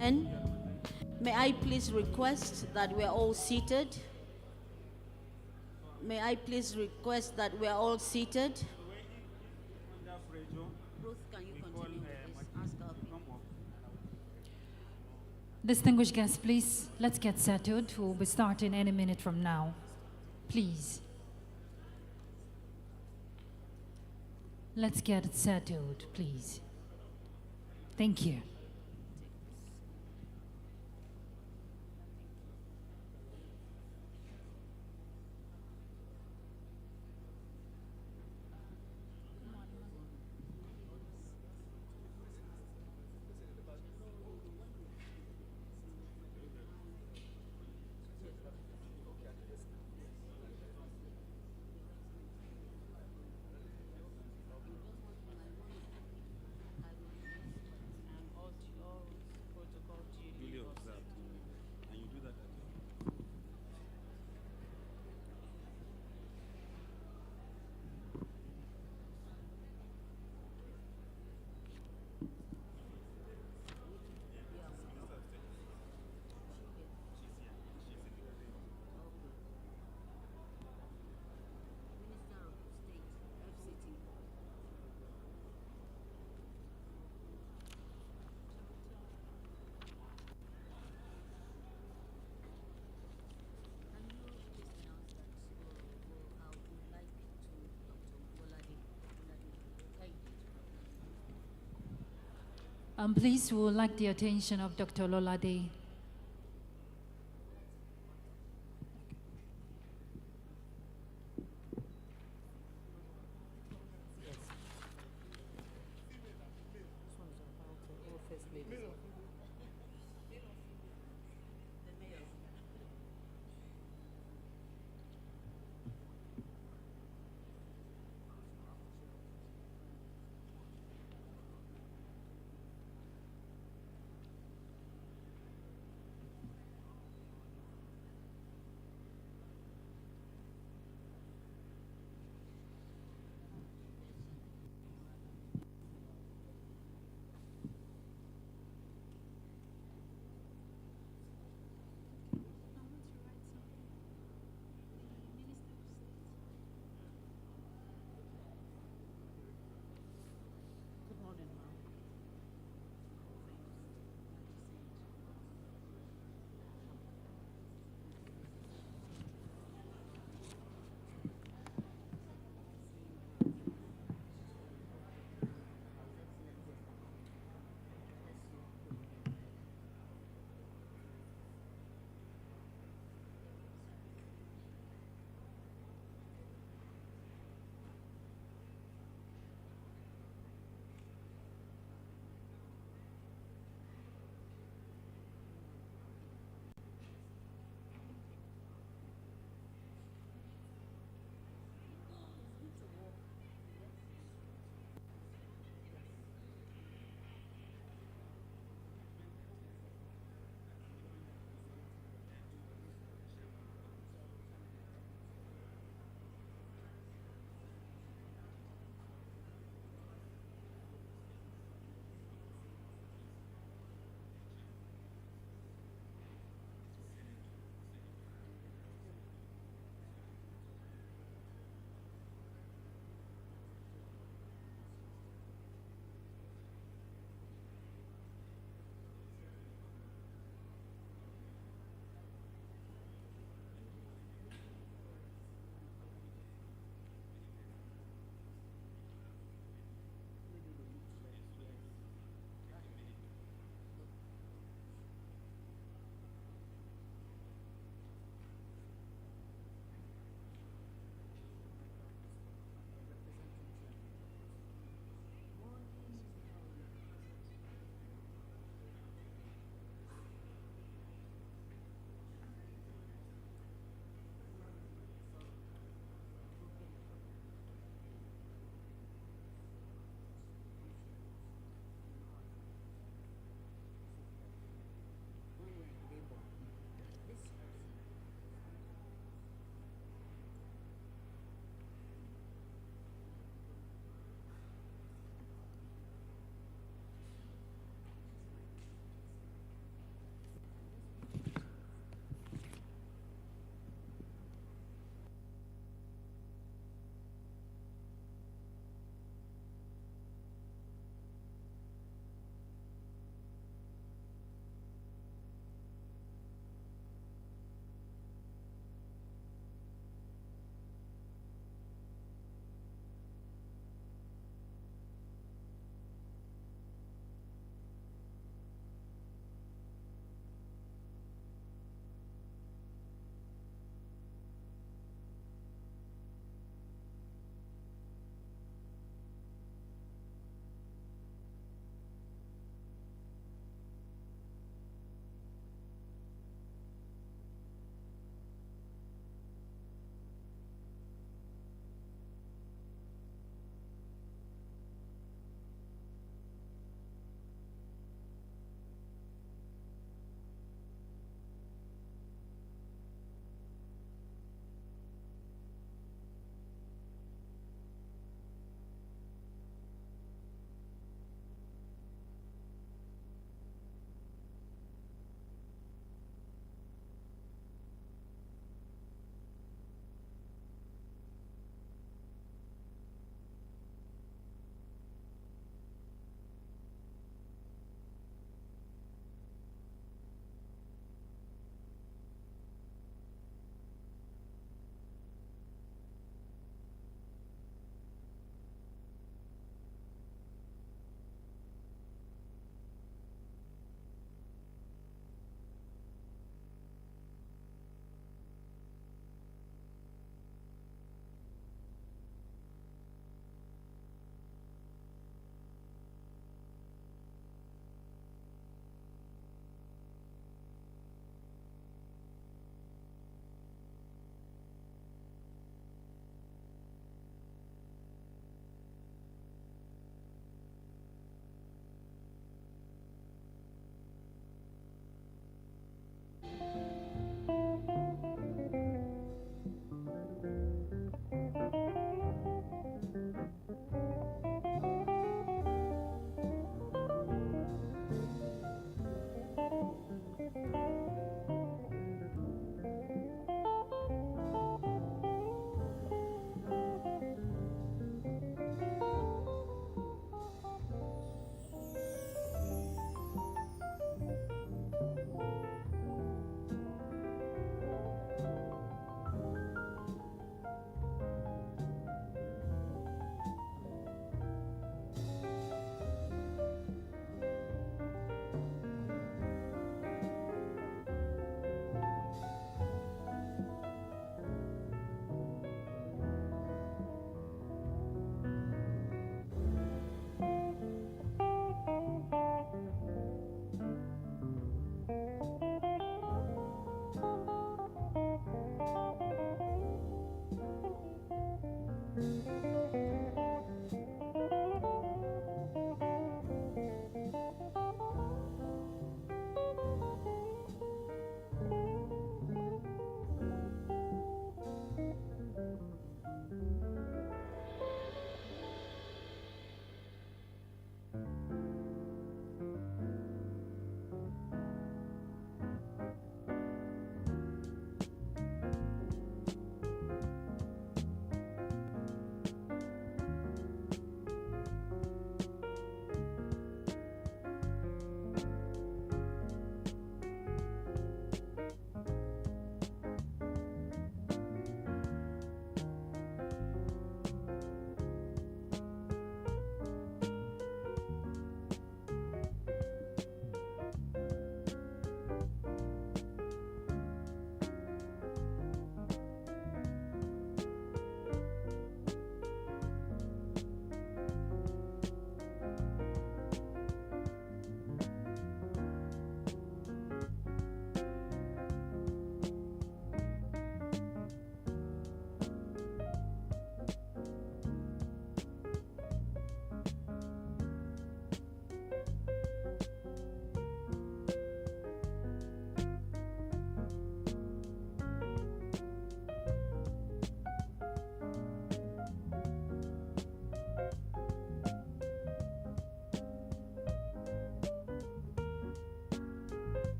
And may I please request that we are all seated? May I please request that we are all seated? Ruth, can you continue with this? Ask our people. Distinguished guests, please, let's get settled. We'll be starting any minute from now. Please. Let's get settled, please. Thank you. Please, we would like the attention of Dr. Lolade.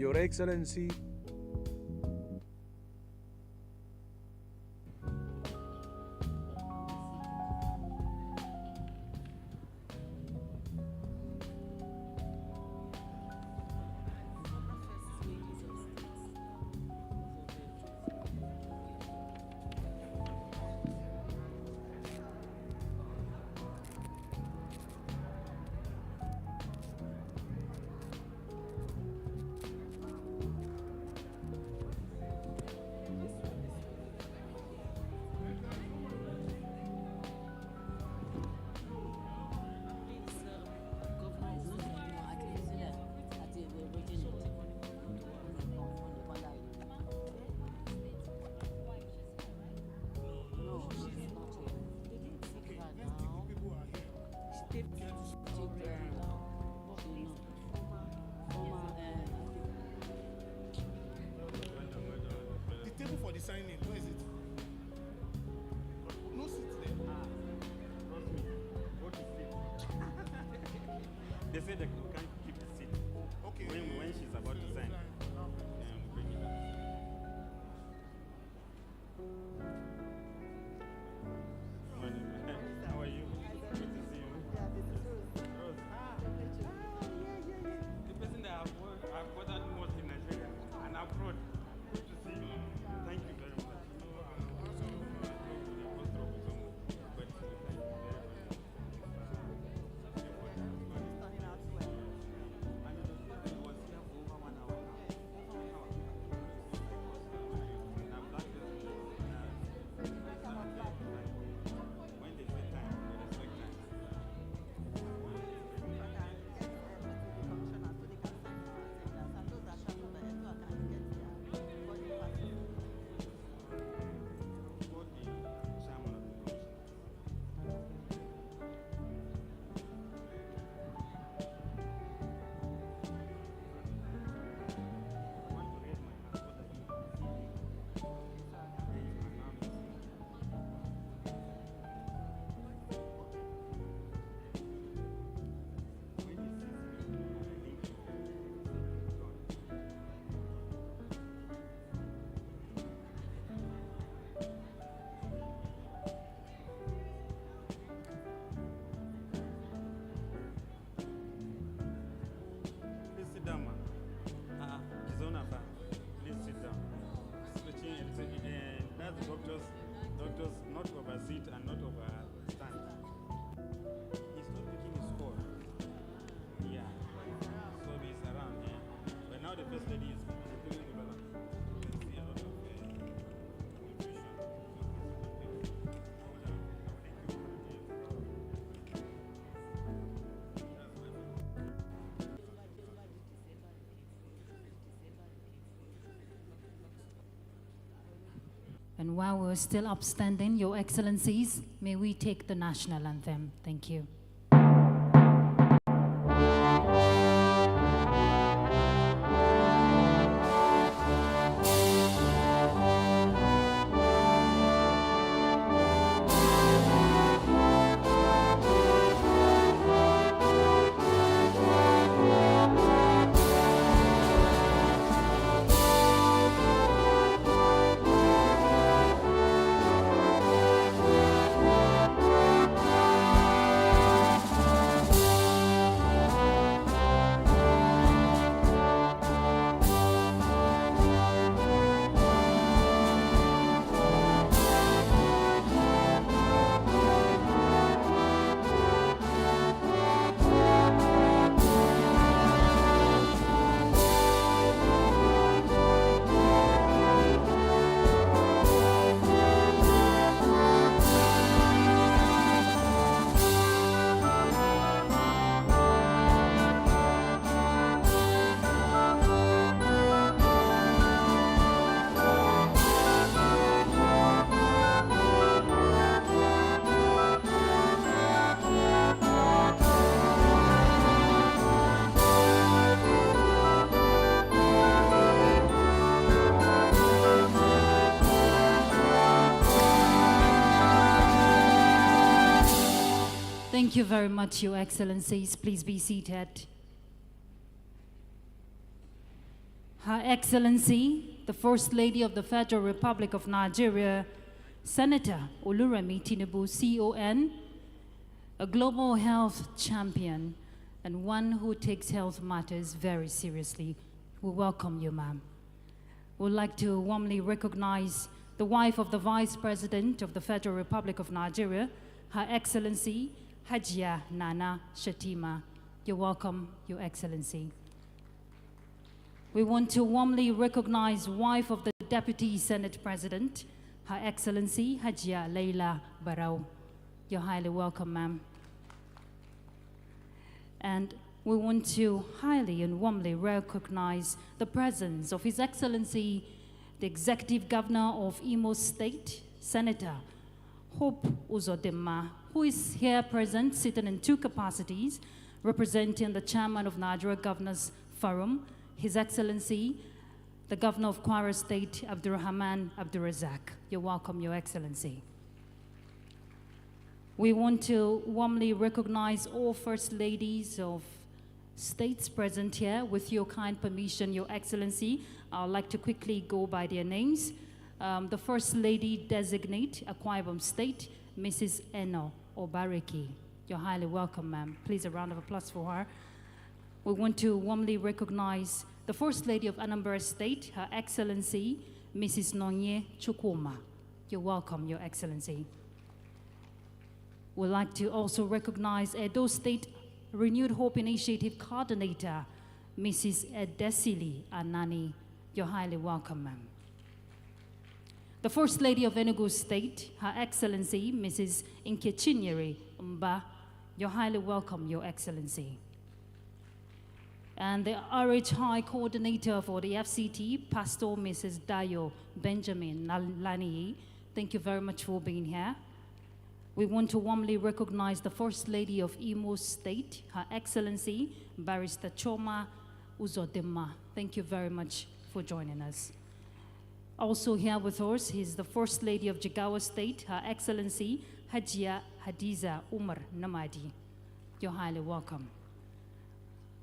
Your Excellency, the table for the signing, where is it? No seat there. They say that we can't keep the seat. Okay. When she's about to sign. Bring it up. Morning, man. How are you? Good to see you. Rose. The person that I've bothered most in Nigeria and abroad. Good to see you. Thank you very much. But thank you very much. Please sit down, man. His own affair. Please sit down. Stretching and that's the doctors not overseat and not overstand. He's not making his call. Yeah. So he's around here. But now the first lady is feeling the balance. You can see a lot of confusion. And while we're still upstanding, Your Excellencies, may we take the national anthem. Thank you. Thank you very much, Your Excellencies. Please be seated. Her Excellency, the First Lady of the Federal Republic of Nigeria, Senator Oluremi Tinubu, CON, a global health champion and one who takes health matters very seriously. We welcome you, ma'am. We'd like to warmly recognize the wife of the Vice President of the Federal Republic of Nigeria, Her Excellency Hajia Nana Shatima. You're welcome, Your Excellency. We want to warmly recognize wife of the Deputy Senate President, Her Excellency Hajia Leila Barrow. You're highly welcome, ma'am. And we want to highly and warmly recognize the presence of His Excellency, the Executive Governor of Imo State, Senator Hope Uzodinma, who is here present, sitting in two capacities, representing the Chairman of Nigeria Governors Forum, His Excellency, the Governor of Kwara State, Abdurrahman Abdurrazak. You're welcome, Your Excellency. We want to warmly recognize all First Ladies of states present here. With your kind permission, Your Excellency, I'd like to quickly go by their names. The First Lady Designate, Akwa Ibom State, Mrs. Eno Obareki. You're highly welcome, ma'am. Please, a round of applause for her. We want to warmly recognize the First Lady of Anambra State, Her Excellency, Mrs. Nonye Chukwuma. You're welcome, Your Excellency. We'd like to also recognize Edo State Renewed Hope Initiative Coordinator, Mrs. Edesili Anani. You're highly welcome, ma'am. The First Lady of Enugu State, Her Excellency, Mrs. Nkechinyere Mba. You're highly welcome, Your Excellency. And the RH High Coordinator for the FCT, Pastor Mrs. Dayo Benjamin Lani. Thank you very much for being here. We want to warmly recognize the First Lady of Imo State, Her Excellency, Barrister Choma Uzodinma. Thank you very much for joining us. Also here with us is the First Lady of Jigawa State, Her Excellency, Hajia Hadiza Umar Namadi. You're highly welcome.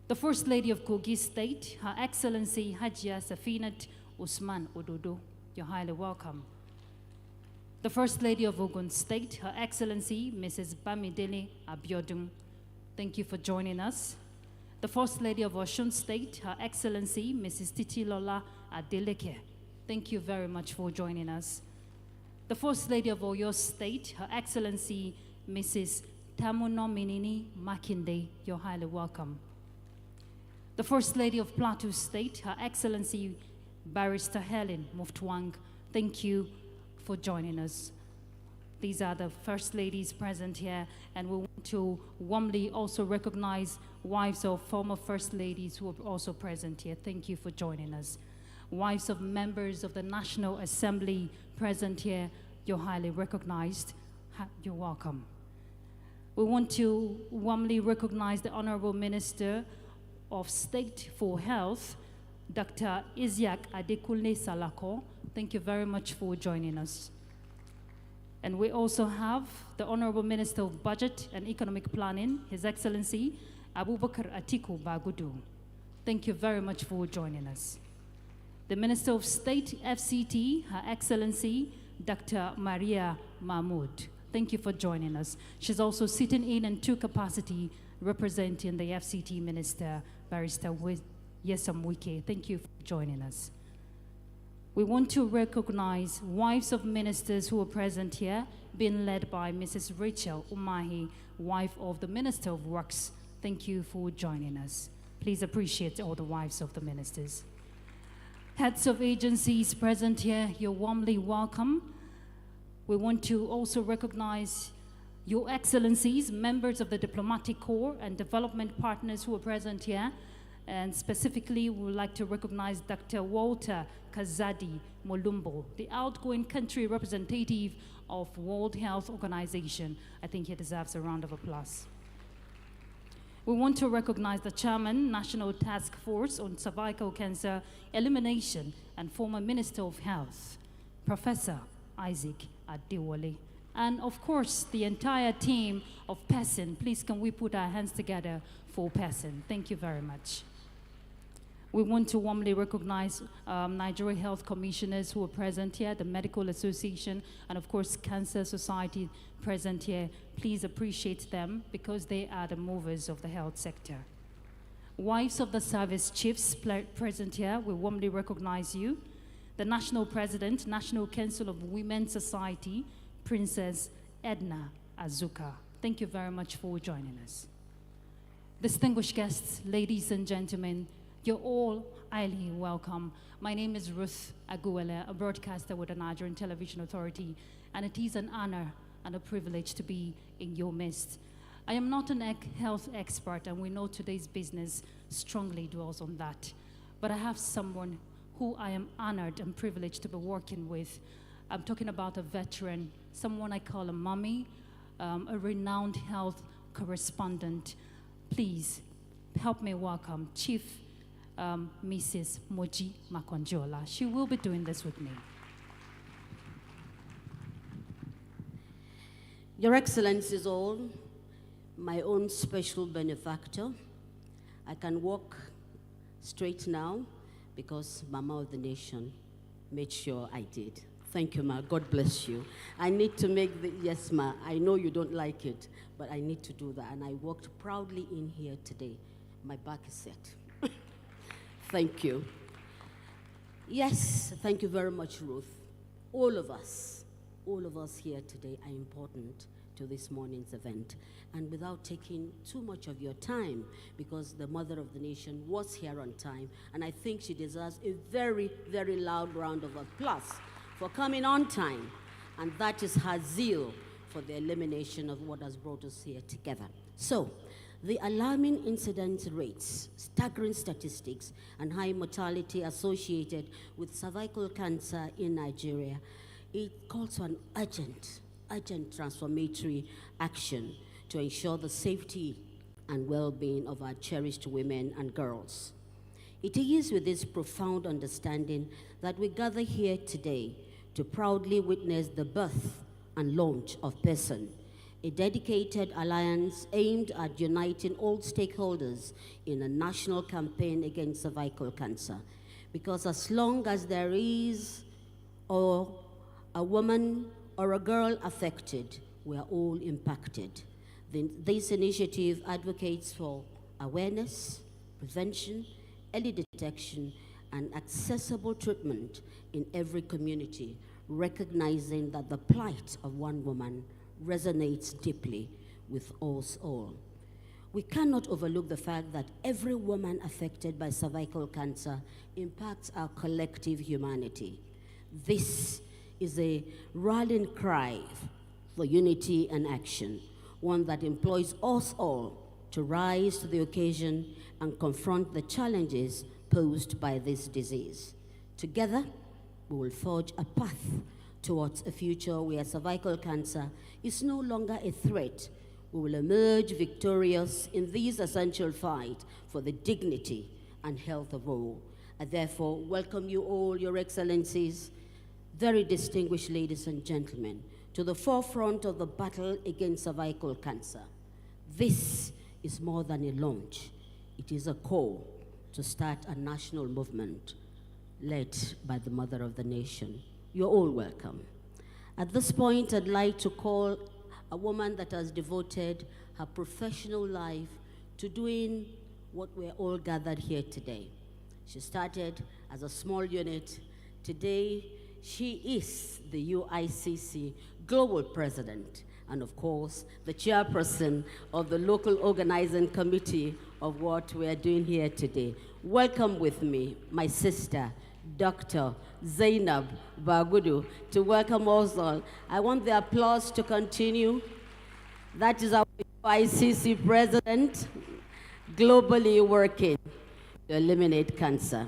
The First Lady of Kogi State, Her Excellency, Hajia Safinat Usman Ododo. You're highly welcome. The First Lady of Ogun State, Her Excellency, Mrs. Bamidele Abiodun. Thank you for joining us. The First Lady of Osun State, Her Excellency, Mrs. Titilola Adeleke. Thank you very much for joining us. The First Lady of Oyo State, Her Excellency, Mrs. Tamuno Minini Makinde. You're highly welcome. The First Lady of Plateau State, Her Excellency, Barrister Helen Muftwang. Thank you for joining us. These are the First Ladies present here, and we want to warmly also recognize wives of former First Ladies who are also present here. Thank you for joining us. Wives of members of the National Assembly present here, you're highly recognized. You're welcome. We want to warmly recognize the Honorable Minister of State for Health, Dr. Isiaq Adekunle Salako. Thank you very much for joining us. And we also have the Honorable Minister of Budget and Economic Planning, His Excellency, Abubakar Atiku Bagudu. Thank you very much for joining us. The Minister of State, FCT, Her Excellency, Dr. Maria Mahmoud. Thank you for joining us. She's also sitting in two capacity, representing the FCT Minister, Barrister Yesam Wike. Thank you for joining us. We want to recognize wives of ministers who are present here, being led by Mrs. Rachel Umahi, wife of the Minister of Works. Thank you for joining us. Please appreciate all the wives of the ministers. Heads of agencies present here, you're warmly welcome. We want to also recognize Your Excellencies, members of the Diplomatic Corps and development partners who are present here. And specifically, we would like to recognize Dr. Walter Kazadi Molumbo, the outgoing country representative of World Health Organization. I think he deserves a round of applause. We want to recognize the Chairman, National Task Force on Cervical Cancer Elimination and former Minister of Health, Professor Isaac Adewale. And of course, the entire team of PECCIN. Please, can we put our hands together for PECCIN? Thank you very much. We want to warmly recognize Nigeria Health Commissioners who are present here, the Medical Association, and of course, Cancer Society present here. Please appreciate them because they are the movers of the health sector. Wives of the service chiefs present here, we warmly recognize you. The National President, National Council of Women's Society, Princess Edna Azuka. Thank you very much for joining us. Distinguished guests, ladies and gentlemen, you're all highly welcome. My name is Ruth Aguele, a broadcaster with the Nigerian Television Authority, and it is an honor and a privilege to be in your midst. I am not an health expert, and we know today's business strongly dwells on that. But I have someone who I am honored and privileged to be working with. I'm talking about a veteran, someone I call a mommy, a renowned health correspondent. Please help me welcome Chief Mrs. Moji Makonjola. She will be doing this with me. Your Excellencies all, my own special benefactor, I can walk straight now because Mama of the Nation made sure I did. Thank you, Ma. God bless you. I need to make the, yes, Ma, I know you don't like it, but I need to do that. And I walked proudly in here today. My back is set. Thank you. Yes, thank you very much, Ruth. All of us here today are important to this morning's event. And without taking too much of your time, because the Mother of the Nation was here on time, and I think she deserves a very, very loud round of applause for coming on time. And that is her zeal for the elimination of what has brought us here together. So, the alarming incidence rates, staggering statistics, and high mortality associated with cervical cancer in Nigeria, it calls for an urgent transformatory action to ensure the safety and well-being of our cherished women and girls. It is with this profound understanding that we gather here today to proudly witness the birth and launch of PECCIN, a dedicated alliance aimed at uniting all stakeholders in a national campaign against cervical cancer. Because as long as there is a woman or a girl affected, we are all impacted. This initiative advocates for awareness, prevention, early detection, and accessible treatment in every community, recognizing that the plight of one woman resonates deeply with us all. We cannot overlook the fact that every woman affected by cervical cancer impacts our collective humanity. This is a rallying cry for unity and action, one that employs us all to rise to the occasion and confront the challenges posed by this disease. Together, we will forge a path towards a future where cervical cancer is no longer a threat. We will emerge victorious in this essential fight for the dignity and health of all. I therefore welcome you all, Your Excellencies, very distinguished ladies and gentlemen, to the forefront of the battle against cervical cancer. This is more than a launch. It is a call to start a national movement led by the Mother of the Nation. You're all welcome. At this point, I'd like to call a woman that has devoted her professional life to doing what we're all gathered here today. She started as a small unit. Today, she is the UICC Global President, and of course, the chairperson of the local organizing committee of what we are doing here today. Welcome with me, my sister, Dr. Zainab Bagudu, to welcome us all. I want the applause to continue. That is our ICC president, globally working to eliminate cancer.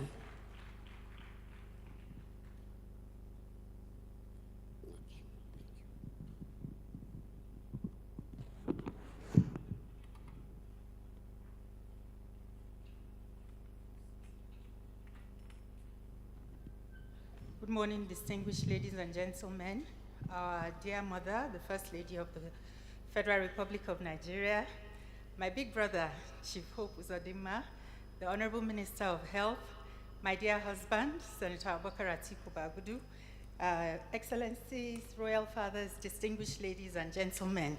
Good morning, distinguished ladies and gentlemen. Our dear mother, the First Lady of the Federal Republic of Nigeria, my big brother, Chief Hope Uzodinma, the Honorable Minister of Health, my dear husband, Senator Abubakar Atiku Bagudu, Excellencies, Royal Fathers, distinguished ladies and gentlemen.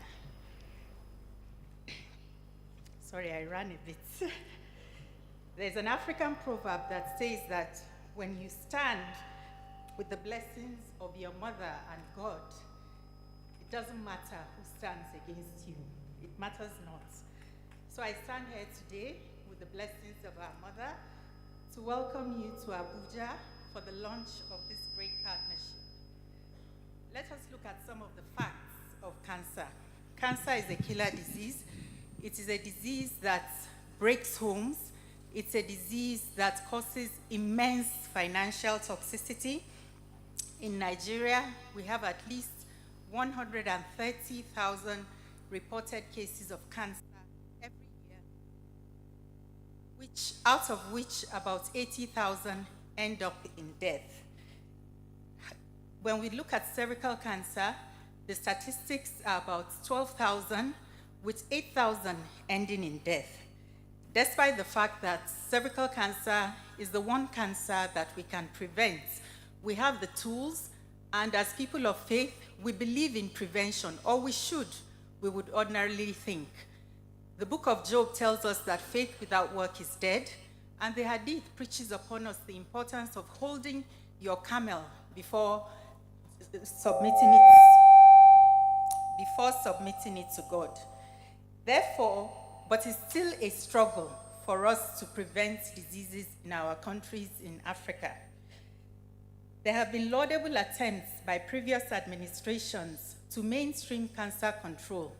Sorry, I ran a bit. There's an African proverb that says that when you stand with the blessings of your mother and God, it doesn't matter who stands against you. It matters not. So I stand here today with the blessings of our mother to welcome you to Abuja for the launch of this great partnership. Let us look at some of the facts of cancer. Cancer is a killer disease. It is a disease that breaks homes. It's a disease that causes immense financial toxicity. In Nigeria, we have at least 130,000 reported cases of cancer every year, out of which about 80,000 end up in death. When we look at cervical cancer, the statistics are about 12,000, with 8,000 ending in death. Despite the fact that cervical cancer is the one cancer that we can prevent, we have the tools, and as people of faith, we believe in prevention, or we should, we would ordinarily think. The book of Job tells us that faith without work is dead, and the Hadith preaches upon us the importance of holding your camel before submitting it to God. Therefore, but it's still a struggle for us to prevent diseases in our countries in Africa. There have been laudable attempts by previous administrations to mainstream cancer control.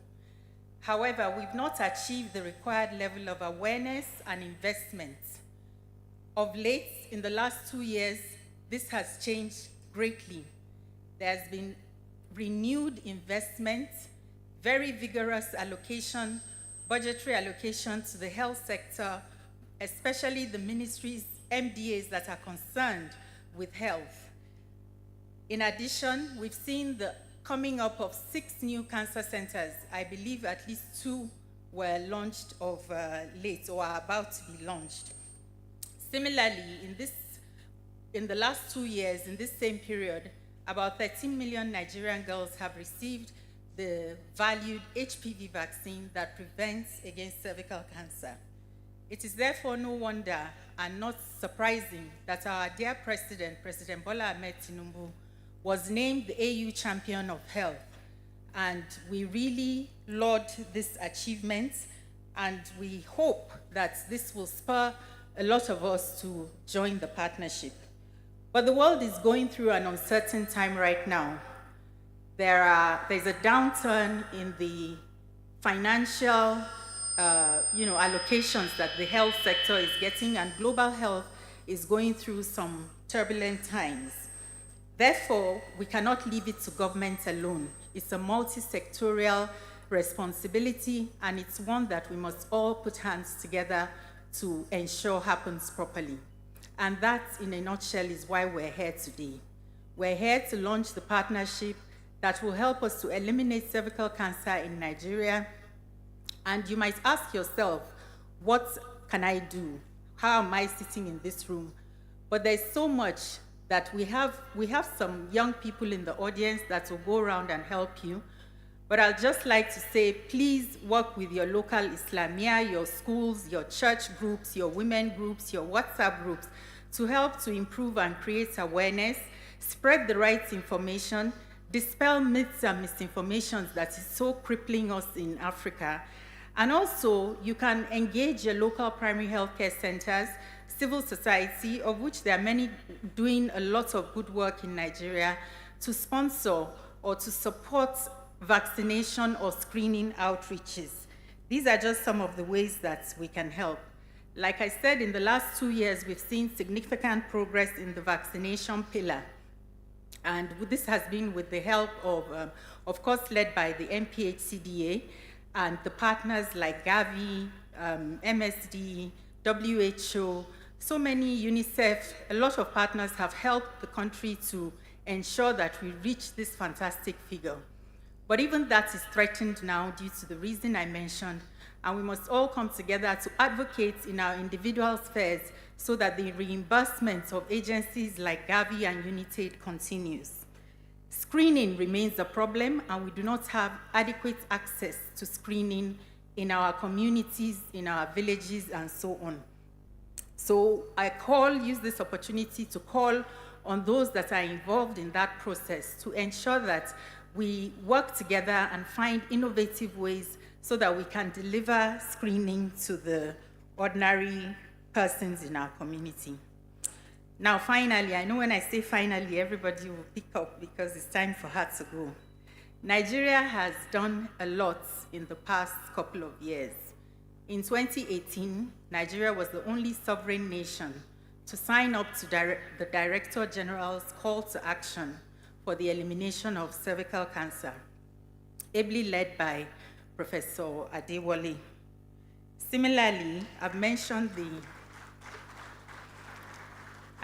However, we've not achieved the required level of awareness and investment. Of late, in the last 2 years, this has changed greatly. There has been renewed investment, very vigorous allocation, budgetary allocation to the health sector, especially the ministries, MDAs that are concerned with health. In addition, we've seen the coming up of 6 new cancer centers. I believe at least 2 were launched of late or are about to be launched. Similarly, in the last 2 years, in this same period, about 13 million Nigerian girls have received the valued HPV vaccine that prevents against cervical cancer. It is therefore no wonder and not surprising that our dear President, President Bola Ahmed Tinubu, was named the AU Champion of Health. And we really laud this achievement, and we hope that this will spur a lot of us to join the partnership. But the world is going through an uncertain time right now. There's a downturn in the financial allocations that the health sector is getting, and global health is going through some turbulent times. Therefore, we cannot leave it to government alone. It's a multi-sectorial responsibility, and it's one that we must all put hands together to ensure happens properly. And that, in a nutshell, is why we're here today. We're here to launch the partnership that will help us to eliminate cervical cancer in Nigeria. And you might ask yourself, what can I do? How am I sitting in this room? But there's so much that we have some young people in the audience that will go around and help you. But I'd just like to say, please work with your local Islamia, your schools, your church groups, your women groups, your WhatsApp groups, to help to improve and create awareness, spread the right information, dispel myths and misinformations that is so crippling us in Africa. And also, you can engage your local primary health care centers, civil society, of which there are many doing a lot of good work in Nigeria, to sponsor or to support vaccination or screening outreaches. These are just some of the ways that we can help. Like I said, in the last 2 years, we've seen significant progress in the vaccination pillar. And this has been with the help of course, led by the MPHCDA and the partners like Gavi, MSD, WHO, so many, UNICEF, a lot of partners have helped the country to ensure that we reach this fantastic figure. But even that is threatened now due to the reason I mentioned, and we must all come together to advocate in our individual spheres so that the reimbursement of agencies like Gavi and United continues. Screening remains a problem, and we do not have adequate access to screening in our communities, in our villages, and so on. So I use this opportunity to call on those that are involved in that process to ensure that we work together and find innovative ways so that we can deliver screening to the ordinary persons in our community. Now, finally, I know when I say finally, everybody will pick up because it's time for her to go. Nigeria has done a lot in the past couple of years. In 2018, Nigeria was the only sovereign nation to sign up to the Director General's call to action for the elimination of cervical cancer, ably led by Professor Adewale. Similarly, I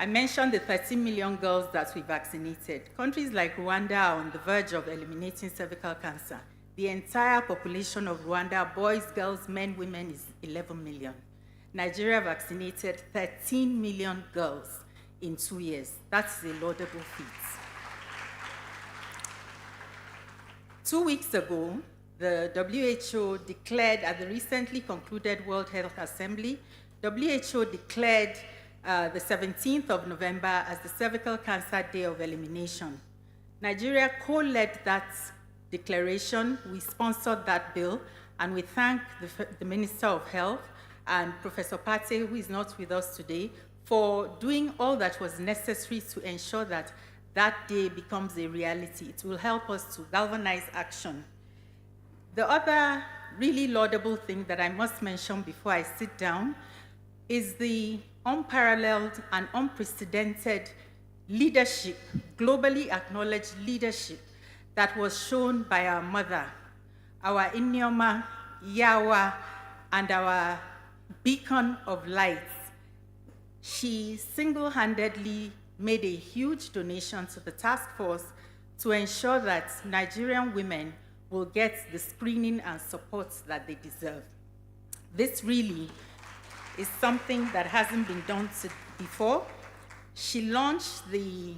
mentioned the 13 million girls that we vaccinated. Countries like Rwanda are on the verge of eliminating cervical cancer. The entire population of Rwanda, boys, girls, men, women, is 11 million. Nigeria vaccinated 13 million girls in 2 years. That's a laudable feat. 2 weeks ago, the WHO declared at the recently concluded World Health Assembly, WHO declared the 17th of November as the Cervical Cancer Day of Elimination. Nigeria co-led that declaration. We sponsored that bill, and we thank the Minister of Health and Professor Pate, who is not with us today, for doing all that was necessary to ensure that that day becomes a reality. It will help us to galvanize action. The other really laudable thing that I must mention before I sit down is the unparalleled and unprecedented leadership, globally acknowledged leadership that was shown by our mother, our Inyoma, Yawa, and our beacon of light. She single-handedly made a huge donation to the task force to ensure that Nigerian women will get the screening and support that they deserve. This really is something that hasn't been done before. She launched the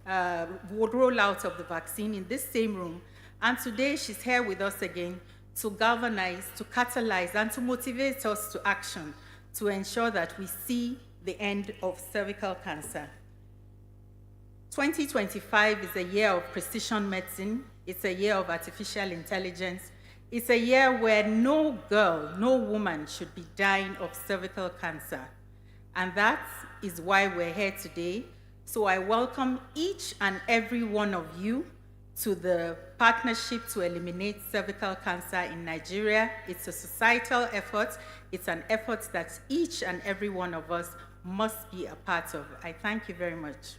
rollout of the vaccine in this same room, and today she's here with us again to galvanize, to catalyze, and to motivate us to action to ensure that we see the end of cervical cancer. 2025 is a year of precision medicine. It's a year of artificial intelligence. It's a year where no girl, no woman should be dying of cervical cancer. And that is why we're here today. So I welcome each and every one of you to the Partnership to Eliminate Cervical Cancer in Nigeria. It's a societal effort. It's an effort that each and every one of us must be a part of. I thank you very much.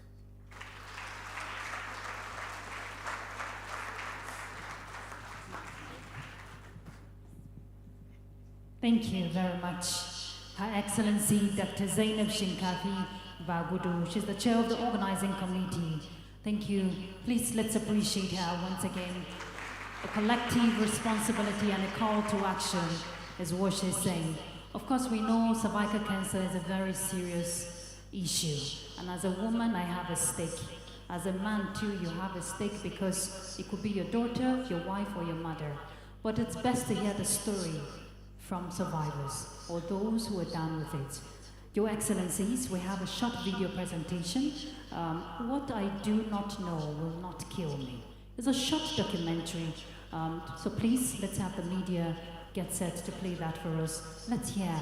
Thank you very much. Her Excellency Dr. Zainab Shinkafi Bagudu. She's the chair of the organizing committee. Thank you. Please let's appreciate her once again. A collective responsibility and a call to action is what she's saying. Of course, we know cervical cancer is a very serious issue. And as a woman, I have a stake. As a man too, you have a stake because it could be your daughter, your wife, or your mother. But it's best to hear the story from survivors or those who are down with it. Your Excellencies, we have a short video presentation. What I do not know will not kill me. It's a short documentary. So please, let's have the media get set to play that for us. Let's hear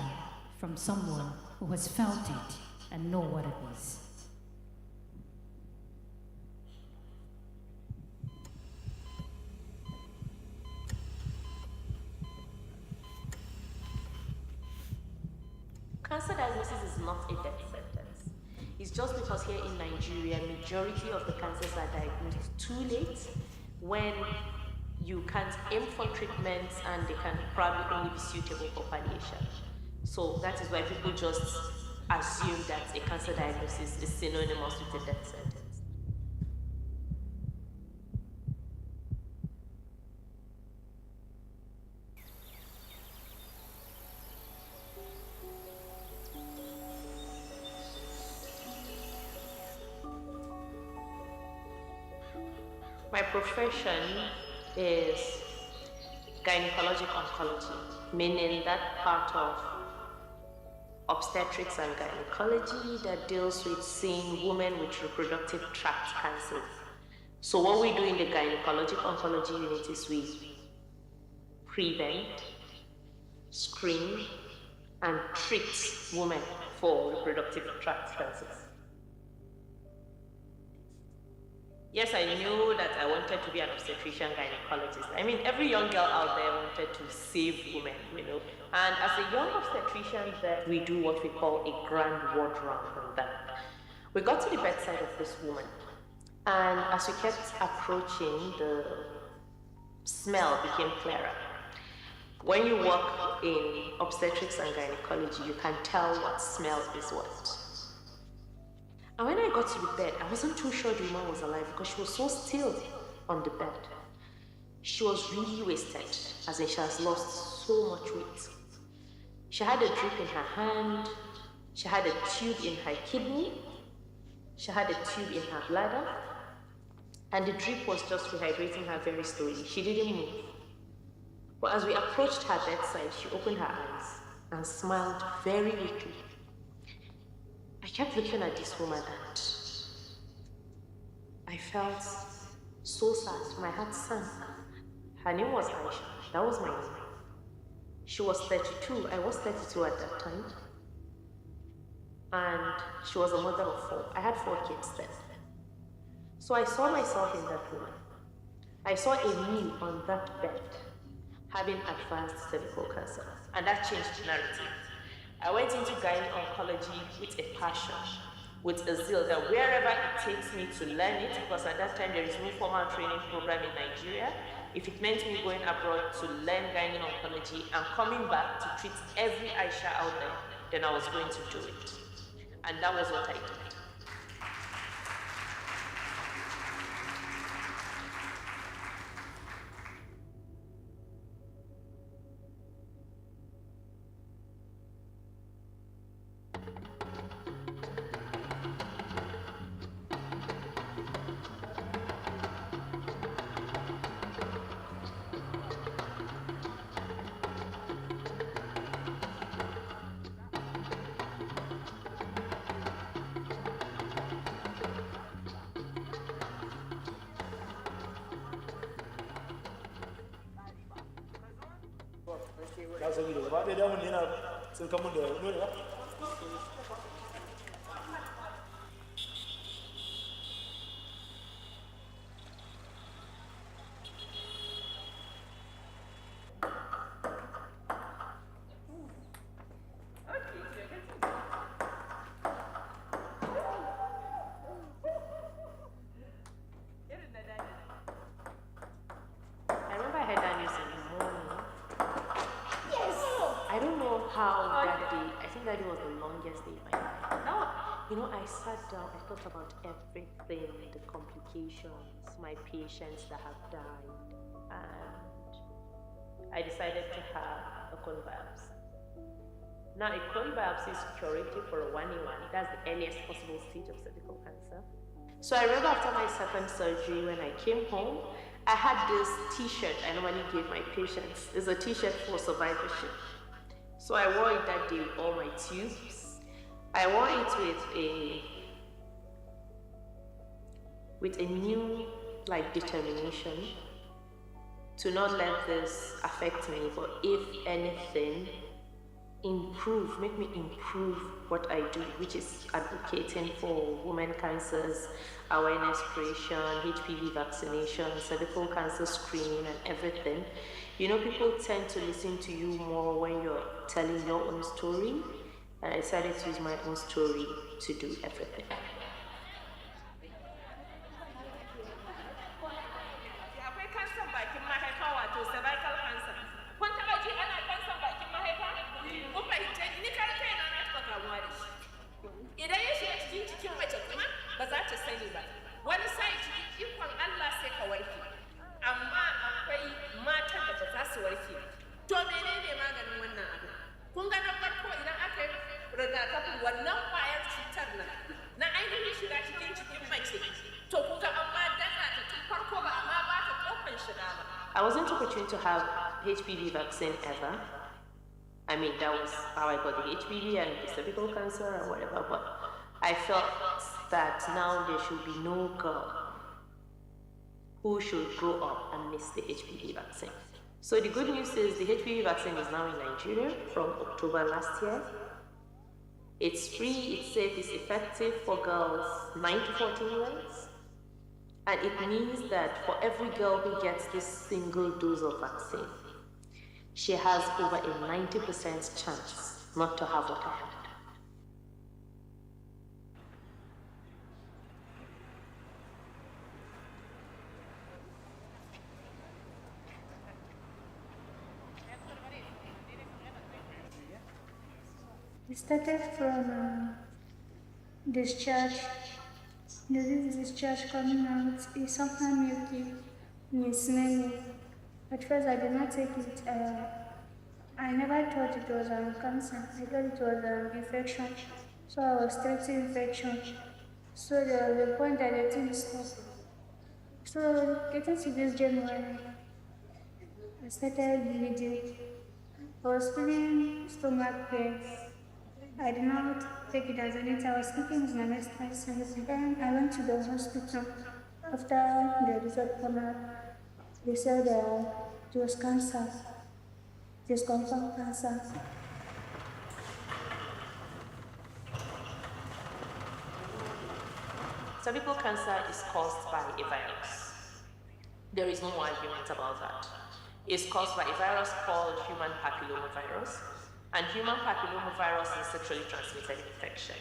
from someone who has felt it and know what it is. Cancer diagnosis is not a death sentence. It's just because here in Nigeria, majority of the cancers are diagnosed too late when you can't aim for treatments and they can probably only be suitable for palliation. So that is why people just assume that a cancer diagnosis is synonymous with a death sentence. My profession is gynecologic oncology, meaning that part of obstetrics and gynecology that deals with seeing women with reproductive tract cancers. So what we do in the gynecologic oncology unit is we prevent, screen, and treat women for reproductive tract cancers. Yes, I knew that I wanted to be an obstetrician gynecologist. I mean, every young girl out there wanted to save women, you know. And as a young obstetrician, that we do what we call a grand ward round on that. We got to the bedside of this woman, and as we kept approaching, the smell became clearer. When you work in obstetrics and gynecology, you can tell what smell is what. And when I got to the bed, I wasn't too sure the woman was alive because she was so still on the bed. She was really wasted, as in she has lost so much weight. She had a drip in her hand, she had a tube in her kidney, she had a tube in her bladder, and the drip was just rehydrating her very slowly. She didn't move. But as we approached her bedside, she opened her eyes and smiled very weakly. I kept looking at this woman and I felt so sad. My heart sank. Her name was Aisha. That was my name. She was 32. I was 32 at that time. And she was a mother of 4. I had 4 kids then. So I saw myself in that woman. I saw a me on that bed having advanced cervical cancer. And that changed the narrative. I went into gynae oncology with a passion, with a zeal that wherever it takes me to learn it, because at that time there is no formal training program in Nigeria, if it meant me going abroad to learn gynae oncology and coming back to treat every Aisha out there, then I was going to do it. And that was what I did. How that day, I think that day was the longest day of my life. You know, I sat down, I thought about everything, the complications, my patients that have died, and I decided to have a colon biopsy. Now, a colon biopsy is curative for a 1A1. That's the earliest possible stage of cervical cancer. So I remember after my second surgery, when I came home, I had this t-shirt I normally give my patients. It's a t-shirt for survivorship. So I wore it that day with all my tubes. I wore it with a new determination to not let this affect me, but if anything, make me improve what I do, which is advocating for women cancers, awareness creation, HPV vaccination, cervical cancer screening, and everything. You know, people tend to listen to you more when you're telling your own story, and I decided to use my own story to do everything. I wasn't opportune to have HPV vaccine ever. I mean, that was how I got the HPV and the cervical cancer or whatever, but I felt that now there should be no girl who should grow up and miss the HPV vaccine. So the good news is the HPV vaccine is now in Nigeria from October last year. It's free, it's safe, it's effective for girls 9 to 14 years. And it means that for every girl who gets this single dose of vaccine, she has over a 90% chance not to have what I had. It started from discharge. This discharge coming out is something milky, smelly. At first, I did not take it. I never thought it was cancer. I thought it was infection. So I was treating infection. So there was a point that the thing stopped. So getting to this January, I started bleeding. I was feeling stomach pain. I did not take it as anything. I was sleeping with my mistress, and then I went to the hospital. After the result came out, they said it was cancer. It was confirmed cancer. Cervical cancer is caused by a virus. There is no argument about that. It's caused by a virus called human papillomavirus. And human papillomavirus is a sexually transmitted infection,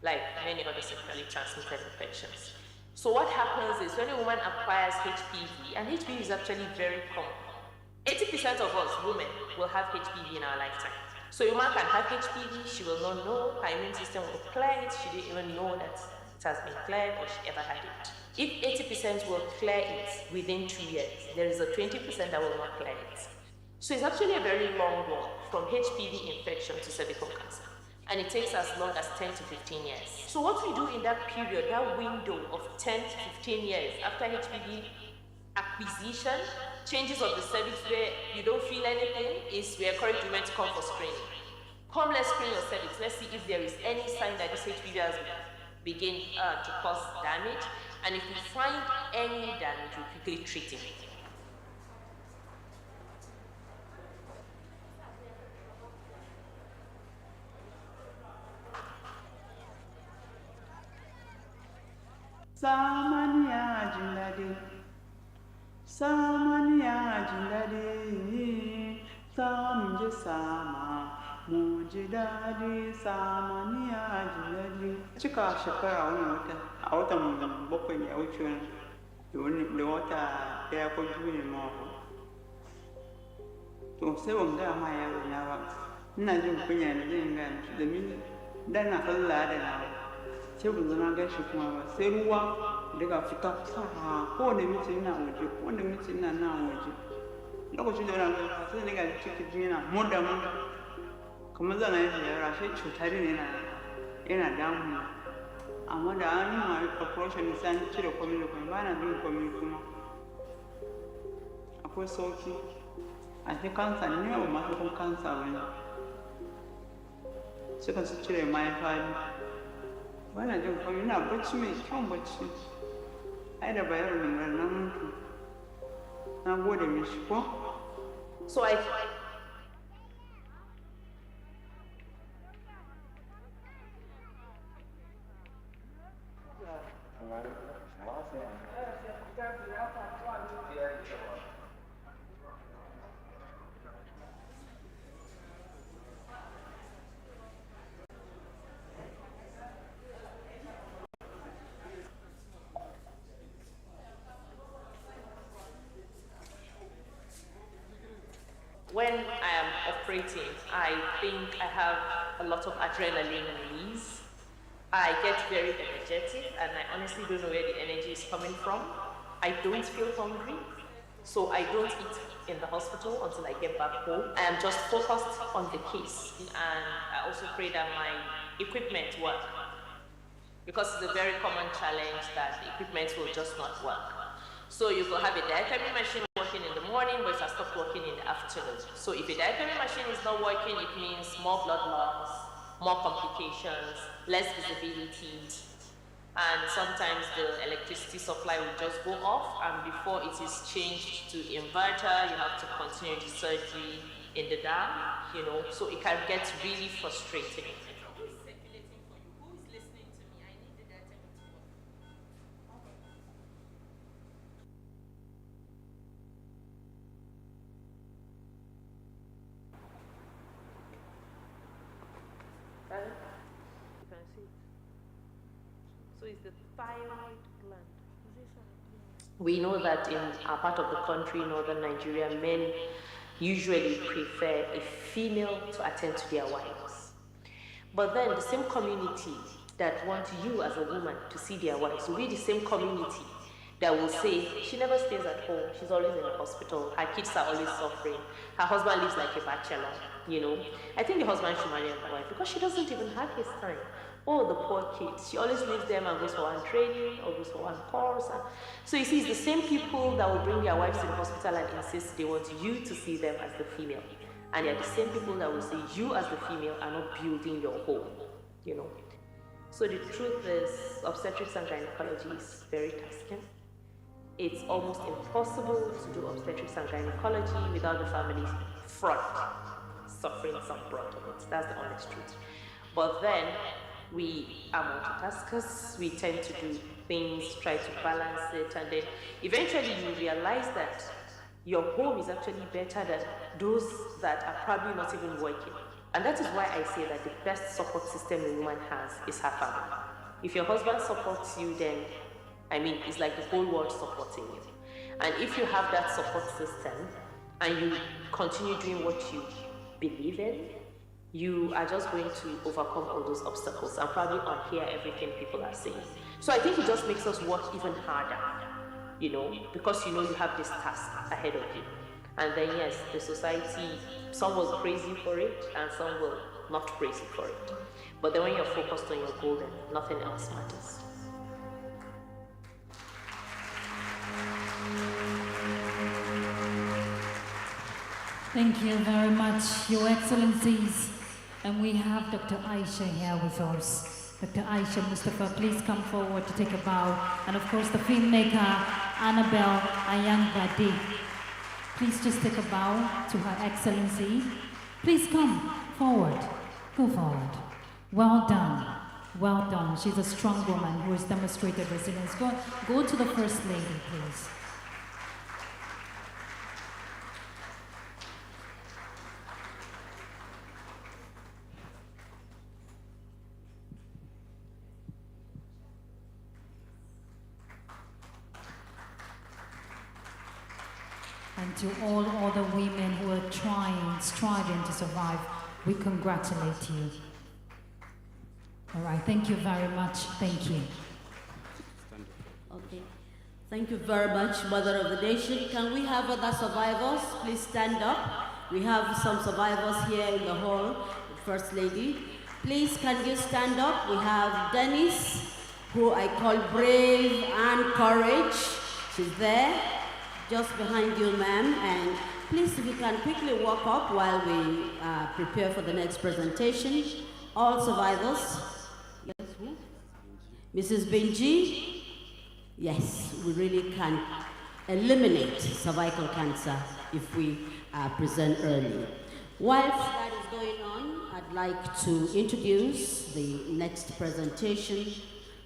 like many other sexually transmitted infections. So what happens is when a woman acquires HPV, and HPV is actually very common. 80% of us women will have HPV in our lifetime. So a woman can have HPV, she will not know, her immune system will clear it, she didn't even know that it has been cleared or she ever had it. If 80% will clear it within 2 years, there is a 20% that will not clear it. So it's actually a very long walk from HPV infection to cervical cancer. And it takes as long as 10 to 15 years. So what we do in that period, that window of 10 to 15 years after HPV acquisition, changes of the cervix where you don't feel anything, is we encourage women to come for screening. Come, let's screen your cervix. Let's see if there is any sign that this HPV has begun to cause damage. And if we find any damage, we quickly treat it. Samania jindade, Samania jindade, Samje sama, mujidade, Samania jindade. Cika shekara a watan bakwai ne a wuce da wata daya ko biyu ne ma. To sai ban gaya ma yaro na ba, ina jin kunya da jin gaya mishi domin dan na kalla da na sai ban zama gashi kuma ba sai ruwa daga fita kowane miti ina waje kowane miti ina nan waje lokacin da yana gaisa sai daga cikin yana muda kamar zana yin yara sai cutar ne yana damu amma da an yi ma operation sai an cire komai da komai ba na bin komai kuma akwai sauki a shi kansa ne ba masu kun kansa wani suka su cire mahaifa bana jin komai ina bacci mai kyau bacci ai da bayar da nan mutu na gode mishi ko So I when I am operating, I think I have a lot of adrenaline release. I get very energetic, and I honestly don't know where the energy is coming from. I don't feel hungry, so I don't eat in the hospital until I get back home. I am just focused on the case, and I also pray that my equipment work, because it's a very common challenge that the equipment will just not work. So you will have a diathermy machine the morning, but it has stopped working in the afternoon. So if a diapering machine is not working, it means more blood loss, more complications, less visibility, and sometimes the electricity supply will just go off, and before it is changed to inverter, you have to continue the surgery in the dark, you know, so it can get really frustrating. Who is circulating for you? Who is listening to me? I need the data to work. You can see it. So it's the thyroid gland. We know that in our part of the country, northern Nigeria, men usually prefer a female to attend to their wives. But then the same community that wants you as a woman to see their wives will be the same community that will say, she never stays at home, she's always in the hospital, her kids are always suffering, her husband lives like a bachelor, you know. I think the husband should marry a wife because she doesn't even have his time. Oh, the poor kids. She always leaves them and goes for one training or goes for one course. So you see, it's the same people that will bring their wives to the hospital and insist they want you to see them as the female. And they're the same people that will say you as the female are not building your home, you know. So the truth is, obstetrics and gynecology is very tasking. It's almost impossible to do obstetrics and gynecology without the family front suffering some brunt of it. That's the honest truth. But then, we are multitaskers, we tend to do things, try to balance it, and then eventually you realize that your home is actually better than those that are probably not even working. And that is why I say that the best support system a woman has is her family. If your husband supports you, then, I mean, it's like the whole world supporting you. And if you have that support system and you continue doing what you believe in, you are just going to overcome all those obstacles and probably unhear everything people are saying. So I think it just makes us work even harder, you know, because you know you have this task ahead of you. And then yes, the society, some will praise you for it and some will not praise you for it. But then when you're focused on your goal, then nothing else matters. Thank you very much, Your Excellencies. And we have Dr. Aisha here with us. Dr. Aisha Mustafa, please come forward to take a bow. And of course, the filmmaker, Annabelle Ayangbade. Please just take a bow to Her Excellency. Please come forward. Go forward. Well done. Well done. She's a strong woman who has demonstrated resilience. Go to the First Lady, please. And to all other women who are striving to survive, we congratulate you. All right, thank you very much. Thank you. Okay. Thank you very much, Mother of the Nation. Can we have other survivors? Please stand up. We have some survivors here in the hall. First Lady, please can you stand up? We have Dennis, who I call brave and courage. She's there, just behind you, ma'am. And please, if you can quickly walk up while we prepare for the next presentation. All survivors. Yes, who? Mrs. Benji. Yes, we really can eliminate cervical cancer if we present early. Whilst that is going on, I'd like to introduce the next presentation.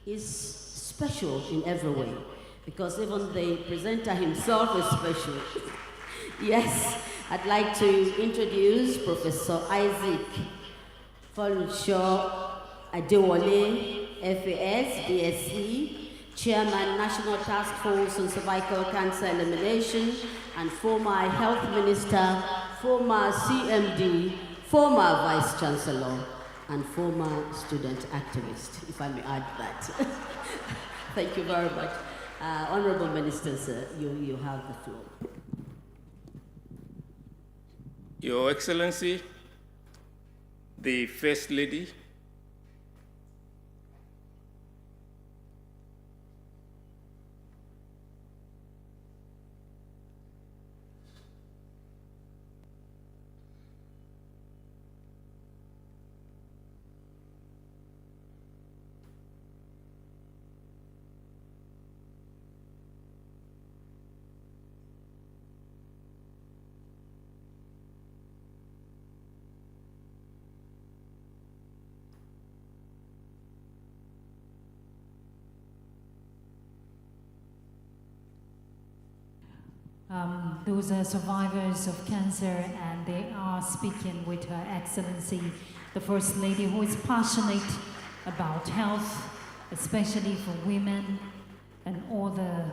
Is special in every way, because even the presenter himself is special. Yes, I'd like to introduce Professor Isaac Folunshaw Adewale, FAS, DSc, Chairman, National Task Force on Cervical Cancer Elimination, and former Health Minister, former CMD, former Vice Chancellor, and former student activist, if I may add that. Thank you very much. Honorable Minister, sir, you have the floor. Your Excellency, the First Lady, Those are survivors of cancer, and they are speaking with Her Excellency, the First Lady, who is passionate about health, especially for women and all the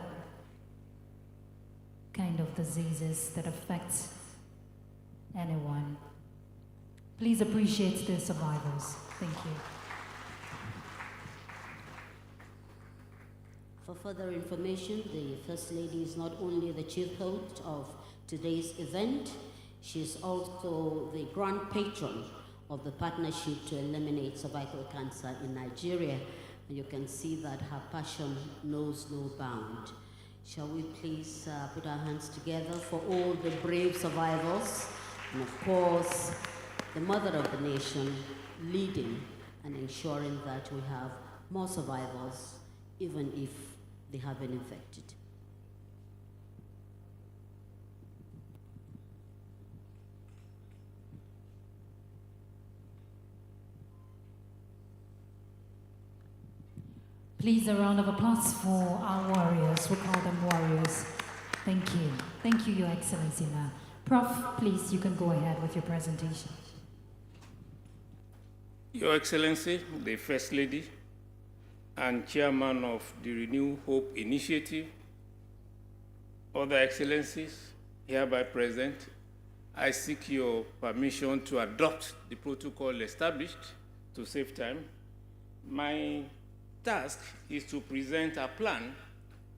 kind of diseases that affect anyone. Please appreciate the survivors. Thank you. For further information, the First Lady is not only the chief host of today's event, she's also the grand patron of the Partnership to Eliminate Cervical Cancer in Nigeria. And you can see that her passion knows no bound. Shall we please put our hands together for all the brave survivors, and of course, the mother of the nation leading and ensuring that we have more survivors, even if they have been infected. Please, a round of applause for our warriors. We call them warriors. Thank you. Thank you, Your Excellency. Now, Prof, please, you can go ahead with your presentation. Your Excellency, the First Lady and Chairman of the Renew Hope Initiative, other Excellencies hereby present, I seek your permission to adopt the protocol established to save time. My task is to present a plan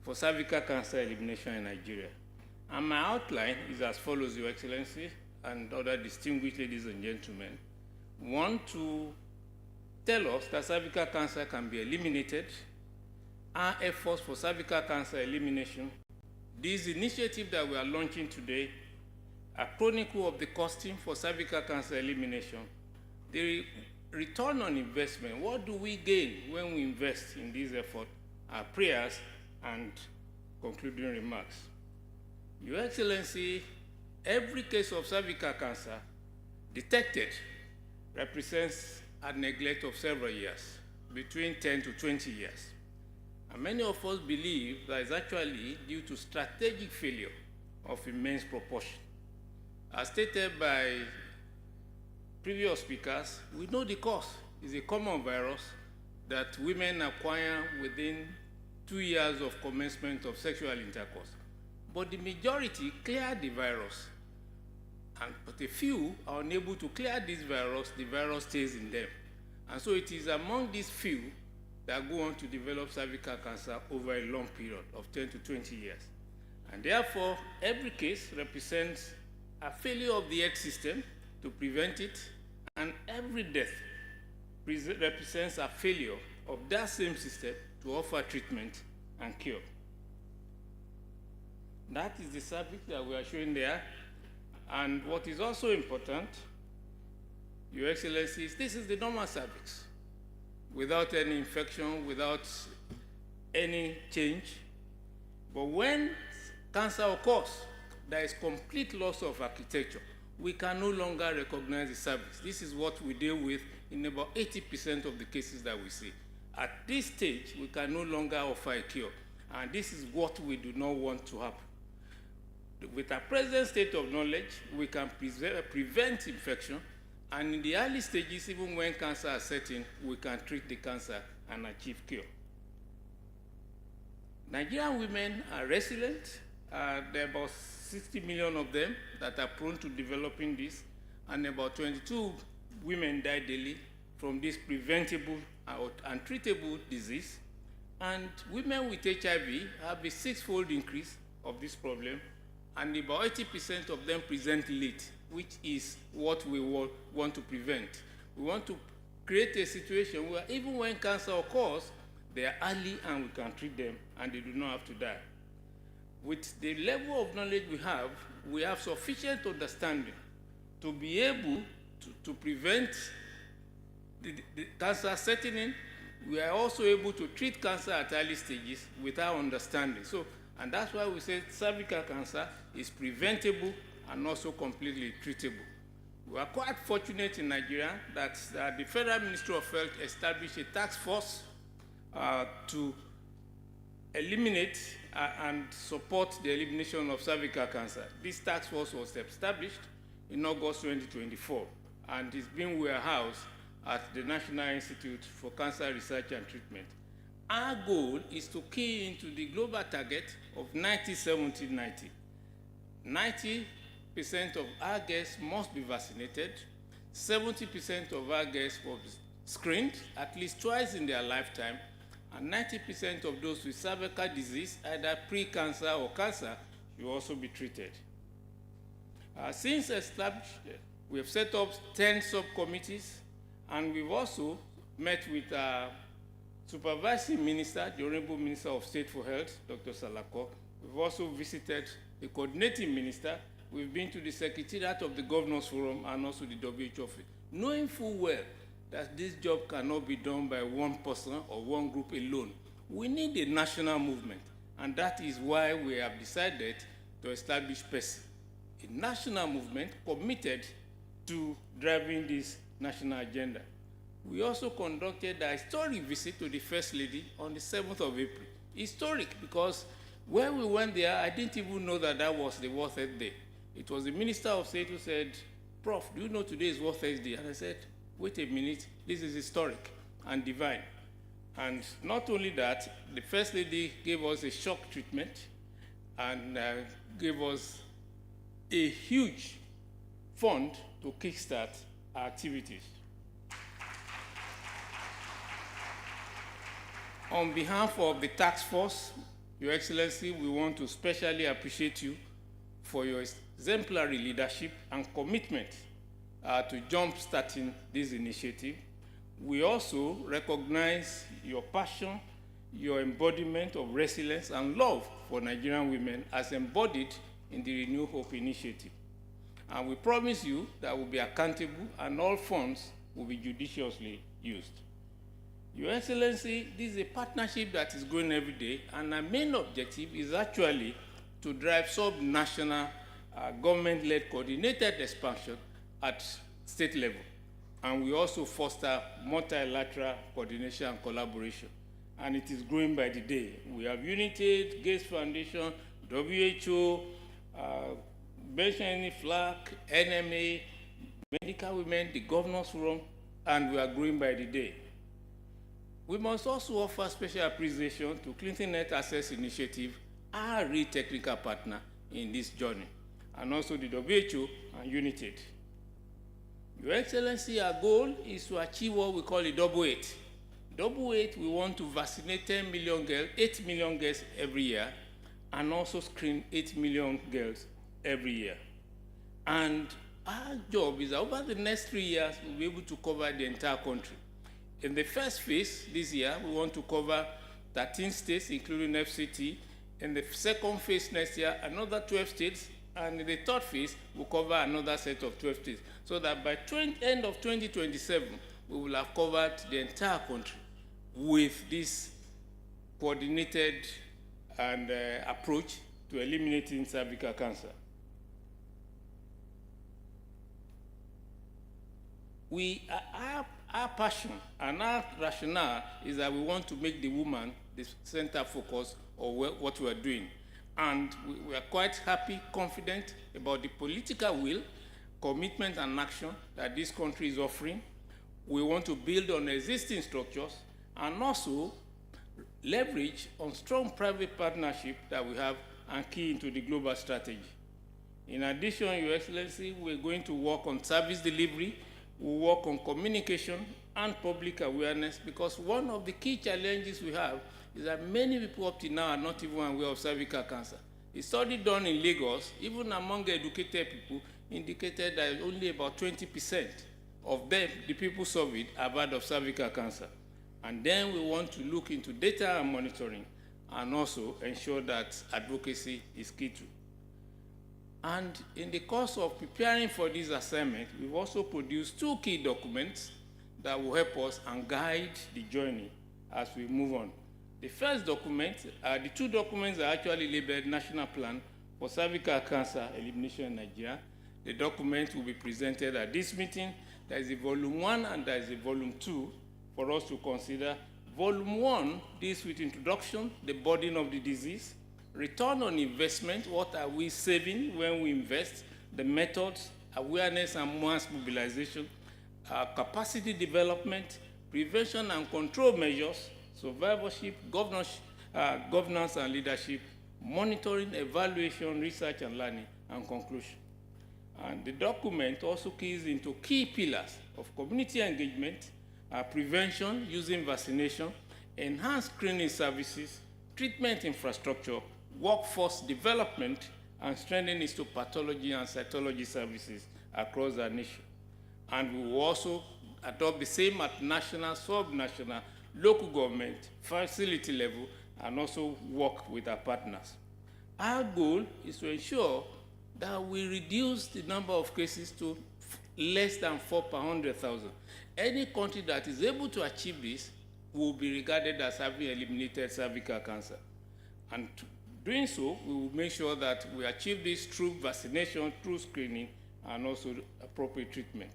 for cervical cancer elimination in Nigeria. And my outline is as follows, Your Excellency and other distinguished ladies and gentlemen. One, to tell us that cervical cancer can be eliminated, our efforts for cervical cancer elimination, this initiative that we are launching today, a chronicle of the costing for cervical cancer elimination, the return on investment, what do we gain when we invest in this effort, our prayers and concluding remarks. Your Excellency, every case of cervical cancer detected represents a neglect of several years, between 10 to 20 years. And many of us believe that it's actually due to strategic failure of immense proportion. As stated by previous speakers, we know the cause is a common virus that women acquire within 2 years of commencement of sexual intercourse. But the majority clear the virus, but a few are unable to clear this virus, the virus stays in them. And so it is among these few that go on to develop cervical cancer over a long period of 10 to 20 years. And therefore, every case represents a failure of the health system to prevent it, and every death represents a failure of that same system to offer treatment and cure. That is the cervix that we are showing there. And what is also important, Your Excellency, this is the normal cervix, without any infection, without any change. But when cancer occurs, there is complete loss of architecture. We can no longer recognize the cervix. This is what we deal with in about 80% of the cases that we see. At this stage, we can no longer offer a cure. And this is what we do not want to happen. With our present state of knowledge, we can prevent infection, and in the early stages, even when cancer is setting, we can treat the cancer and achieve cure. Nigerian women are resilient. There are about 60 million of them that are prone to developing this, and about 22 women die daily from this preventable and treatable disease. And women with HIV have a 6-fold increase of this problem, and about 80% of them present late, which is what we want to prevent. We want to create a situation where even when cancer occurs, they are early and we can treat them and they do not have to die. With the level of knowledge we have sufficient understanding to be able to prevent the cancer setting in. We are also able to treat cancer at early stages with our understanding. And that's why we say cervical cancer is preventable and also completely treatable. We are quite fortunate in Nigeria that the Federal Ministry of Health established a task force to eliminate and support the elimination of cervical cancer. This task force was established in August 2024 and is being warehoused at the National Institute for Cancer Research and Treatment. Our goal is to key into the global target of 90-70-90. 90% of our guests must be vaccinated, 70% of our guests must be screened at least twice in their lifetime, and 90% of those with cervical disease, either pre-cancer or cancer, will also be treated. Since established, we have set up 10 subcommittees, and we've also met with Supervising Minister, the Honorable Minister of State for Health, Dr. Salako. We've also visited the Coordinating Minister. We've been to the Secretariat of the Governors Forum and also the WHO office, knowing full well that this job cannot be done by one person or one group alone. We need a national movement, and that is why we have decided to establish PECCI, a national movement committed to driving this national agenda. We also conducted a historic visit to the First Lady on the 7th of April. Historic because when we went there, I didn't even know that that was the World Health Day. It was the Minister of State who said, "Prof, do you know today is World Health Day?" And I said, "Wait a minute, this is historic and divine." And not only that, the First Lady gave us a shock treatment and gave us a huge fund to kickstart our activities. On behalf of the task force, Your Excellency, we want to specially appreciate you for your exemplary leadership and commitment to jump-starting this initiative. We also recognize your passion, your embodiment of resilience and love for Nigerian women as embodied in the Renew Hope initiative. And we promise you that we'll be accountable and all funds will be judiciously used. Your Excellency, this is a partnership that is growing every day, and our main objective is actually to drive sub-national government-led coordinated expansion at state level. And we also foster multilateral coordination and collaboration. And it is growing by the day. We have UNITAID, Gates Foundation, WHO, Benjamin Flack, NMA, Medical Women, the Governors Forum, and we are growing by the day. We must also offer special appreciation to Clinton Net Access Initiative, our real technical partner in this journey, and also the WHO and UNITAID. Your Excellency, our goal is to achieve what we call a double 8. Double 8, we want to vaccinate 8 million girls every year, and also screen 8 million girls every year. And our job is that over the next 3 years, we'll be able to cover the entire country. In the first phase this year, we want to cover 13 states, including FCT. In the second phase next year, another 12 states. And in the third phase, we'll cover another set of 12 states. So that by end of 2027, we will have covered the entire country with this coordinated and approach to eliminating cervical cancer. Our passion and our rationale is that we want to make the woman the center focus of what we are doing. And we are quite happy, confident about the political will, commitment and action that this country is offering. We want to build on existing structures and also leverage on strong private partnership that we have and key into the global strategy. In addition, Your Excellency, we're going to work on service delivery, we'll work on communication and public awareness, because one of the key challenges we have is that many people up to now are not even aware of cervical cancer. A study done in Lagos, even among educated people, indicated that only about 20% of them, the people surveyed, have heard of cervical cancer. And then we want to look into data and monitoring and also ensure that advocacy is key to. And in the course of preparing for this assignment, we've also produced 2 key documents that will help us and guide the journey as we move on. The first document, the 2 documents are actually labeled National Plan for Cervical Cancer Elimination in Nigeria. The document will be presented at this meeting. There is a volume 1 and there is a volume 2 for us to consider. Volume 1 deals with introduction, the burden of the disease. return on investment, what are we saving when we invest, the methods, awareness and mass mobilization, capacity development, prevention and control measures, survivorship, governance and leadership, monitoring, evaluation, research and learning, and conclusion. And the document also keys into key pillars of community engagement, prevention using vaccination, enhanced screening services, treatment infrastructure, workforce development, and strengthening histopathology and cytology services across our nation. And we will also adopt the same at national, sub-national, local government, facility level, and also work with our partners. Our goal is to ensure that we reduce the number of cases to less than 4 per 100,000. Any country that is able to achieve this will be regarded as having eliminated cervical cancer. And doing so, we will make sure that we achieve this through vaccination, through screening, and also appropriate treatment.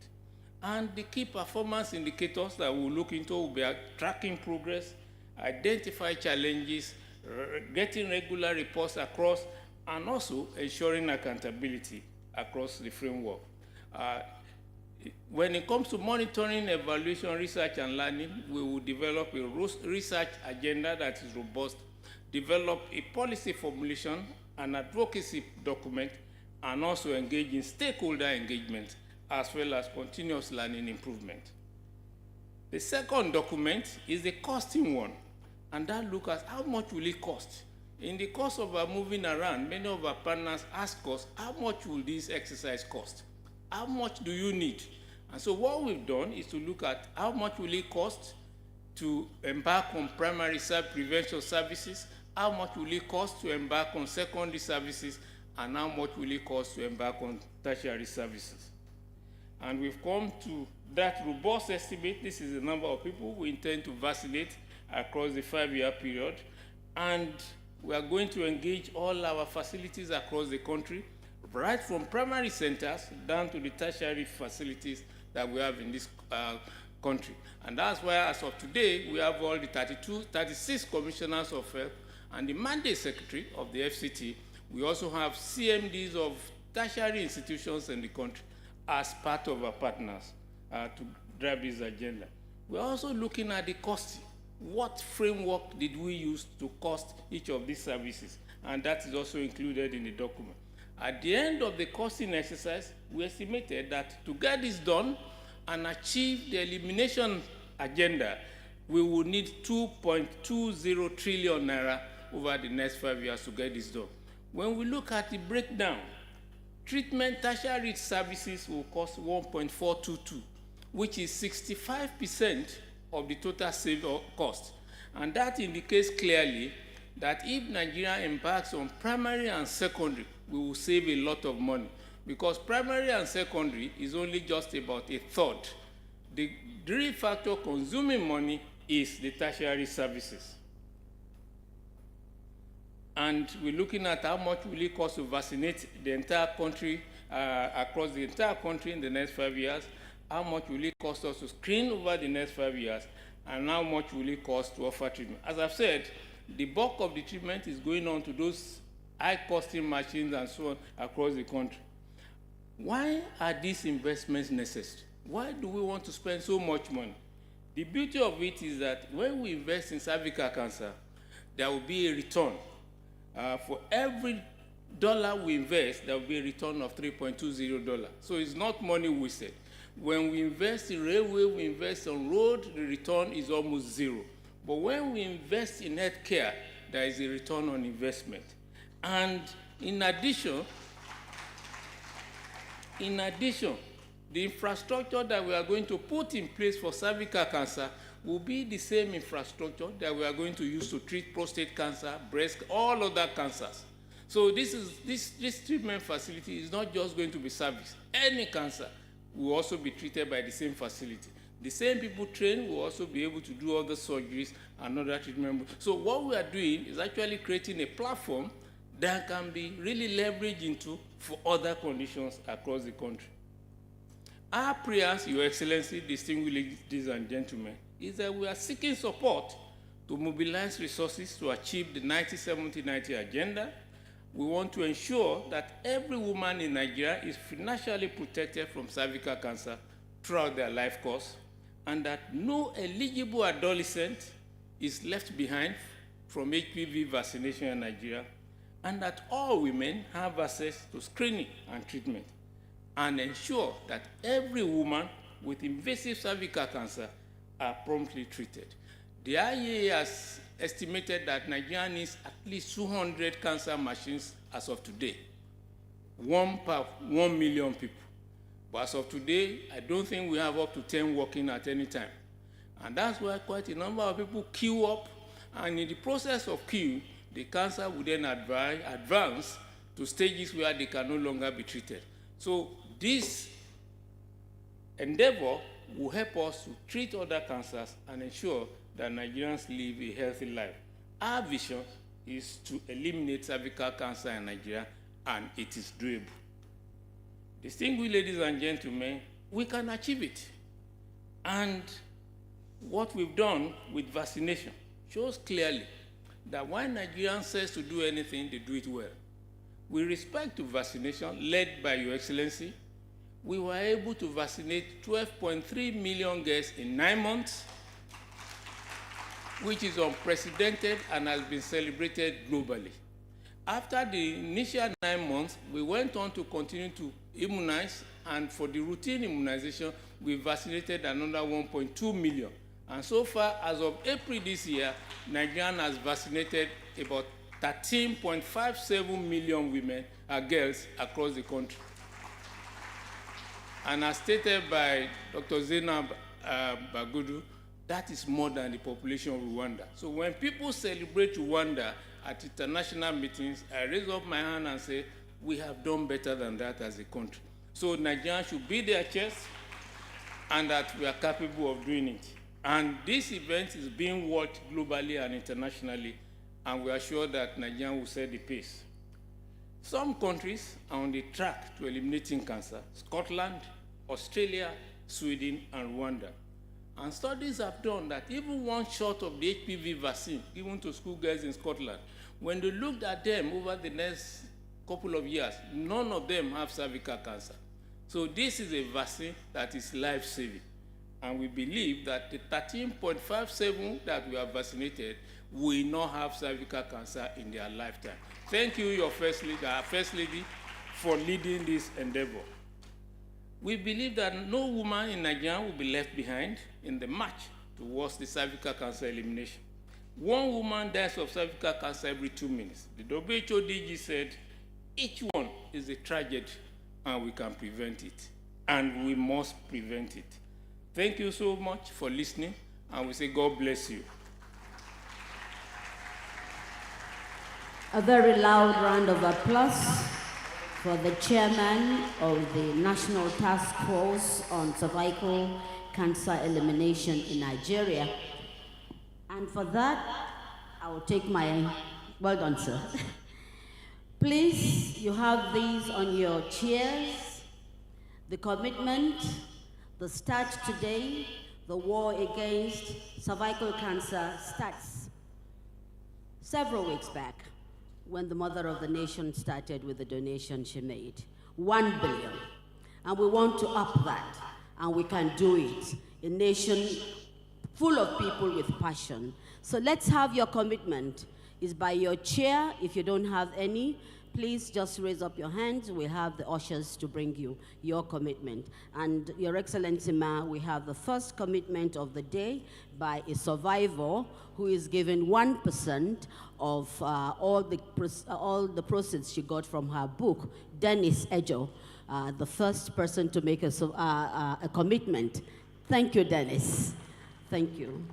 And the key performance indicators that we'll look into will be tracking progress, identify challenges, getting regular reports across, and also ensuring accountability across the framework. When it comes to monitoring, evaluation, research, and learning, we will develop a research agenda that is robust, develop a policy formulation, an advocacy document, and also engage in stakeholder engagement, as well as continuous learning improvement. The second document is the costing one, and that looks at how much will it cost. In the course of our moving around, many of our partners ask us, how much will this exercise cost? How much do you need? And so what we've done is to look at how much will it cost to embark on primary prevention services, how much will it cost to embark on secondary services, and how much will it cost to embark on tertiary services. And we've come to that robust estimate. This is the number of people we intend to vaccinate across the 5-year period. And we are going to engage all our facilities across the country, right from primary centers down to the tertiary facilities that we have in this country. And that's why, as of today, we have all the 36 commissioners of health and the mandate secretary of the FCT. We also have CMDs of tertiary institutions in the country as part of our partners to drive this agenda. We're also looking at the costing. What framework did we use to cost each of these services? And that is also included in the document. At the end of the costing exercise, we estimated that to get this done and achieve the elimination agenda, we will need 2.20 trillion naira over the next 5 years to get this done. When we look at the breakdown, treatment tertiary services will cost 1.422, which is 65% of the total saved cost. And that indicates clearly that if Nigeria embarks on primary and secondary, we will save a lot of money, because primary and secondary is only just about a third. The real factor consuming money is the tertiary services. And we're looking at how much will it cost to vaccinate the entire country, across the entire country in the next 5 years, how much will it cost us to screen over the next 5 years, and how much will it cost to offer treatment. As I've said, the bulk of the treatment is going on to those high-costing machines and so on across the country. Why are these investments necessary? Why do we want to spend so much money? The beauty of it is that when we invest in cervical cancer, there will be a return. For every dollar we invest, there will be a return of $3.20. So it's not money wasted. When we invest in railway, we invest on road, the return is almost zero. But when we invest in healthcare, there is a return on investment. And in addition, the infrastructure that we are going to put in place for cervical cancer will be the same infrastructure that we are going to use to treat prostate cancer, breast, all other cancers. So this treatment facility is not just going to be serviced. Any cancer will also be treated by the same facility. The same people trained will also be able to do other surgeries and other treatment. So what we are doing is actually creating a platform that can be really leveraged into for other conditions across the country. Our prayers, Your Excellency, distinguished ladies and gentlemen, is that we are seeking support to mobilize resources to achieve the 90-70-90 agenda. We want to ensure that every woman in Nigeria is financially protected from cervical cancer throughout their life course, and that no eligible adolescent is left behind from HPV vaccination in Nigeria, and that all women have access to screening and treatment, and ensure that every woman with invasive cervical cancer are promptly treated. The IAEA has estimated that Nigeria needs at least 200 cancer machines as of today, 1 per 1 million people. But as of today, I don't think we have up to 10 working at any time. And that's why quite a number of people queue up, and in the process of queue, the cancer will then advance to stages where they can no longer be treated. So this endeavor will help us to treat other cancers and ensure that Nigerians live a healthy life. Our vision is to eliminate cervical cancer in Nigeria, and it is doable. Distinguished ladies and gentlemen, we can achieve it. And what we've done with vaccination shows clearly that when Nigerians says to do anything, they do it well. With respect to vaccination led by Your Excellency, we were able to vaccinate 12.3 million girls in 9 months, which is unprecedented and has been celebrated globally. After the initial 9 months, we went on to continue to immunize, and for the routine immunization, we vaccinated another 1.2 million. And so far, as of April this year, Nigeria has vaccinated about 13.57 million women and girls across the country. And as stated by Dr. Zainab Bagudu, that is more than the population of Rwanda. So when people celebrate Rwanda at international meetings, I raise up my hand and say, we have done better than that as a country. So Nigeria should be their chest, and that we are capable of doing it. And this event is being watched globally and internationally, and we are sure that Nigeria will set the pace. Some countries are on the track to eliminating cancer: Scotland, Australia, Sweden, and Rwanda. And studies have done that even one shot of the HPV vaccine given to schoolgirls in Scotland, when they looked at them over the next couple of years, none of them have cervical cancer. So this is a vaccine that is life-saving. And we believe that the 13.57 that we have vaccinated will not have cervical cancer in their lifetime. Thank you, your First Lady, for leading this endeavor. We believe that no woman in Nigeria will be left behind in the march towards the cervical cancer elimination. 1 woman dies of cervical cancer every 2 minutes. The WHO DG said each one is a tragedy, and we can prevent it, and we must prevent it. Thank you so much for listening, and we say God bless you. A very loud round of applause for the chairman of the National Task Force on Cervical Cancer Elimination in Nigeria. And for that, I will take my, well done, sir. Please, you have these on your chairs. The commitment, the start today, the war against cervical cancer starts several weeks back, when the mother of the nation started with the donation she made, 1 billion. And we want to up that, and we can do it. A nation full of people with passion. So let's have your commitment. It's by your chair. If you don't have any, please just raise up your hands. We'll have the ushers to bring you your commitment. And Your Excellency, Ma, we have the first commitment of the day by a survivor who is given 1% of all the proceeds she got from her book, Dennis Ejo, the first person to make a commitment. Thank you, Dennis. Thank you.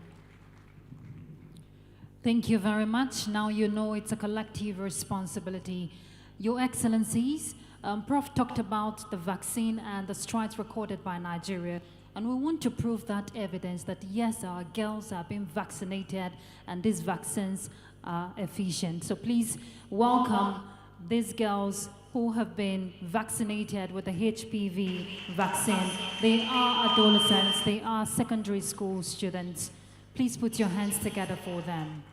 Thank you very much. Now you know it's a collective responsibility. Your Excellencies, Prof talked about the vaccine and the strides recorded by Nigeria. And we want to prove that evidence that yes, our girls are being vaccinated and these vaccines are efficient. So please welcome these girls who have been vaccinated with the HPV vaccine. They are adolescents, they are secondary school students. Please put your hands together for them.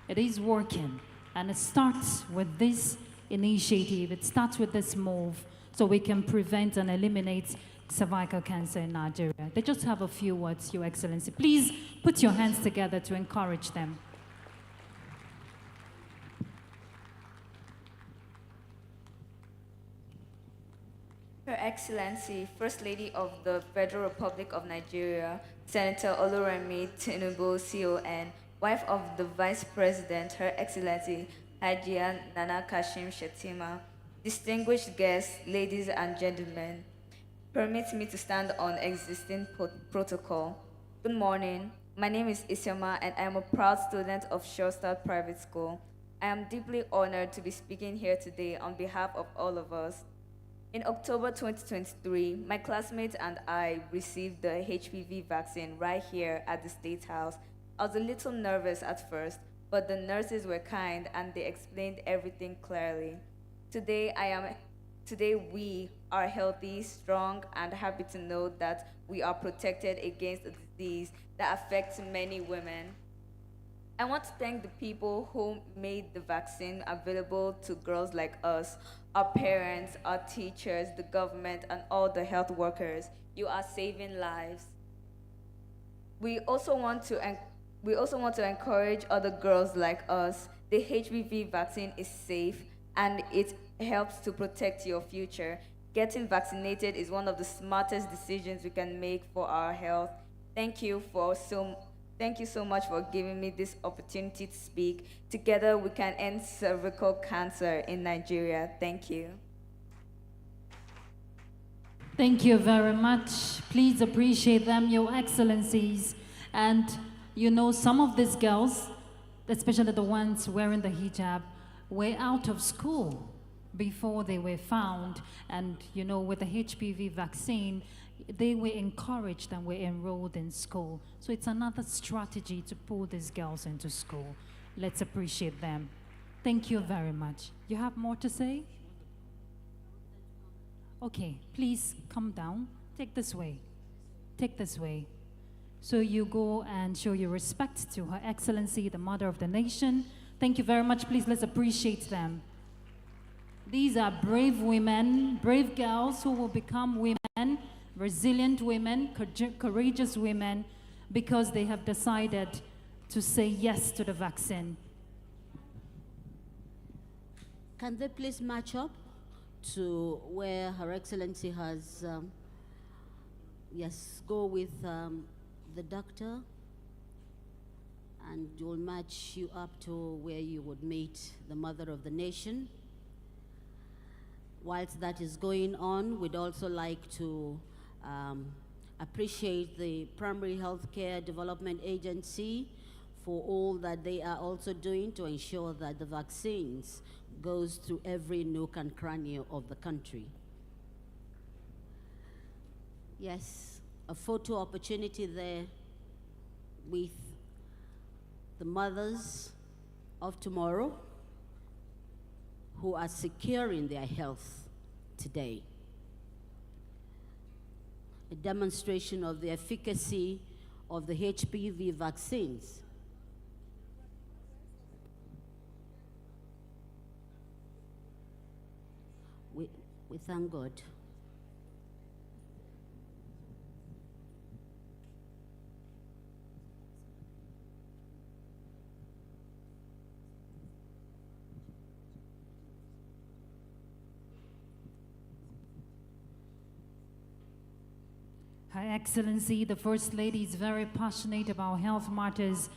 It is working, and it starts with this initiative. It starts with this move, so we can prevent and eliminate cervical cancer in Nigeria. They just have a few words, Your Excellency. Please put your hands together to encourage them. Her Excellency, First Lady of the Federal Republic of Nigeria, Senator Oluremi Tinubu, CON, wife of the Vice President, Her Excellency Hajia Nana Kashim Shettima, distinguished guests, ladies and gentlemen, permit me to stand on existing protocol. Good morning. My name is Isioma, and I am a proud student of Shorestad Private School. I am deeply honored to be speaking here today on behalf of all of us. In October 2023, my classmates and I received the HPV vaccine right here at the State House. I was a little nervous at first, but the nurses were kind and they explained everything clearly. Today we are healthy, strong, and happy to know that we are protected against a disease that affects many women. I want to thank the people who made the vaccine available to girls like us, our parents, our teachers, the government, and all the health workers. You are saving lives. We also want to encourage other girls like us. The HPV vaccine is safe and it helps to protect your future. Getting vaccinated is one of the smartest decisions we can make for our health. Thank you so much for giving me this opportunity to speak. Together we can end cervical cancer in Nigeria. Thank you. Thank you very much. Please appreciate them, Your Excellencies. And you know, some of these girls, especially the ones wearing the hijab, were out of school before they were found. And you know, with the HPV vaccine, they were encouraged and were enrolled in school. So it's another strategy to pull these girls into school. Let's appreciate them. Thank you very much. You have more to say? Okay, please come down. Take this way. Take this way. So you go and show your respect to Her Excellency, the Mother of the Nation. Thank you very much. Please, let's appreciate them. These are brave women, brave girls who will become women, resilient women, courageous women, because they have decided to say yes to the vaccine. Can they please match up to where Her Excellency has, yes, go with the doctor, and you'll match you up to where you would meet the Mother of the Nation. Whilst that is going on, we'd also like to appreciate the Primary Healthcare Development Agency for all that they are also doing to ensure that the vaccines goes through every nook and cranny of the country. Yes, a photo opportunity there with the mothers of tomorrow who are securing their health today. A demonstration of the efficacy of the HPV vaccines. We thank God. Her Excellency, the First Lady, is very passionate about health matters,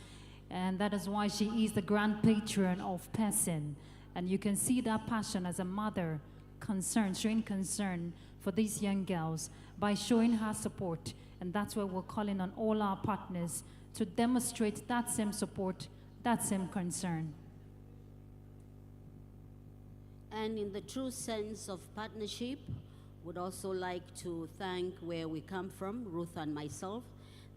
and that is why she is the grand patron of PECCIN. And you can see that passion as a mother, showing concern for these young girls by showing her support. And that's why we're calling on all our partners to demonstrate that same support, that same concern. And in the true sense of partnership, would also like to thank where we come from, Ruth and myself,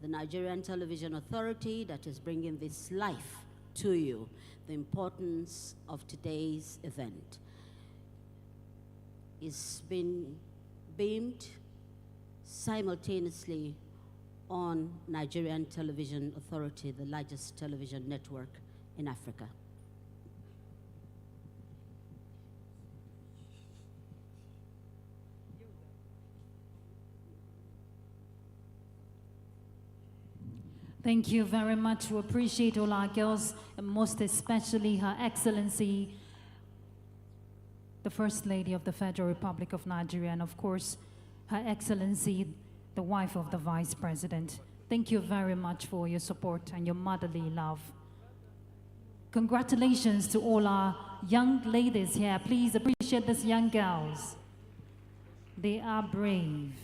the Nigerian Television Authority that is bringing this life to you, the importance of today's event. It's been beamed simultaneously on Nigerian Television Authority, the largest television network in Africa. Thank you very much. We appreciate all our girls, and most especially Her Excellency, the First Lady of the Federal Republic of Nigeria, and of course, Her Excellency, the wife of the Vice President. Thank you very much for your support and your motherly love. Congratulations to all our young ladies here. Please appreciate these young girls. They are brave.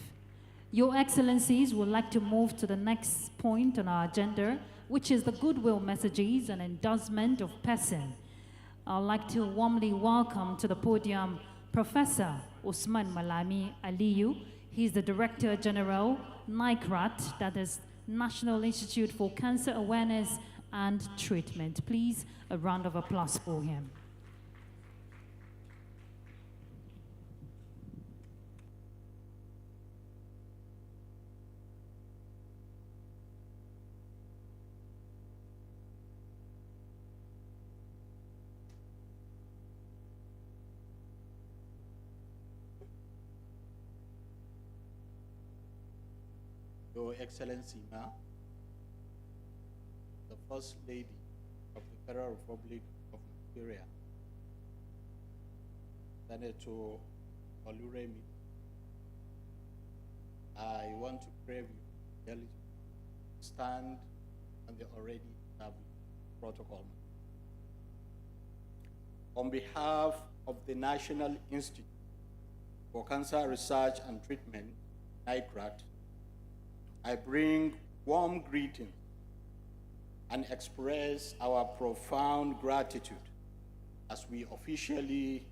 Your Excellencies would like to move to the next point on our agenda, which is the goodwill messages and endorsement of PECCIN. I'd like to warmly welcome to the podium Professor Usman Malami Aliyu. He's the Director General, NICRAT, that is National Institute for Cancer Awareness and Treatment. Please, a round of applause for him. Your Excellency Ma, the First Lady of the Federal Republic of Nigeria, Senator Oluremi, I want to crave you to stand on the already established protocol. On behalf of the National Institute for Cancer Research and Treatment, NICRAT, I bring warm greetings and express our profound gratitude as we officially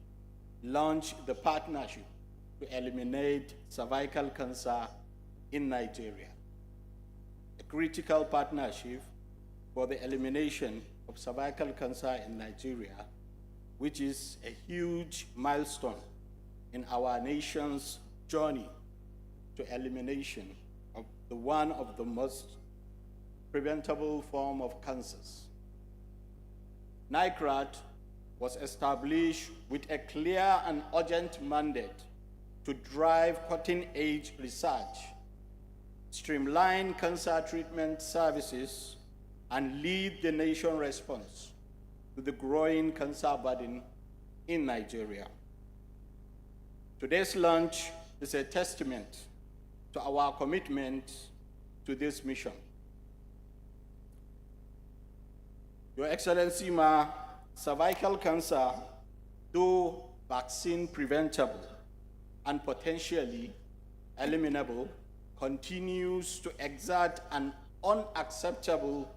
launch the partnership to eliminate cervical cancer in Nigeria, a critical partnership for the elimination of cervical cancer in Nigeria, which is a huge milestone in our nation's journey to elimination of one of the most preventable form of cancers. NICRAT was established with a clear and urgent mandate to drive cutting-edge research, streamline cancer treatment services, and lead the nation's response to the growing cancer burden in Nigeria. Today's launch is a testament to our commitment to this mission. Your Excellency Ma, cervical cancer, though vaccine preventable and potentially eliminable, continues to exert an unacceptable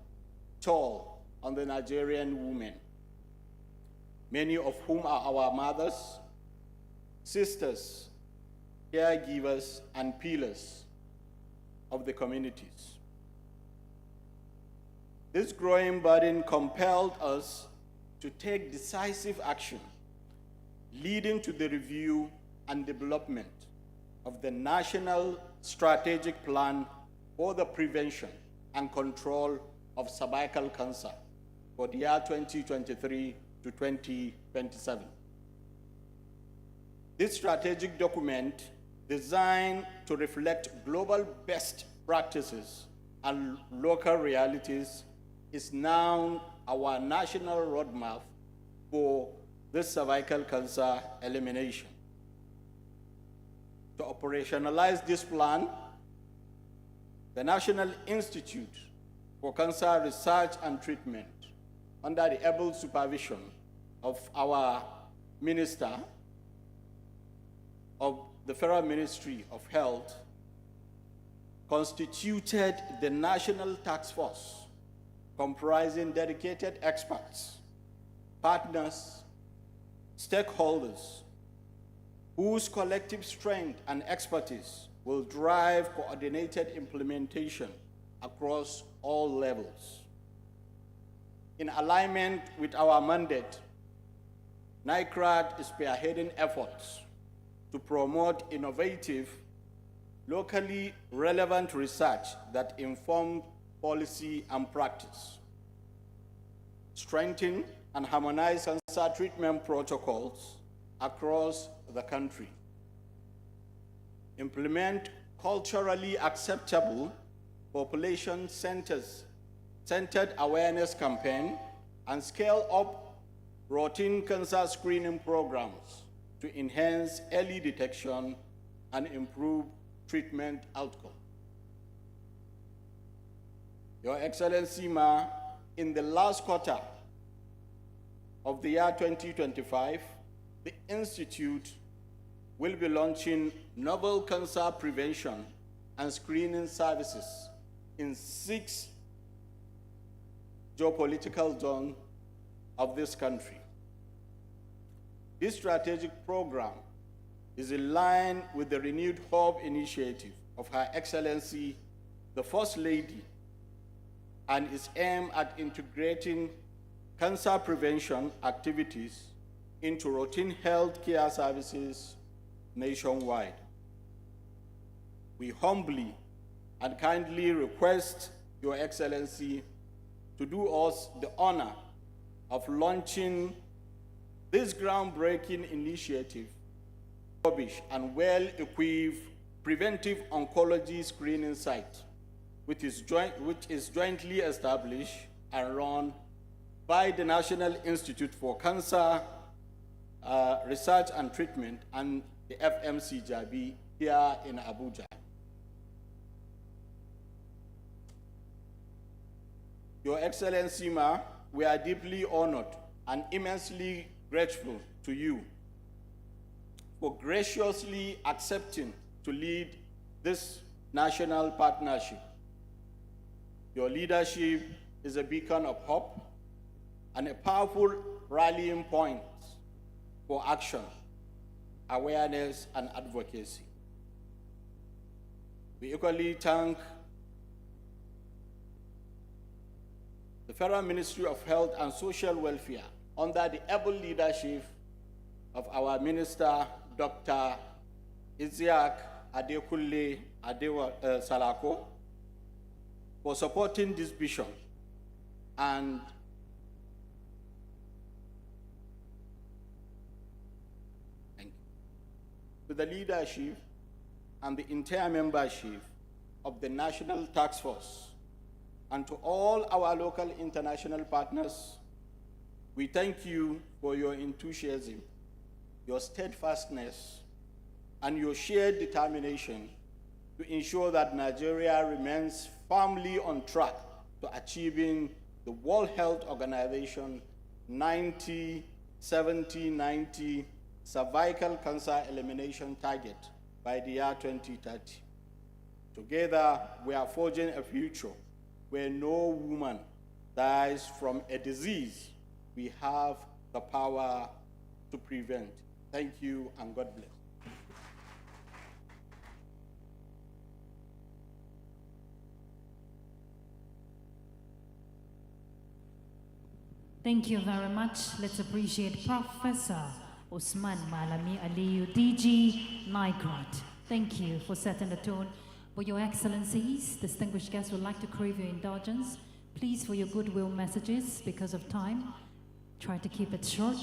toll on the Nigerian women, many of whom are our mothers, sisters, caregivers, and pillars of the communities. This growing burden compelled us to take decisive action, leading to the review and development of the National Strategic Plan for the Prevention and Control of Cervical Cancer for the year 2023 to 2027. This strategic document, designed to reflect global best practices and local realities, is now our national roadmap for this cervical cancer elimination. To operationalize this plan, the National Institute for Cancer Research and Treatment, under the able supervision of our Minister of the Federal Ministry of Health, constituted the National Task Force, comprising dedicated experts, partners, stakeholders, whose collective strength and expertise will drive coordinated implementation across all levels. In alignment with our mandate, NICRAT is spearheading efforts to promote innovative, locally relevant research that informed policy and practice, strengthen and harmonize cancer treatment protocols across the country, implement culturally acceptable population-centered awareness campaign, and scale up routine cancer screening programs to enhance early detection and improve treatment outcome. Your Excellency, Ma, in the last quarter of the year 2025, the Institute will be launching novel cancer prevention and screening services in 6 geopolitical zones of this country. This strategic program is in line with the renewed hope initiative of Her Excellency, the First Lady, and is aimed at integrating cancer prevention activities into routine health care services nationwide. We humbly and kindly request Your Excellency to do us the honor of launching this groundbreaking initiative, and well-equipped preventive oncology screening site, which is jointly established and run by the National Institute for Cancer Research and Treatment and the FMC Jabi here in Abuja. Your Excellency, Ma, we are deeply honored and immensely grateful to you for graciously accepting to lead this national partnership. Your leadership is a beacon of hope and a powerful rallying point for action, awareness, and advocacy. We equally thank the Federal Ministry of Health and Social Welfare under the able leadership of our Minister, Dr. Isiaq Adekunle Salako, for supporting this vision, and thank you to the leadership and the entire membership of the National Task Force, and to all our local international partners. We thank you for your enthusiasm, your steadfastness, and your shared determination to ensure that Nigeria remains firmly on track to achieving the World Health Organization 90-70-90 cervical cancer elimination target by the year 2030. Together, we are forging a future where no woman dies from a disease we have the power to prevent. Thank you, and God bless. Thank you very much. Let's appreciate Professor Usman Malami Aliyu, DG NICRAT. Thank you for setting the tone. For Your Excellencies, distinguished guests, would like to crave your indulgence. Please, for your goodwill messages, because of time, try to keep it short.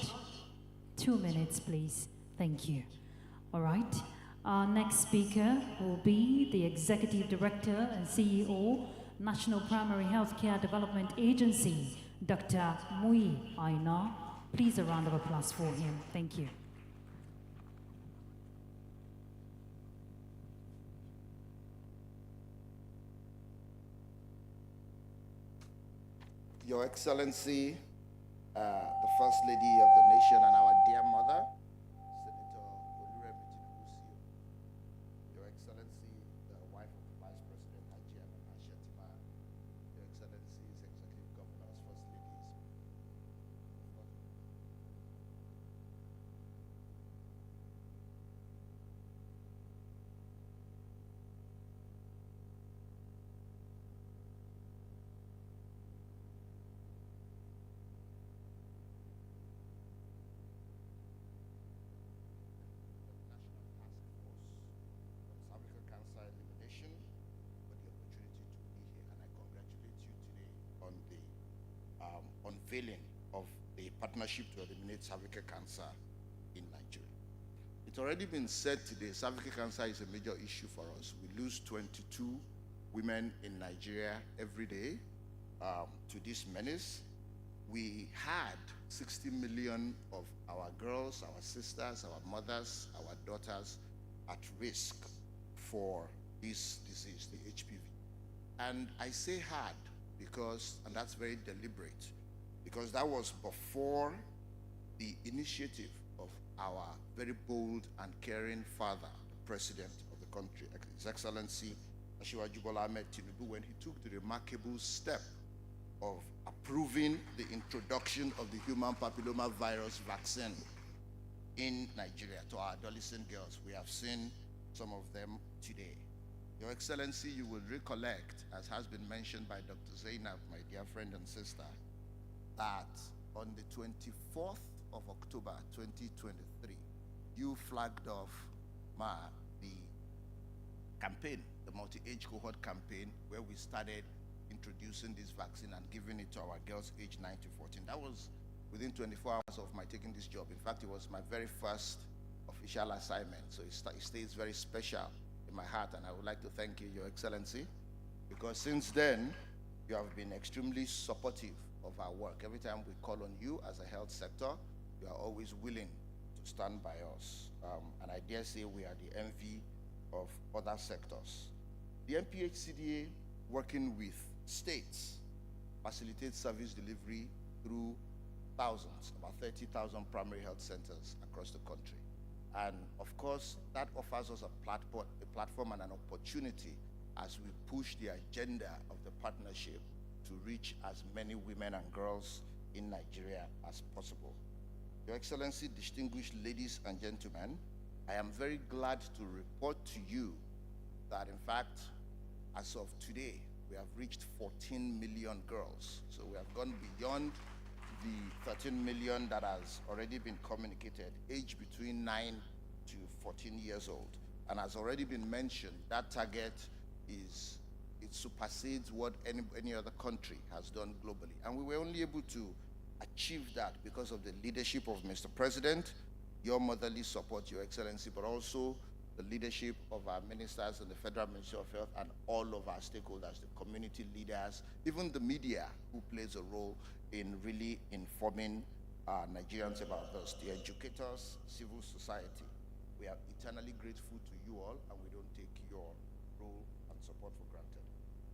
2 minutes, please. Thank you. All right. Our next speaker will be the Executive Director and CEO, National Primary Healthcare Development Agency, Dr. Mui Aina. Please, a round of applause for him. Thank you. Your Excellency, the First Lady of the nation and our dear mother, Senator Oluremi Tinubu, Your Excellency, the wife of the Vice President, Hajia Nana Shetima, Your Excellencies, Executive Governors, First Ladies, National Task Force on Cervical unveiling of the partnership to eliminate cervical cancer in Nigeria. It's already been said today, cervical cancer is a major issue for us. We lose 22 women in Nigeria every day to this menace. We had 60 million of our girls, our sisters, our mothers, our daughters at risk for this disease, the HPV. And I say had because, and that's very deliberate, because that was before the initiative of our very bold and caring father, the president of the country, His Excellency Asiwaju Bola Ahmed Tinubu, when he took the remarkable step of approving the introduction of the human papilloma virus vaccine in Nigeria to our adolescent girls. We have seen some of them today. Your Excellency, you will recollect, as has been mentioned by Dr. Zainab, my dear friend and sister, that on the 24th of October 2023, you flagged off the campaign, the multi-age cohort campaign, where we started introducing this vaccine and giving it to our girls aged 9 to 14. That was within 24 hours of my taking this job. In fact, it was my very first official assignment, so it stays very special in my heart, and I would like to thank you, Your Excellency, because since then, you have been extremely supportive of our work. Every time we call on you as a health sector, you are always willing to stand by us, and I dare say we are the envy of other sectors. The NPHCDA, working with states, facilitates service delivery through thousands, about 30,000 primary health centers across the country. And of course, that offers us a platform and an opportunity as we push the agenda of the partnership to reach as many women and girls in Nigeria as possible. Your Excellency, distinguished ladies and gentlemen, I am very glad to report to you that in fact, as of today, we have reached 14 million girls. So we have gone beyond the 13 million that has already been communicated, aged between 9 to 14 years old. And as already been mentioned, that target it supersedes what any other country has done globally. And we were only able to achieve that because of the leadership of Mr. President, your motherly support, Your Excellency, but also the leadership of our ministers and the Federal Ministry of Health and all of our stakeholders, the community leaders, even the media, who plays a role in really informing Nigerians about this, the educators, civil society. We are eternally grateful to you all, and we don't take your role and support for granted.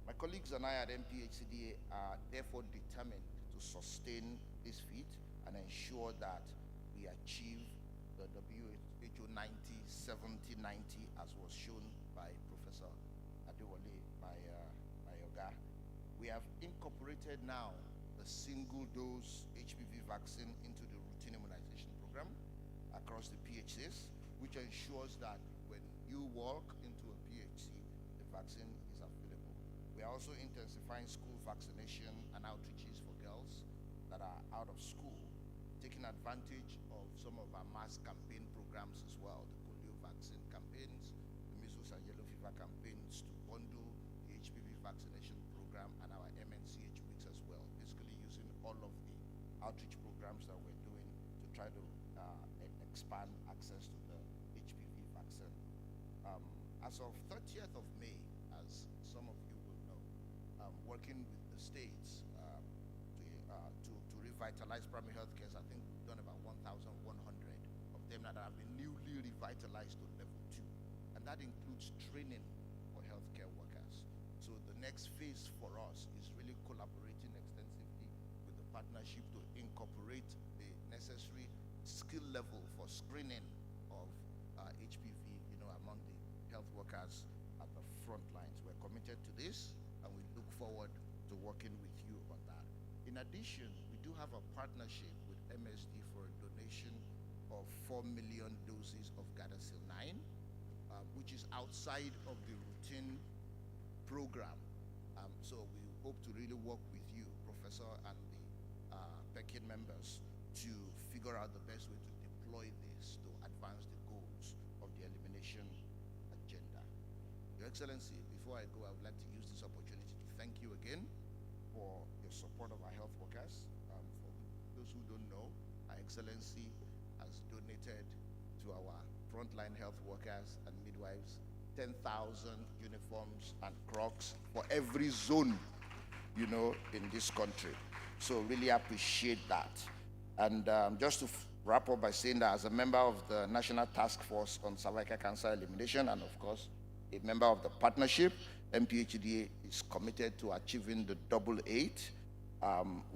My colleagues and I at NPHCDA are therefore determined to sustain this feat and ensure that we achieve the WHO 90-70-90 as was shown by Professor Adewale, my Oga. We have incorporated now the single-dose HPV vaccine into the routine immunization program across the PHCs, which ensures that when you walk into a PHC, the vaccine is available. We are also intensifying school vaccination and outreaches for girls that are out of school, taking advantage of some of our mass campaign programs as well, the polio vaccine campaigns, the measles and yellow fever campaigns, to bundle the HPV vaccination program and our MNCH weeks as well, basically using all of the outreach programs that we're doing to try to expand access to the HPV vaccine. As of 30th of May, as some of you will know, working with the states to revitalize primary health care, I think we've done about 1,100 of them that have been newly revitalized to level 2. And that includes training for healthcare workers. So the next phase for us is really collaborating extensively with the partnership to incorporate the necessary skill level for screening of HPV, among the health workers at the front lines. We're committed to this, and we look forward to working with you on that. In addition, we do have a partnership with MSD for a donation of 4 million doses of Gardasil 9, which is outside of the routine program. So we hope to really work with you, Professor, and the PECCIN members to figure out the best way to deploy this to advance the goals of the elimination agenda. Your Excellency, before I go, I would like to use this opportunity to thank you again for your support of our health workers, for those who don't know, Her Excellency has donated to our frontline health workers and midwives 10,000 uniforms and crocs for every zone, you know, in this country. So really appreciate that. And just to wrap up by saying that as a member of the National Task Force on Cervical Cancer Elimination, and of course, a member of the partnership, MPHDA is committed to achieving the double 8,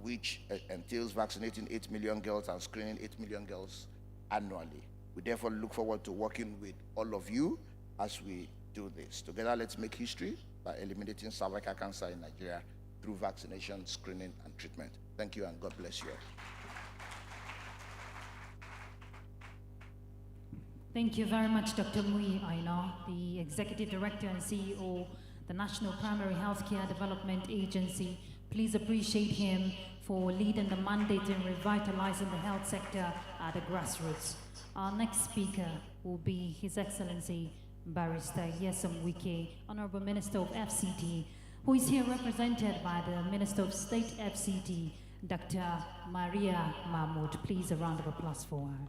which entails vaccinating 8 million girls and screening 8 million girls annually. We therefore look forward to working with all of you as we do this. Together, let's make history by eliminating cervical cancer in Nigeria through vaccination, screening, and treatment. Thank you, and God bless you all. Thank you very much, Dr. Mui Aina, the Executive Director and CEO, the National Primary Healthcare Development Agency. Please appreciate him for leading the mandate in revitalizing the health sector at the grassroots. Our next speaker will be His Excellency Barrister Yesam Wike, Honorable Minister of FCT, who is here represented by the Minister of State FCT, Dr. Maria Mahmood. Please, a round of applause for her.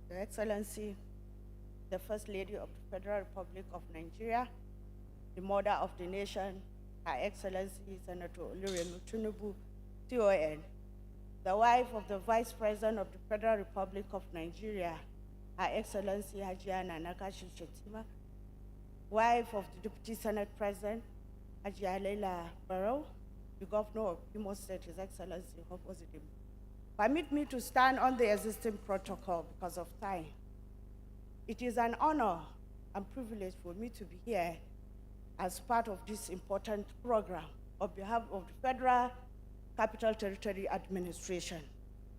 Your Excellency, the First Lady of the Federal Republic of Nigeria, the Mother of the Nation, Her Excellency Senator Oluremi Tinubu, CON, the wife of the Vice President of the Federal Republic of Nigeria, Her Excellency Hajiya Nana Kashim Shettima, wife of the Deputy Senate President, Hajiya Leila Barrow, the Governor of Imo State, His Excellency, opposite him. Permit me to stand on the existing protocol because of time. It is an honor and privilege for me to be here as part of this important program on behalf of the Federal Capital Territory Administration,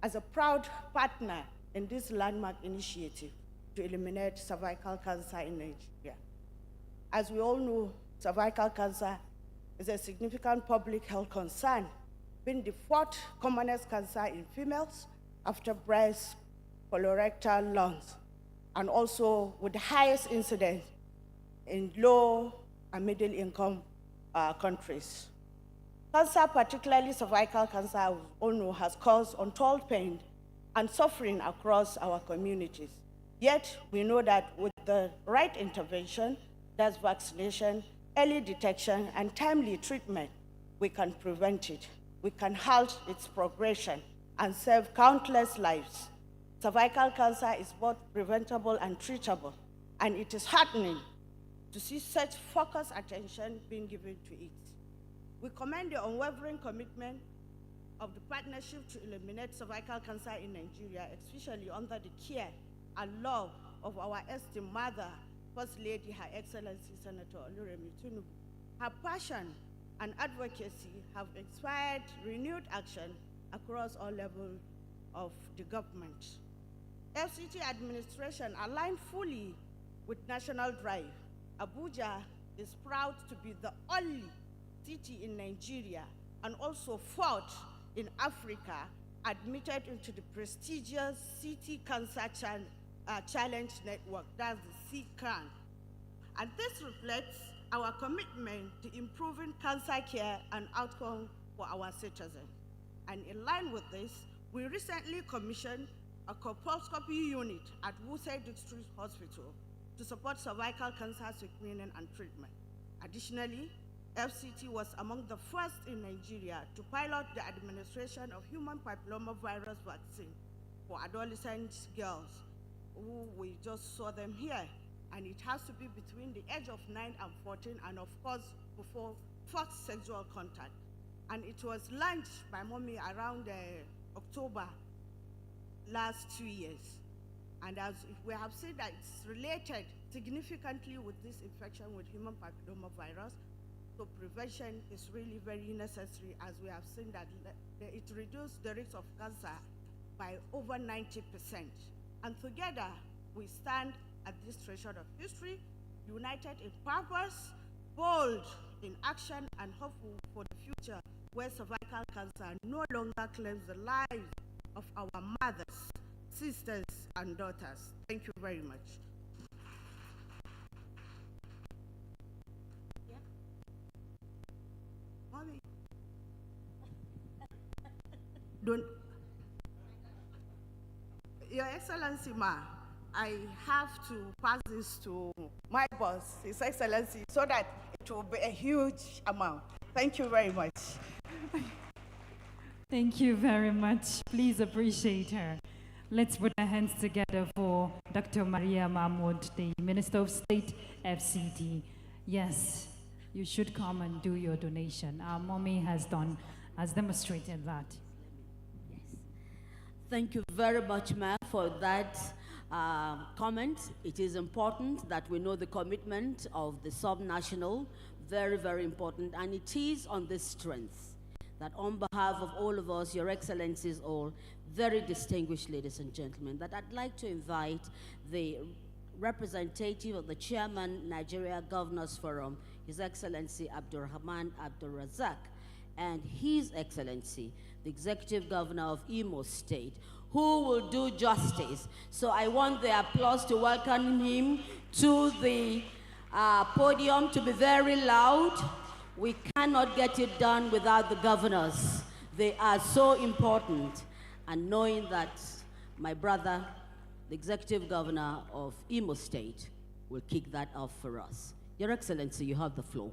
as a proud partner in this landmark initiative to eliminate cervical cancer in Nigeria. As we all know, cervical cancer is a significant public health concern, being the 4th commonest cancer in females after breast, colorectal, lungs, and also with the highest incidence in low and middle income countries. Cancer, particularly cervical cancer, as we all know, has caused untold pain and suffering across our communities. Yet, we know that with the right intervention, that's vaccination, early detection, and timely treatment, we can prevent it. We can halt its progression and save countless lives. Cervical cancer is both preventable and treatable, and it is heartening to see such focused attention being given to it. We commend the unwavering commitment of the partnership to eliminate cervical cancer in Nigeria, especially under the care and love of our esteemed mother, First Lady, Her Excellency Senator Oluremi Tinubu. Her passion and advocacy have inspired renewed action across all levels of the government. FCT administration aligned fully with national drive. Abuja is proud to be the only city in Nigeria and also 4th in Africa admitted into the prestigious City Cancer Challenge Network, that's the CCAN. And this reflects our commitment to improving cancer care and outcome for our citizens. And in line with this, we recently commissioned a colposcopy unit at Wuse District Hospital to support cervical cancer screening and treatment. Additionally, FCT was among the first in Nigeria to pilot the administration of human papillomavirus vaccine for adolescent girls, who we just saw them here. And it has to be between the age of 9 and 14, and of course, before first sexual contact. And it was launched by Mommy around October last 2 years. And as we have seen that it's related significantly with this infection with human papillomavirus, so prevention is really very necessary, as we have seen that it reduced the risk of cancer by over 90%. And together, we stand at this threshold of history, united in purpose, bold in action and hopeful for the future where cervical cancer no longer claims the lives of our mothers, sisters, and daughters. Thank you very much. Yeah. Mommy. Don't. Your Excellency, Ma, I have to pass this to my boss, His Excellency, so that it will be a huge amount. Thank you very much. Thank you very much. Please appreciate her. Let's put our hands together for Dr. Maria Mahmoud, the Minister of State, FCT. Yes, you should come and do your donation. Our mommy has demonstrated that. Thank you very much, ma'am, for that comment. It is important that we know the commitment of the subnational, very, very important, and it is on this strength that on behalf of all of us, your excellencies all, very distinguished ladies and gentlemen, that I'd like to invite the representative of the chairman, Nigeria Governors Forum, His Excellency Abdurrahman Abdulrazak, and His Excellency, the Executive Governor of Imo State, who will do justice. So I want the applause to welcome him to the podium to be very loud. We cannot get it done without the governors. They are so important. And knowing that my brother, the Executive Governor of Imo State, will kick that off for us. Your Excellency, you have the floor.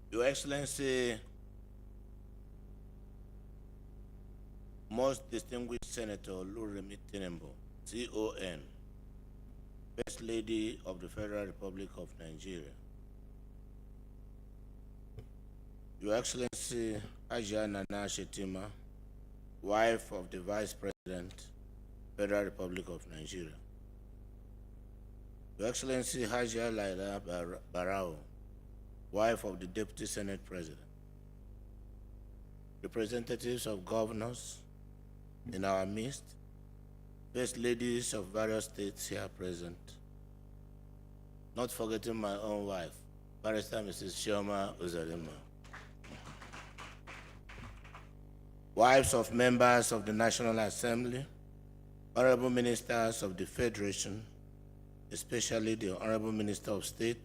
Your Excellency, most distinguished Senator Oluremi Tinubu, CON, First Lady of the Federal Republic of Nigeria, Your Excellency Hajiya Nana Shetima, wife of the Vice President, Federal Republic of Nigeria, Your Excellency Hajiya Laila Barao, wife of the Deputy Senate President, representatives of governors in our midst, First Ladies of various states here present, not forgetting my own wife, Barrister Mrs. Chioma Uzarima, wives of members of the National Assembly, honorable ministers of the Federation, especially the Honorable Minister of State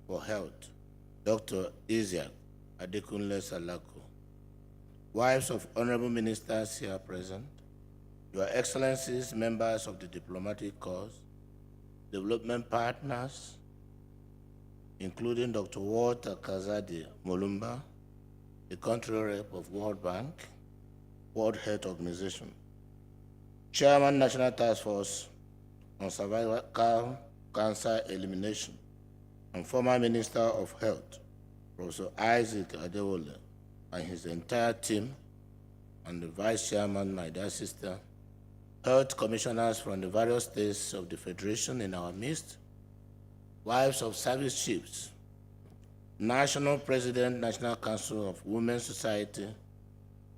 for Health, Dr. Isiaq Adekunle Salako, wives of honorable ministers here present, Your Excellencies, members of the diplomatic corps, development partners, including Dr. Walter Kazadi Molumba, the country rep of World Bank, World Health Organization, Chairman National Task Force on Cervical Cancer Elimination, and former Minister of Health, Professor Isaac Adewole, and his entire team, and the Vice Chairman, my dear sister, health commissioners from the various states of the Federation in our midst, wives of service chiefs, National President, National Council of Women's Society,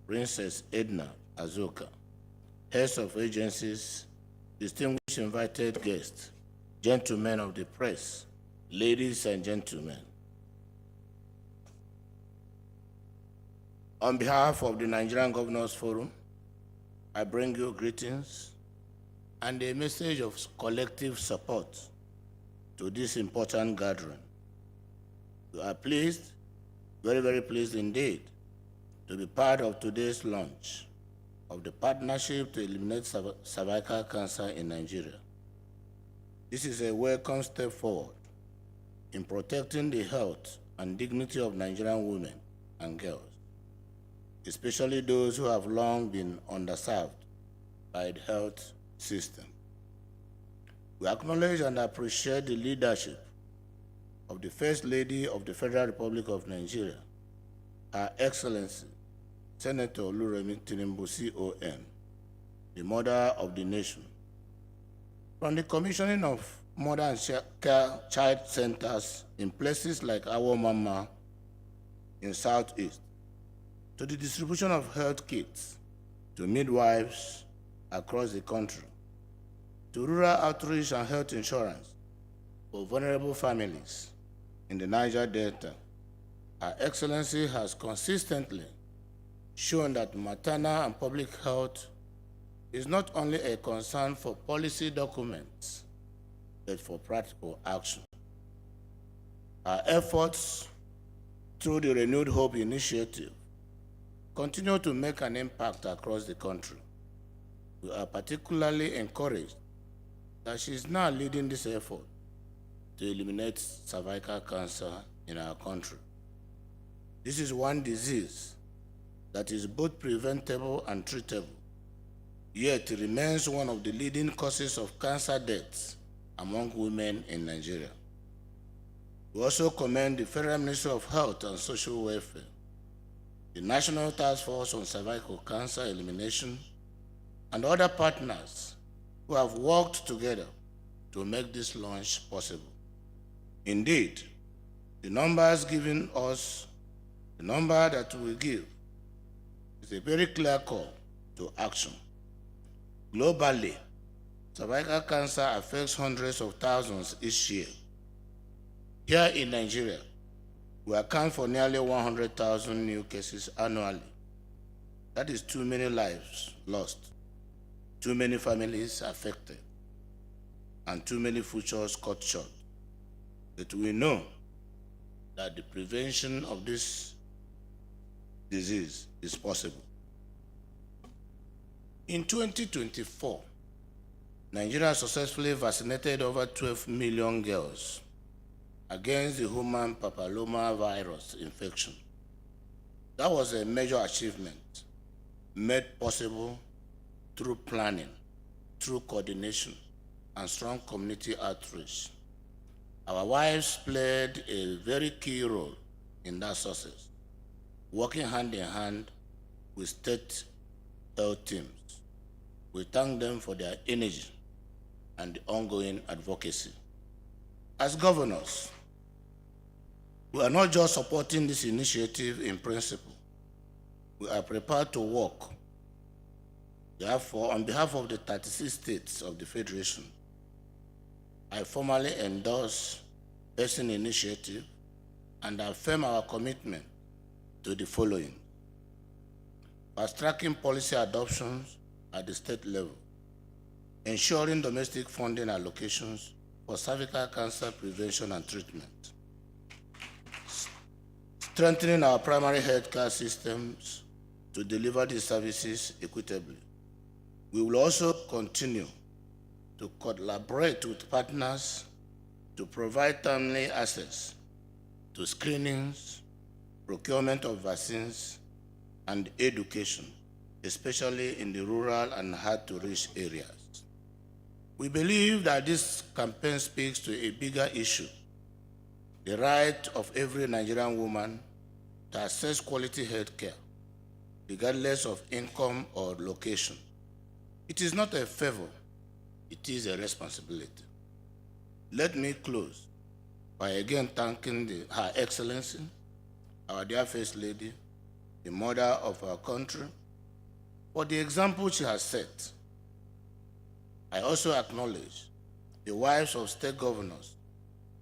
Princess Edna Azuka, heads of agencies, distinguished invited guests, gentlemen of the press, ladies and gentlemen. On behalf of the Nigerian Governors Forum, I bring you greetings and a message of collective support to this important gathering. We are pleased, very, very pleased indeed, to be part of today's launch of the Partnership to Eliminate Cervical Cancer in Nigeria. This is a welcome step forward in protecting the health and dignity of Nigerian women and girls, especially those who have long been underserved by the health system. We acknowledge and appreciate the leadership of the First Lady of the Federal Republic of Nigeria, Her Excellency, Senator Oluremi Tinubu, CON, the mother of the nation. From the commissioning of mother and child centers in places like Awo Mama in Southeast, to the distribution of health kits to midwives across the country, to rural outreach and health insurance for vulnerable families in the Niger Delta, Her Excellency has consistently shown that maternal and public health is not only a concern for policy documents, but for practical action. Our efforts through the Renewed Hope Initiative continue to make an impact across the country. We are particularly encouraged that she is now leading this effort to eliminate cervical cancer in our country. This is one disease that is both preventable and treatable, yet it remains one of the leading causes of cancer deaths among women in Nigeria. We also commend the Federal Ministry of Health and Social Welfare, the National Task Force on Cervical Cancer Elimination, and other partners who have worked together to make this launch possible. Indeed, the numbers given us, the number that we give, is a very clear call to action. Globally, cervical cancer affects hundreds of thousands each year. Here in Nigeria, we account for nearly 100,000 new cases annually. That is too many lives lost, too many families affected, and too many futures cut short. But we know that the prevention of this disease is possible. In 2024, Nigeria successfully vaccinated over 12 million girls against the human papilloma virus infection. That was a major achievement made possible through planning, through coordination, and strong community outreach. Our wives played a very key role in that success, working hand in hand with state health teams. We thank them for their energy and the ongoing advocacy. As governors, we are not just supporting this initiative in principle. We are prepared to work. Therefore, on behalf of the 36 states of the Federation, I formally endorse PECCIN initiative and affirm our commitment to the following: fast-tracking policy adoptions at the state level, ensuring domestic funding allocations for cervical cancer prevention and treatment, strengthening our primary health care systems to deliver these services equitably. We will also continue to collaborate with partners to provide timely access to screenings, procurement of vaccines, and education, especially in the rural and hard-to-reach areas. We believe that this campaign speaks to a bigger issue: the right of every Nigerian woman to access quality health care, regardless of income or location. It is not a favor, it is a responsibility. Let me close by again thanking Her Excellency, our dear First Lady, the mother of our country, for the example she has set. I also acknowledge the wives of state governors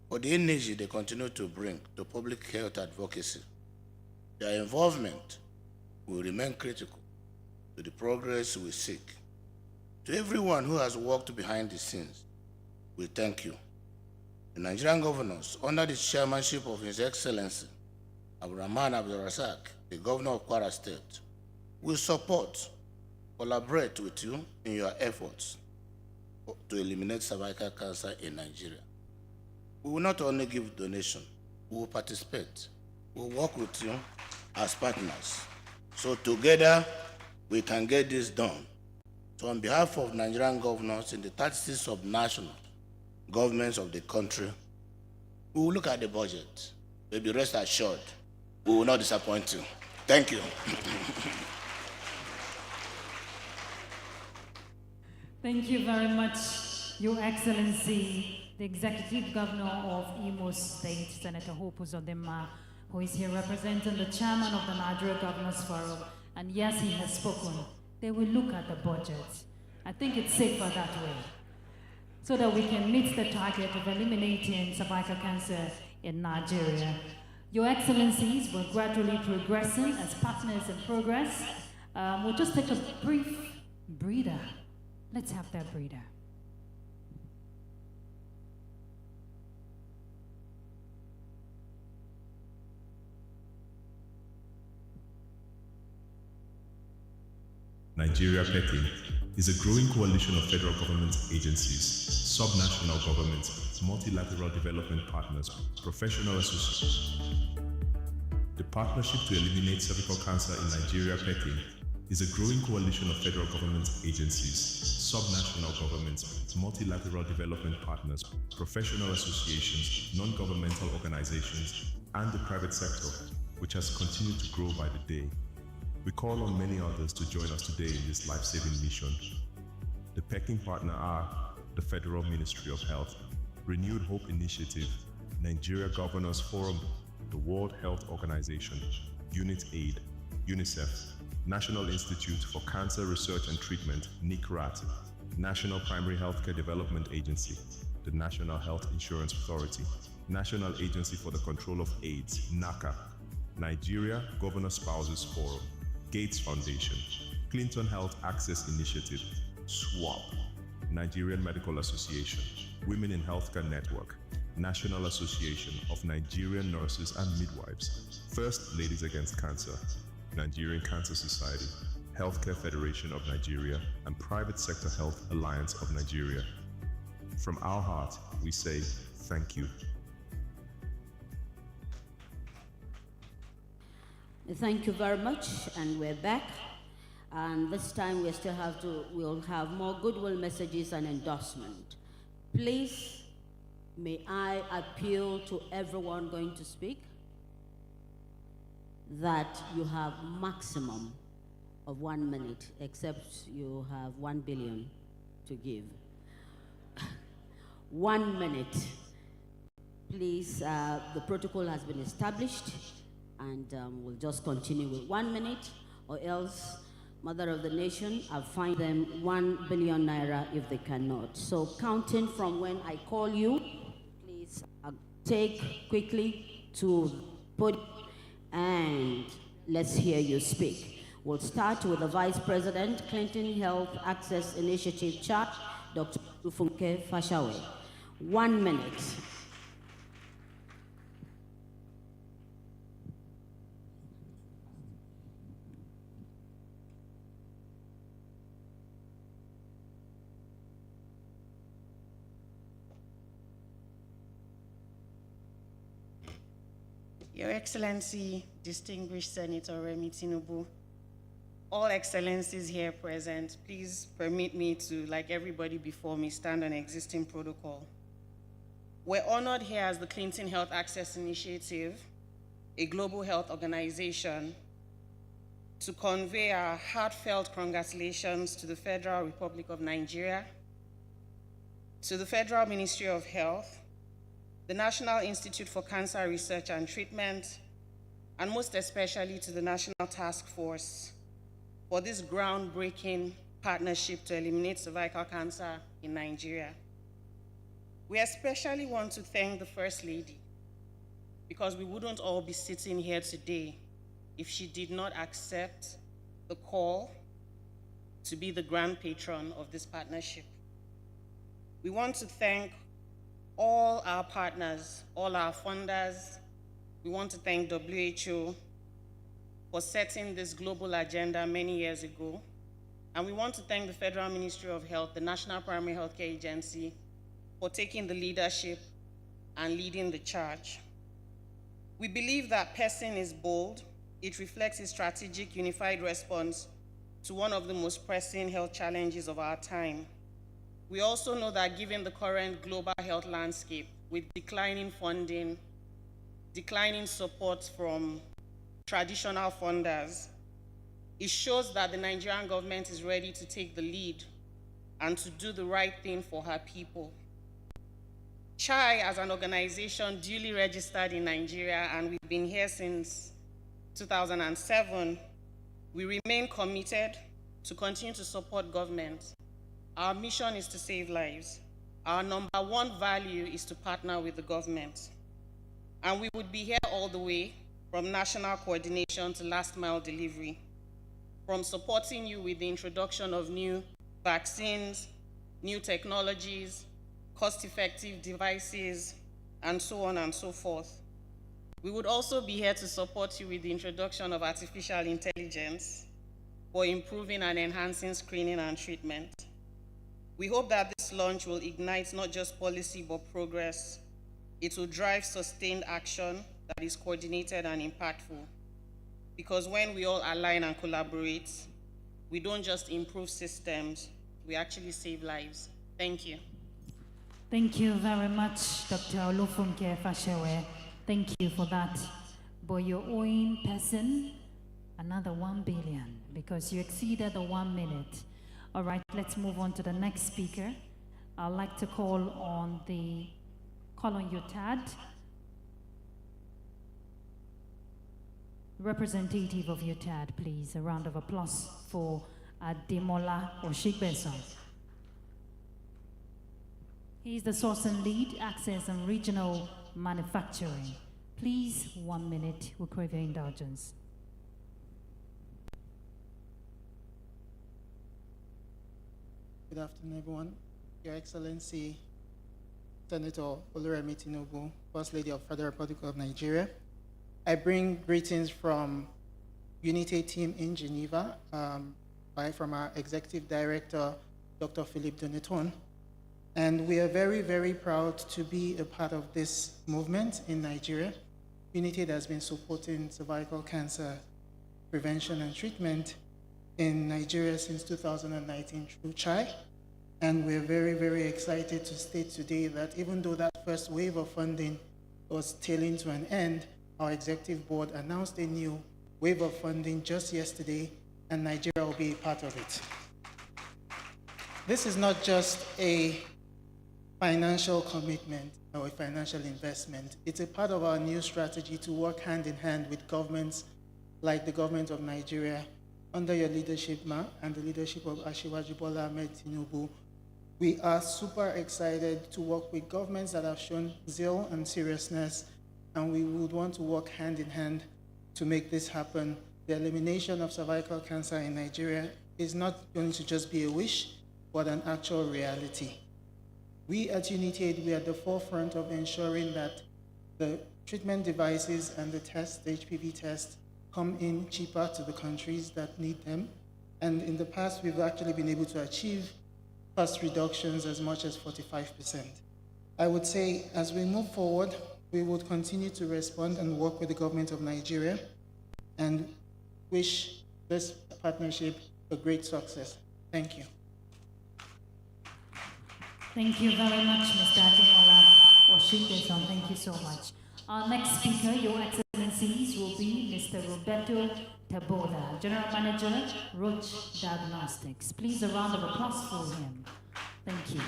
for the energy they continue to bring to public health advocacy. Their involvement will remain critical to the progress we seek. To everyone who has worked behind the scenes, we thank you. The Nigerian governors, under the chairmanship of His Excellency Abdurrahman Abdulrazak, the governor of Kwara State, will support, collaborate with you in your efforts to eliminate cervical cancer in Nigeria. We will not only give donation, we will participate. We will work with you as partners. So together, we can get this done. So on behalf of Nigerian governors in the 36 sub-national governments of the country, we will look at the budget. Maybe rest assured, we will not disappoint you. Thank you. Thank you very much, Your Excellency, the Executive Governor of Imo State, Senator Hope Uzodinma, who is here representing the chairman of the Nigeria Governors Forum. And yes, he has spoken. They will look at the budget. I think it's safer that way. so that we can meet the target of eliminating cervical cancer in Nigeria. Your Excellencies, we're gradually progressing as partners in progress. We'll just take a brief breather. Let's have that breather. Nigeria PECCIN is a growing coalition of federal government agencies, subnational governments, multilateral development partners, professional associations. The Partnership to Eliminate Cervical Cancer in Nigeria PECCIN is a growing coalition of federal government agencies, subnational governments, multilateral development partners, professional associations, non-governmental organizations, and the private sector, which has continued to grow by the day. We call on many others to join us today in this life-saving mission. The PECCIN partner are the Federal Ministry of Health, Renewed Hope Initiative, Nigeria Governors Forum, the World Health Organization, UNITAID, UNICEF, National Institute for Cancer Research and Treatment, NICRAT, National Primary Healthcare Development Agency, the National Health Insurance Authority, National Agency for the Control of AIDS, NACA, Nigeria Governor Spouses Forum, Gates Foundation, Clinton Health Access Initiative, SWAP, Nigerian Medical Association, Women in Healthcare Network, National Association of Nigerian Nurses and Midwives, First Ladies Against Cancer, Nigerian Cancer Society, Healthcare Federation of Nigeria, and Private Sector Health Alliance of Nigeria. From our heart, we say thank you. Thank you very much, and we're back. And this time we'll have more goodwill messages and endorsement. Please, may I appeal to everyone going to speak that you have maximum of 1 minute, except you have 1 billion to give. 1 minute. Please, the protocol has been established, and we'll just continue with 1 minute, or else Mother of the Nation, I'll fine them 1 billion naira if they cannot. So counting from when I call you, please take quickly to put, and let's hear you speak. We'll start with the Vice President, Clinton Health Access Initiative Chair, Dr. Funke Fashawe. 1 minute. Your Excellency, distinguished Senator Remi Tinubu, all excellencies here present, please permit me to, like everybody before me, stand on existing protocol. We're honored here as the Clinton Health Access Initiative, a global health organization, to convey our heartfelt congratulations to the Federal Republic of Nigeria, to the Federal Ministry of Health, the National Institute for Cancer Research and Treatment, and most especially to the National Task Force for this groundbreaking partnership to eliminate cervical cancer in Nigeria. We especially want to thank the First Lady, because we wouldn't all be sitting here today if she did not accept the call to be the grand patron of this partnership. We want to thank all our partners, all our funders. We want to thank WHO for setting this global agenda many years ago. And we want to thank the Federal Ministry of Health, the National Primary Healthcare Agency, for taking the leadership and leading the charge. We believe that PECCIN is bold. It reflects a strategic, unified response to one of the most pressing health challenges of our time. We also know that given the current global health landscape, with declining funding, declining support from traditional funders, it shows that the Nigerian government is ready to take the lead and to do the right thing for her people. CHAI, as an organization duly registered in Nigeria, and we've been here since 2007, we remain committed to continue to support government. Our mission is to save lives. our number one value is to partner with the government. And we would be here all the way, from national coordination to last mile delivery, from supporting you with the introduction of new vaccines, new technologies, cost-effective devices, and so on and so forth. We would also be here to support you with the introduction of artificial intelligence for improving and enhancing screening and treatment. We hope that this launch will ignite not just policy but progress. It will drive sustained action that is coordinated and impactful. Because when we all align and collaborate, we don't just improve systems, we actually save lives. Thank you. Thank you very much, Dr. Olufunke Fashewe. Thank you for that. But your own PECCIN, another 1 billion, because you exceeded the 1 minute. All right, let's move on to the next speaker. I'd like to call on UTAD, representative of UTAD, please. A round of applause for Ademola Oshigbeson. He is the source and lead, access and regional manufacturing. Please, 1 minute, we crave your indulgence. Good afternoon, everyone. Your Excellency, Senator Oluremi Tinubu, First Lady of Federal Republic of Nigeria. I bring greetings from Unity team in Geneva, from our Executive Director, Dr. Philippe Doneton. And we are very, very proud to be a part of this movement in Nigeria. Unity has been supporting cervical cancer prevention and treatment in Nigeria since 2019 through CHI. And we're very, very excited to state today that even though that first wave of funding was tailing to an end, our executive board announced a new wave of funding just yesterday, and Nigeria will be a part of it. This is not just a financial commitment or a financial investment. It's a part of our new strategy to work hand in hand with governments like the government of Nigeria under your leadership, Ma, and the leadership of Asiwaju Bola Ahmed Tinubu. We are super excited to work with governments that have shown zeal and seriousness, and we would want to work hand in hand to make this happen. The elimination of cervical cancer in Nigeria is not going to just be a wish, but an actual reality. We at Unitaid, we are at the forefront of ensuring that the treatment devices and the tests, the HPV tests, come in cheaper to the countries that need them. And in the past, we've actually been able to achieve cost reductions as much as 45%. I would say as we move forward, we would continue to respond and work with the government of Nigeria and wish this partnership a great success. Thank you. Thank you very much, Mr. Ademola Oshigbeson. Thank you so much. Our next speaker, Your Excellencies, will be Mr. Roberto Taboda, General Manager, Roche Diagnostics. Please, a round of applause for him. Thank you.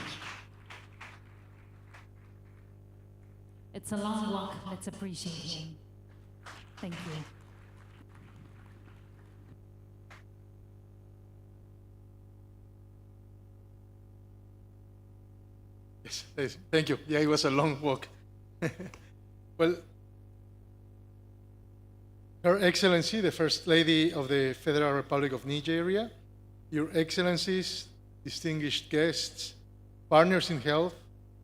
It's a long walk. Let's appreciate him. Thank you. Yes, thank you. Yeah, it was a long walk. Well, Her Excellency, the First Lady of the Federal Republic of Nigeria, Your Excellencies, distinguished guests, partners in health,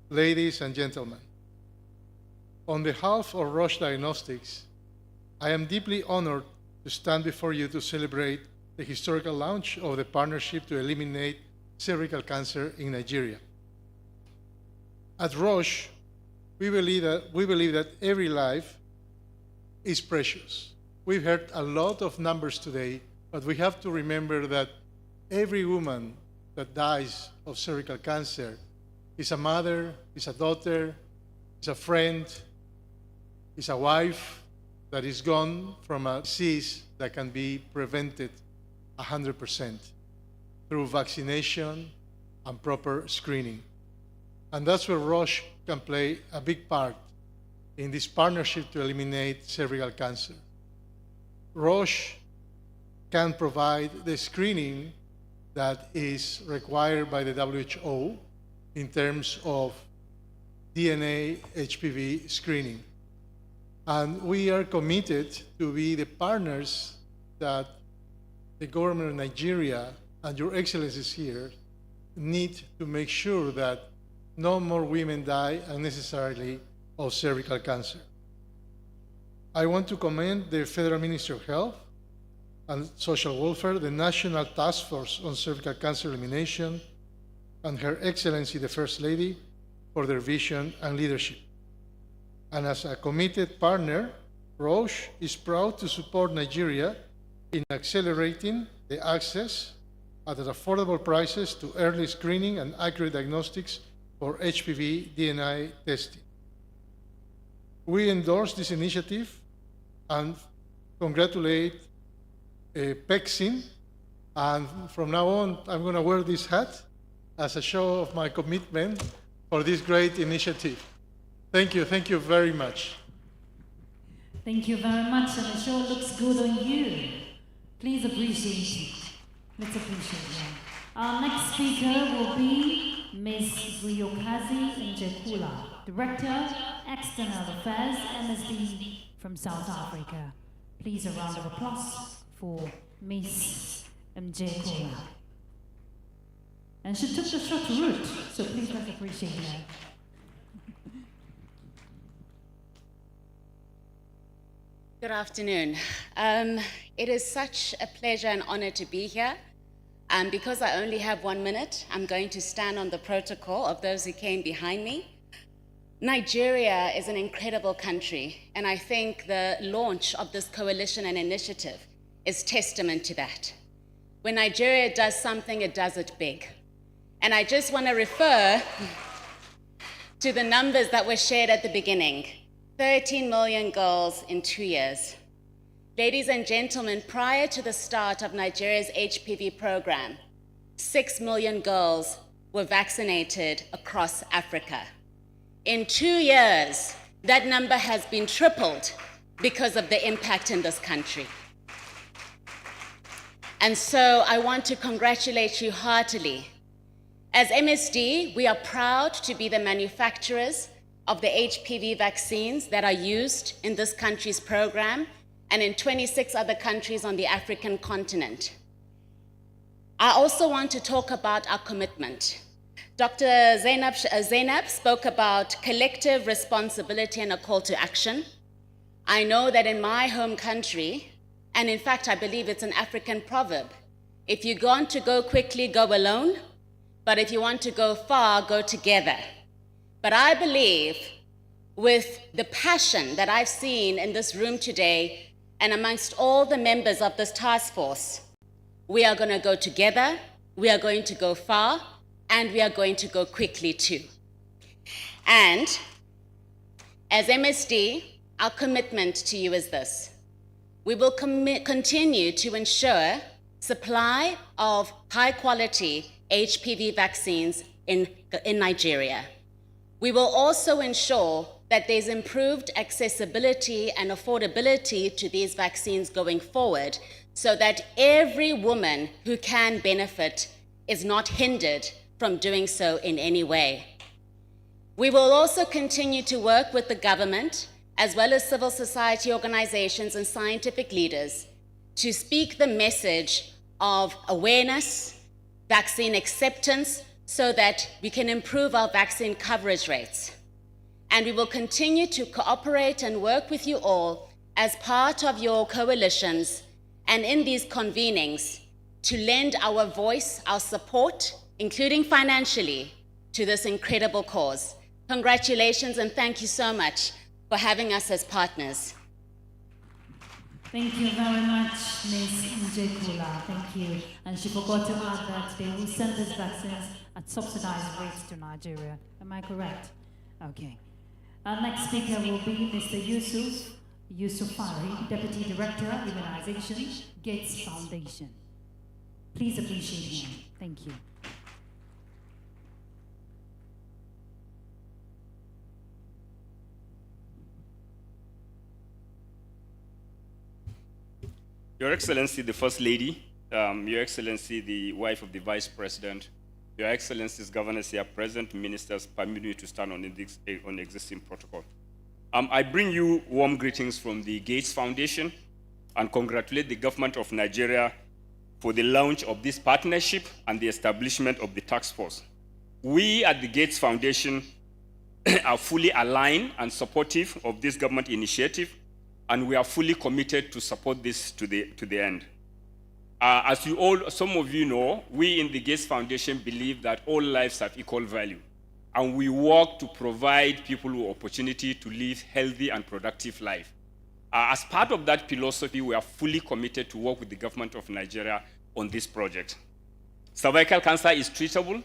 ladies and gentlemen. On behalf of Roche Diagnostics, I am deeply honored to stand before you to celebrate the historical launch of the partnership to eliminate cervical cancer in Nigeria. At Roche, we believe that every life is precious. We've heard a lot of numbers today, but we have to remember that every woman that dies of cervical cancer is a mother, is a daughter, is a friend, is a wife that is gone from a disease that can be prevented 100% through vaccination and proper screening. And that's where Roche can play a big part in this partnership to eliminate cervical cancer. Roche can provide the screening that is required by the WHO in terms of DNA HPV screening. And we are committed to be the partners that the government of Nigeria and your excellencies here need to make sure that no more women die unnecessarily of cervical cancer. I want to commend the Federal Ministry of Health and Social Welfare, the National Task Force on Cervical Cancer Elimination, and Her Excellency, the First Lady, for their vision and leadership. And as a committed partner, Roche is proud to support Nigeria in accelerating the access at affordable prices to early screening and accurate diagnostics for HPV DNA testing. We endorse this initiative and congratulate PECCIN, and from now on, I'm going to wear this hat as a show of my commitment for this great initiative. Thank you very much. Thank you very much, and the show looks good on you. Please appreciate it. Let's appreciate it. Our next speaker will be Ms. Ryokazi Njekula, Director, External Affairs, MSD from South Africa. Please a round of applause for Ms. Njekula. And she took the short route, so please let's appreciate her. Good afternoon. It is such a pleasure and honor to be here. Because I only have 1 minute, I'm going to stand on the protocol of those who came behind me. Nigeria is an incredible country, and I think the launch of this coalition and initiative is testament to that. When Nigeria does something, it does it big. And I just want to refer to the numbers that were shared at the beginning. 13 million girls in 2 years. Ladies and gentlemen, prior to the start of Nigeria's HPV program, 6 million girls were vaccinated across Africa. In 2 years, that number has been tripled because of the impact in this country. And so I want to congratulate you heartily. As MSD, we are proud to be the manufacturers of the HPV vaccines that are used in this country's program and in 26 other countries on the African continent. I also want to talk about our commitment. Dr. Zainab spoke about collective responsibility and a call to action. I know that in my home country, and in fact, I believe it's an African proverb, if you want to go quickly, go alone, but if you want to go far, go together. But I believe with the passion that I've seen in this room today and amongst all the members of this task force, we are going to go together, we are going to go far, and we are going to go quickly too. And as MSD, our commitment to you is this. We will continue to ensure supply of high-quality HPV vaccines in Nigeria. We will also ensure that there's improved accessibility and affordability to these vaccines going forward so that every woman who can benefit is not hindered from doing so in any way. We will also continue to work with the government as well as civil society organizations and scientific leaders to speak the message of awareness, vaccine acceptance, so that we can improve our vaccine coverage rates. And we will continue to cooperate and work with you all as part of your coalitions and in these convenings to lend our voice, our support, including financially, to this incredible cause. Congratulations and thank you so much for having us as partners. Thank you very much, Ms. Njekula. Thank you. And she forgot to add that they will send these vaccines at subsidized rates to Nigeria. Am I correct? Okay. Our next speaker will be Mr. Yusufari, Deputy Director, Immunization, Gates Foundation. Please appreciate him. Thank you. Your Excellency, the First Lady, Your Excellency, the wife of the Vice President, Your Excellencies, governors here present, ministers, permit me to stand on existing protocol. I bring you warm greetings from the Gates Foundation and congratulate the government of Nigeria for the launch of this partnership and the establishment of the task force. We at the Gates Foundation are fully aligned and supportive of this government initiative, and we are fully committed to support this to the end. As some of you know, we in the Gates Foundation believe that all lives have equal value, and we work to provide people with opportunity to live healthy and productive life. As part of that philosophy, we are fully committed to work with the government of Nigeria on this project. Cervical cancer is treatable,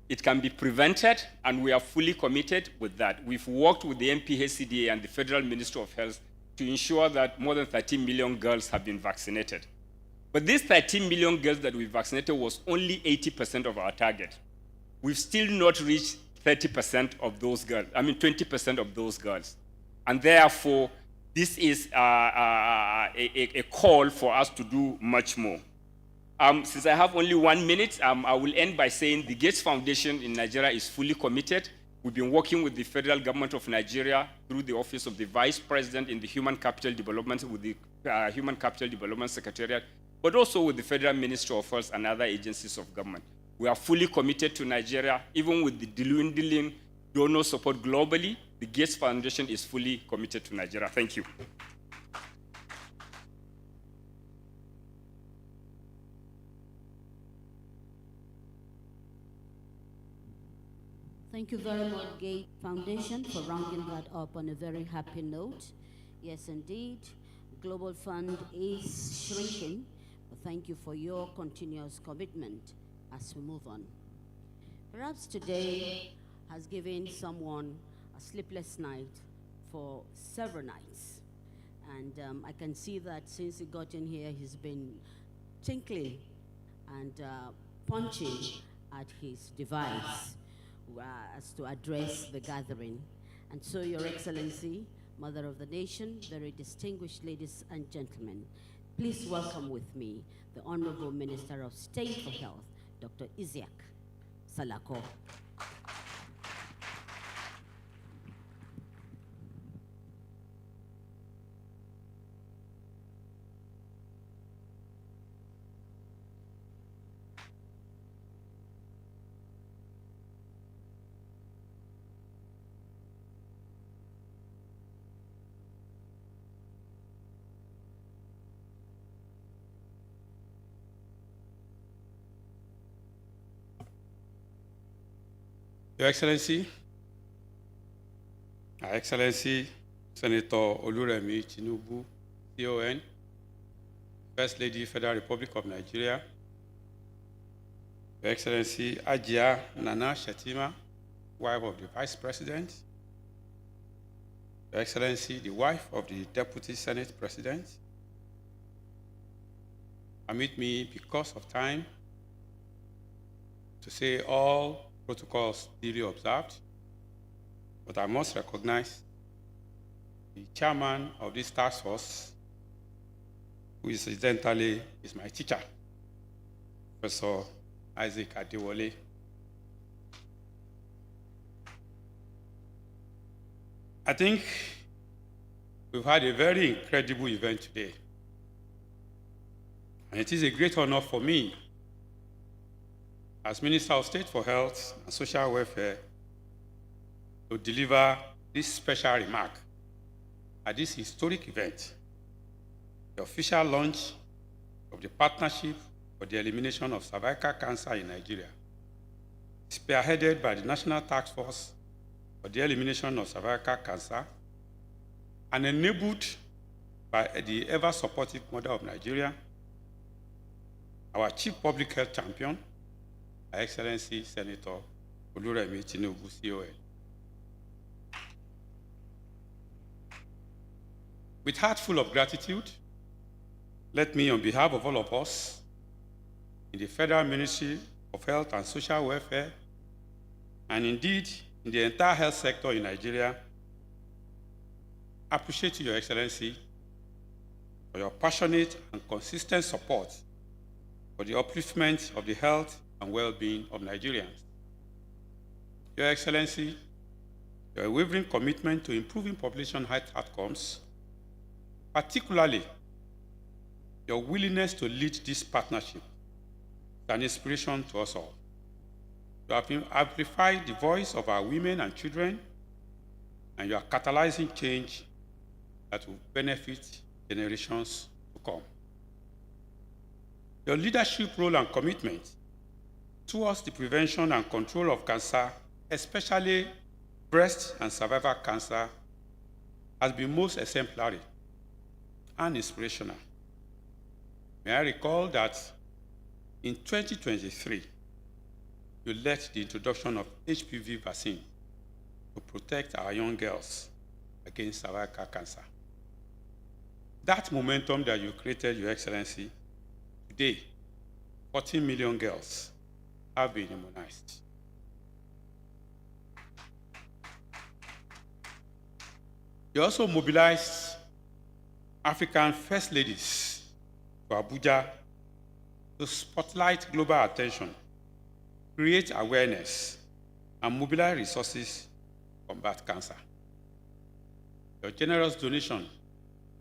it can be prevented, and we are fully committed with that. We've worked with the MPHCDA and the Federal Ministry of Health to ensure that more than 13 million girls have been vaccinated. But these 13 million girls that we vaccinated was only 80% of our target. We've still not reached 30% of those girls, 20% of those girls. And therefore, this is a call for us to do much more. Since I have only 1 minute, I will end by saying the Gates Foundation in Nigeria is fully committed. We've been working with the federal government of Nigeria through the Office of the Vice President in the Human Capital Development, with the Human Capital Development Secretariat, but also with the Federal Ministry of Health and other agencies of government. We are fully committed to Nigeria. Even with the dwindling donor support globally, the Gates Foundation is fully committed to Nigeria. Thank you. Thank you very much, Gates Foundation, for rounding that up on a very happy note. Yes, indeed, Global Fund is shrinking, but thank you for your continuous commitment as we move on. Perhaps today has given someone a sleepless night for several nights. And I can see that since he got in here, he's been tinkling and punching at his device as to address the gathering. And so, Your Excellency, Mother of the Nation, very distinguished ladies and gentlemen, please welcome with me the Honorable Minister of State for Health, Dr. Isiaq Salako. Your Excellency, Her Excellency Senator Oluremi Tinubu, CON, First Lady, Federal Republic of Nigeria, Your Excellency Ajia Nana Shetima, wife of the Vice President, Your Excellency, the wife of the Deputy Senate President. Permit me, because of time, to say all protocols duly observed, but I must recognize the chairman of this task force, who incidentally is my teacher, Professor Isaac Adewale. I think we've had a very incredible event today, and it is a great honor for me as Minister of State for Health and Social Welfare to deliver this special remark at this historic event, the official launch of the Partnership for the Elimination of Cervical Cancer in Nigeria, spearheaded by the National Task Force for the Elimination of Cervical Cancer and enabled by the ever-supportive Mother of Nigeria, our Chief Public Health Champion, Her Excellency Senator Oluremi Tinubu, CON. With heart full of gratitude, let me, on behalf of all of us in the Federal Ministry of Health and Social Welfare, and indeed in the entire health sector in Nigeria, appreciate you, Your Excellency, for your passionate and consistent support for the upliftment of the health and well-being of Nigerians. Your Excellency, your unwavering commitment to improving population health outcomes, particularly your willingness to lead this partnership, is an inspiration to us all. You have amplified the voice of our women and children, and you are catalyzing change that will benefit generations to come. Your leadership role and commitment towards the prevention and control of cancer, especially breast and cervical cancer, has been most exemplary and inspirational. May I recall that in 2023, you led the introduction of HPV vaccine to protect our young girls against cervical cancer. That momentum that you created, Your Excellency, today, 14 million girls have been immunized. You also mobilized African first ladies to Abuja to spotlight global attention, create awareness, and mobilize resources to combat cancer. Your generous donation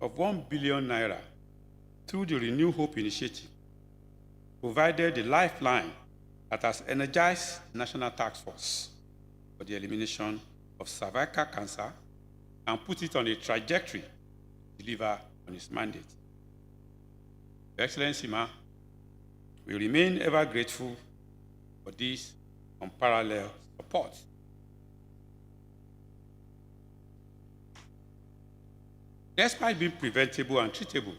of 1 billion naira through the Renew Hope initiative provided the lifeline that has energized the National Task Force for the elimination of cervical cancer and put it on a trajectory to deliver on its mandate. Your Excellency, Ma, we remain ever grateful for this unparalleled support. Despite being preventable and treatable,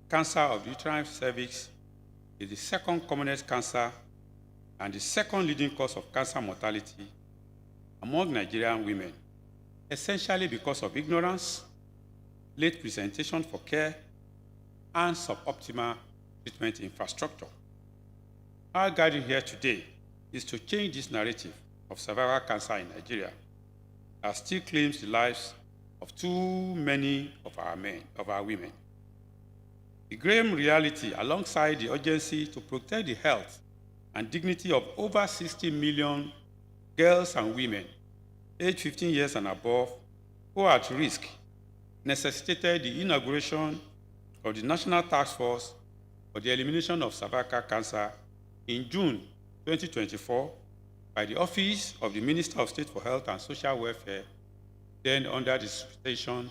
cancer of the uterine cervix is the second commonest cancer and the second leading cause of cancer mortality among Nigerian women, essentially because of ignorance, late presentation for care, and suboptimal treatment infrastructure. Our guiding here today is to change this narrative of cervical cancer in Nigeria that still claims the lives of too many of our women. The grim reality, alongside the urgency to protect the health and dignity of over 60 million girls and women aged 15 years and above who are at risk, necessitated the inauguration of the National Task Force for the Elimination of Cervical Cancer in June 2024 by the Office of the Minister of State for Health and Social Welfare, then under the supervision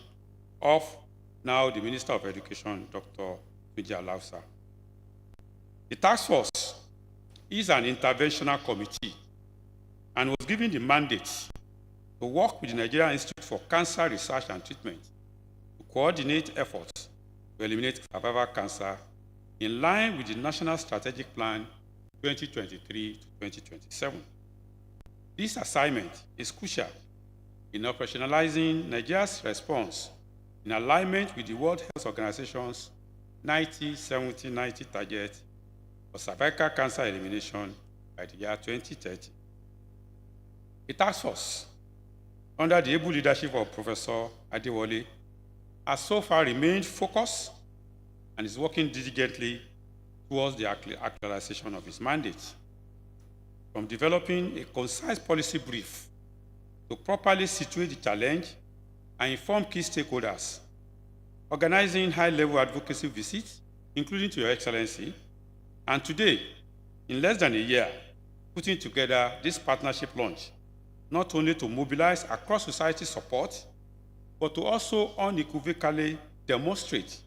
of now the Minister of Education, Dr. Tunji Alausa. The task force is an interventional committee and was given the mandate to work with the Nigerian Institute for Cancer Research and Treatment to coordinate efforts to eliminate cervical cancer in line with the National Strategic Plan 2023 to 2027. This assignment is crucial in operationalizing Nigeria's response in alignment with the World Health Organization's 90-70-90 target for cervical cancer elimination by the year 2030. The task force, under the able leadership of Professor Adewale, has so far remained focused and is working diligently towards the actualization of its mandate. From developing a concise policy brief to properly situate the challenge and inform key stakeholders, organizing high-level advocacy visits, including to Your Excellency, and today, in less than a year, putting together this partnership launch, not only to mobilize across society support, but to also unequivocally demonstrate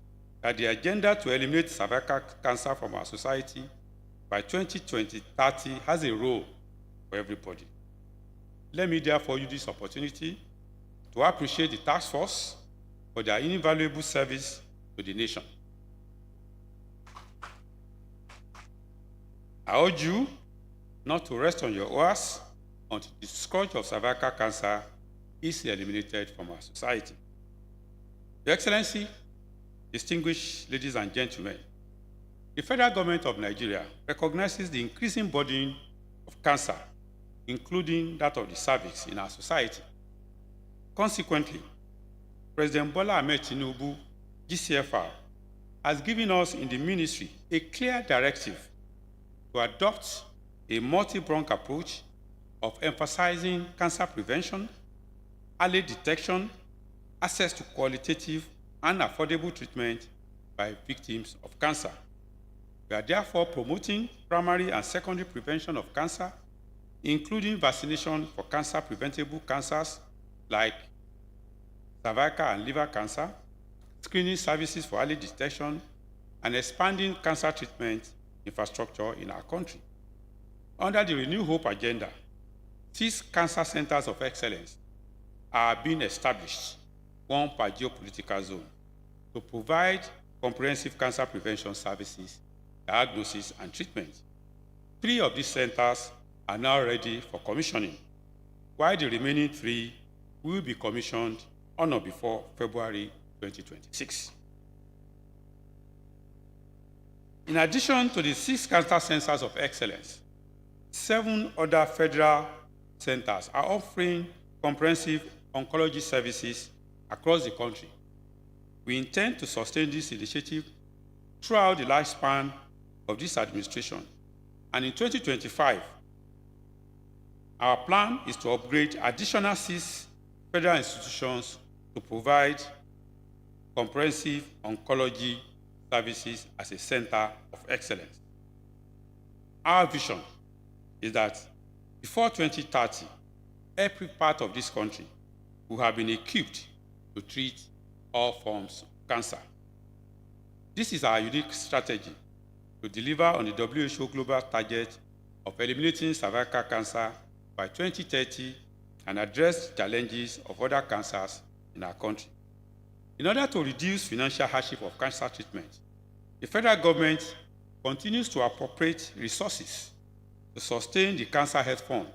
that the agenda to eliminate cervical cancer from our society by 2020-30 has a role for everybody. Let me therefore use this opportunity to appreciate the task force for their invaluable service to the nation. I urge you not to rest on your oars until the scourge of cervical cancer is eliminated from our society. Your Excellency, distinguished ladies and gentlemen, the federal government of Nigeria recognizes the increasing burden of cancer, including that of the cervix, in our society. Consequently, President Bola Ahmed Tinubu, GCFR, has given us in the ministry a clear directive to adopt a multi-pronged approach of emphasizing cancer prevention, early detection, access to qualitative and affordable treatment by victims of cancer. We are therefore promoting primary and secondary prevention of cancer, including vaccination for cancer-preventable cancers like cervical and liver cancer, screening services for early detection, and expanding cancer treatment infrastructure in our country. Under the Renew Hope agenda, 6 cancer centers of excellence are being established, 1 per geopolitical zone, to provide comprehensive cancer prevention services, diagnosis, and treatment. 3 of these centers are now ready for commissioning, while the remaining 3 will be commissioned on or before February 2026. In addition to the 6 cancer centers of excellence, 7 other federal centers are offering comprehensive oncology services across the country. We intend to sustain this initiative throughout the lifespan of this administration, and in 2025, our plan is to upgrade additional 6 federal institutions to provide comprehensive oncology services as a center of excellence. Our vision is that before 2030, every part of this country will have been equipped to treat all forms of cancer. This is our unique strategy to deliver on the WHO global target of eliminating cervical cancer by 2030 and address challenges of other cancers in our country. In order to reduce financial hardship of cancer treatment, the federal government continues to appropriate resources to sustain the Cancer Health Fund,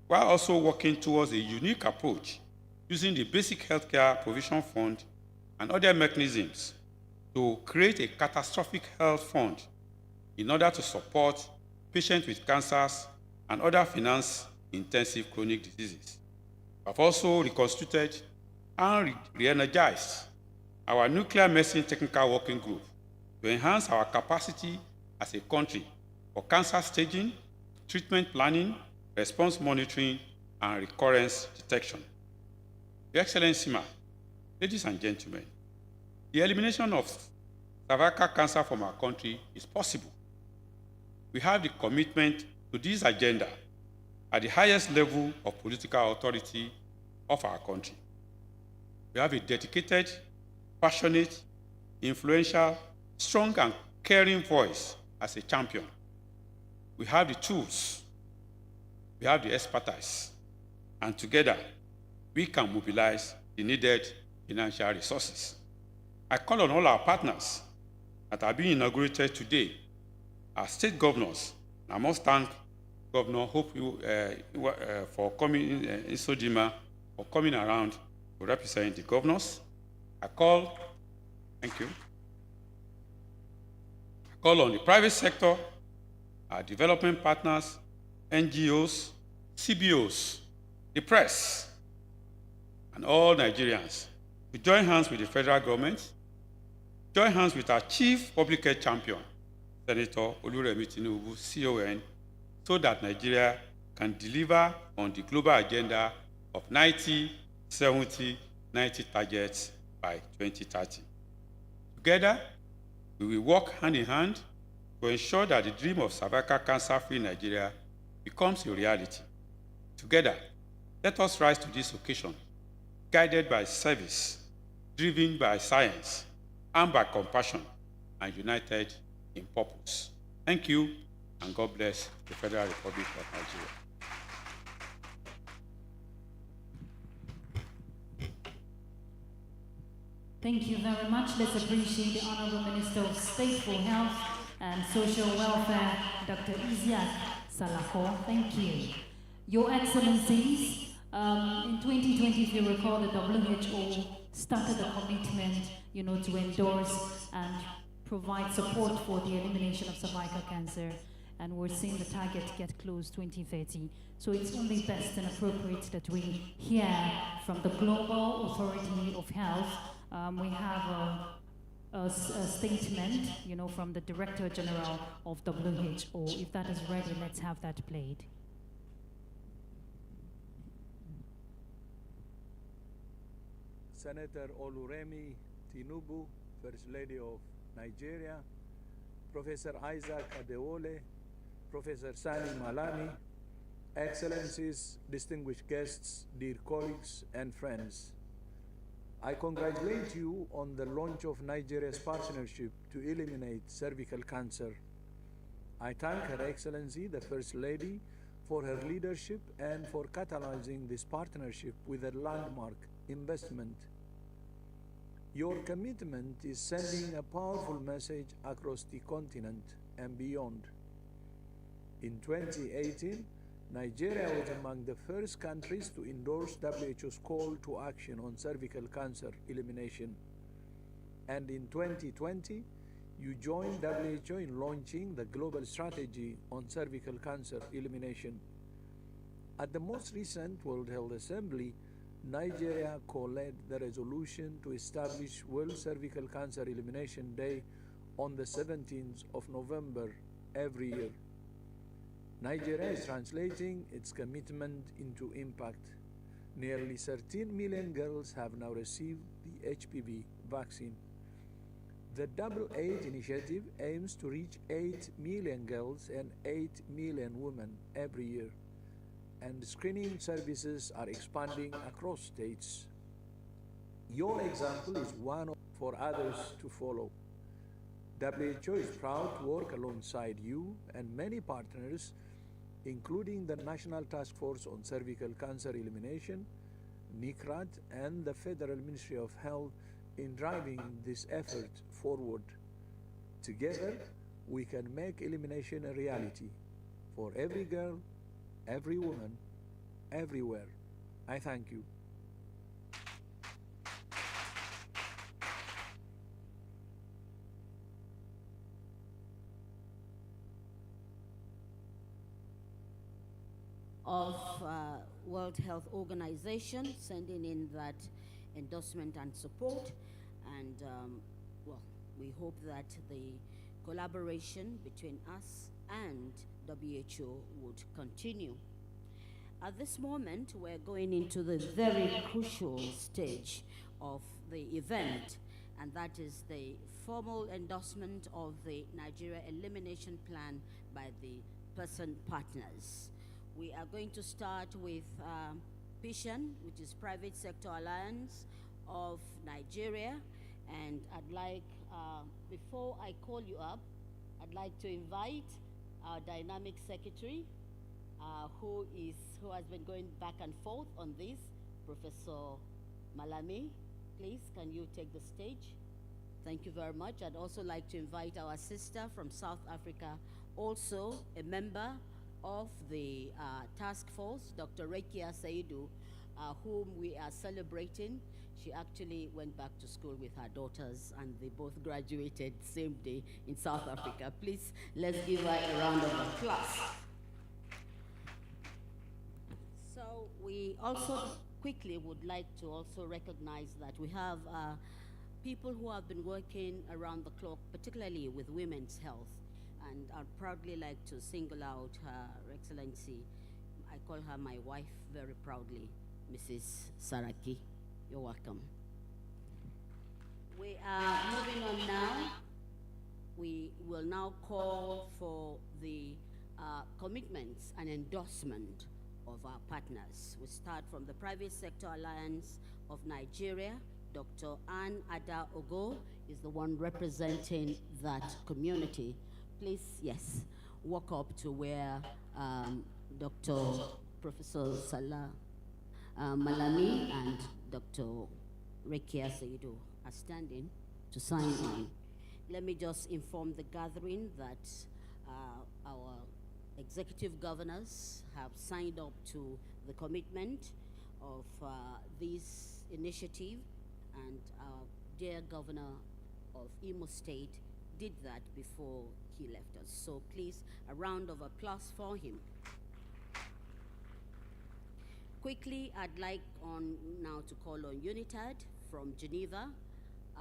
while also working towards a unique approach using the Basic Healthcare Provision Fund and other mechanisms to create a catastrophic health fund in order to support patients with cancers and other finance-intensive chronic diseases. We have also reconstituted and re-energized our Nuclear Medicine Technical Working Group to enhance our capacity as a country for cancer staging, treatment planning, response monitoring, and recurrence detection. Your Excellency, ladies and gentlemen, the elimination of cervical cancer from our country is possible. We have the commitment to this agenda at the highest level of political authority of our country. We have a dedicated, passionate, influential, strong, and caring voice as a champion. We have the tools, we have the expertise, and together we can mobilize the needed financial resources. I call on all our partners that are being inaugurated today as state governors. I must thank Governor Hope for coming in Sodima, for coming around to represent the governors. Thank you. I call on the private sector, our development partners, NGOs, CBOs, the press, and all Nigerians to join hands with the federal government, join hands with our chief public health champion, Senator Oluremi Tinubu, CON, so that Nigeria can deliver on the global agenda of 90, 70, 90 targets by 2030. Together, we will work hand in hand to ensure that the dream of cervical cancer-free Nigeria becomes a reality. Together, let us rise to this occasion, guided by service, driven by science, and by compassion, and united in purpose. Thank you, and God bless the Federal Republic of Nigeria. Thank you very much. Let's appreciate the Honorable Minister of State for Health and Social Welfare, Dr. Isiaq Salako. Thank you. Your Excellencies, in 2020, if you recall, the WHO started a commitment, to endorse and provide support for the elimination of cervical cancer, and we're seeing the target get close 2030. So it's only best and appropriate that we hear from the Global Authority of Health. We have a statement, from the Director General of WHO. If that is ready, let's have that played. Senator Oluremi Tinubu, First Lady of Nigeria, Professor Isaac Adewole, Professor Sani Malami, Excellencies, distinguished guests, dear colleagues and friends. I congratulate you on the launch of Nigeria's partnership to eliminate cervical cancer. I thank Her Excellency, the First Lady, for her leadership and for catalyzing this partnership with a landmark investment. Your commitment is sending a powerful message across the continent and beyond. In 2018, Nigeria was among the first countries to endorse WHO's call to action on cervical cancer elimination. And in 2020, you joined WHO in launching the global strategy on cervical cancer elimination. At the most recent World Health Assembly, Nigeria co-led the resolution to establish World Cervical Cancer Elimination Day on the 17th of November every year. Nigeria is translating its commitment into impact. Nearly 13 million girls have now received the HPV vaccine. The Double 8 initiative aims to reach 8 million girls and 8 million women every year, and screening services are expanding across states. Your example is one for others to follow. WHO is proud to work alongside you and many partners, including the National Task Force on Cervical Cancer Elimination, NICRAT, and the Federal Ministry of Health in driving this effort forward. Together, we can make elimination a reality for every girl, every woman, everywhere. I thank you. Of World Health Organization sending in that endorsement and support, and well, we hope that the collaboration between us and WHO would continue. At this moment, we're going into the very crucial stage of the event, and that is the formal endorsement of the Nigeria Elimination Plan by the PECCIN partners. We are going to start with PECCIN, which is Private Sector Alliance of Nigeria, and I'd like, before I call you up, I'd like to invite our dynamic secretary, who has been going back and forth on this, Professor Malami. Please, can you take the stage? Thank you very much. I'd also like to invite our sister from South Africa, also a member of the task force, Dr. Rekia Saidu, whom we are celebrating. She actually went back to school with her daughters, and they both graduated same day in South Africa. Please, let's give her a round of applause. So we also quickly would like to also recognize that we have people who have been working around the clock, particularly with women's health. And I'd proudly like to single out Her Excellency. I call her my wife very proudly, Mrs. Saraki. You're welcome. We are moving on now. We will now call for the commitments and endorsement of our partners. We start from the Private Sector Alliance of Nigeria. Dr. Ann Ada Ogo is the one representing that community. Please, yes, walk up to where Dr. Professor Salah Malami and Dr. Rekia Saidu are standing to sign on. Let me just inform the gathering that our executive governors have signed up to the commitment of this initiative, and our dear governor of Imo State did that before he left us. So please, a round of applause for him. Quickly, I'd like now to call on UNITAD from Geneva.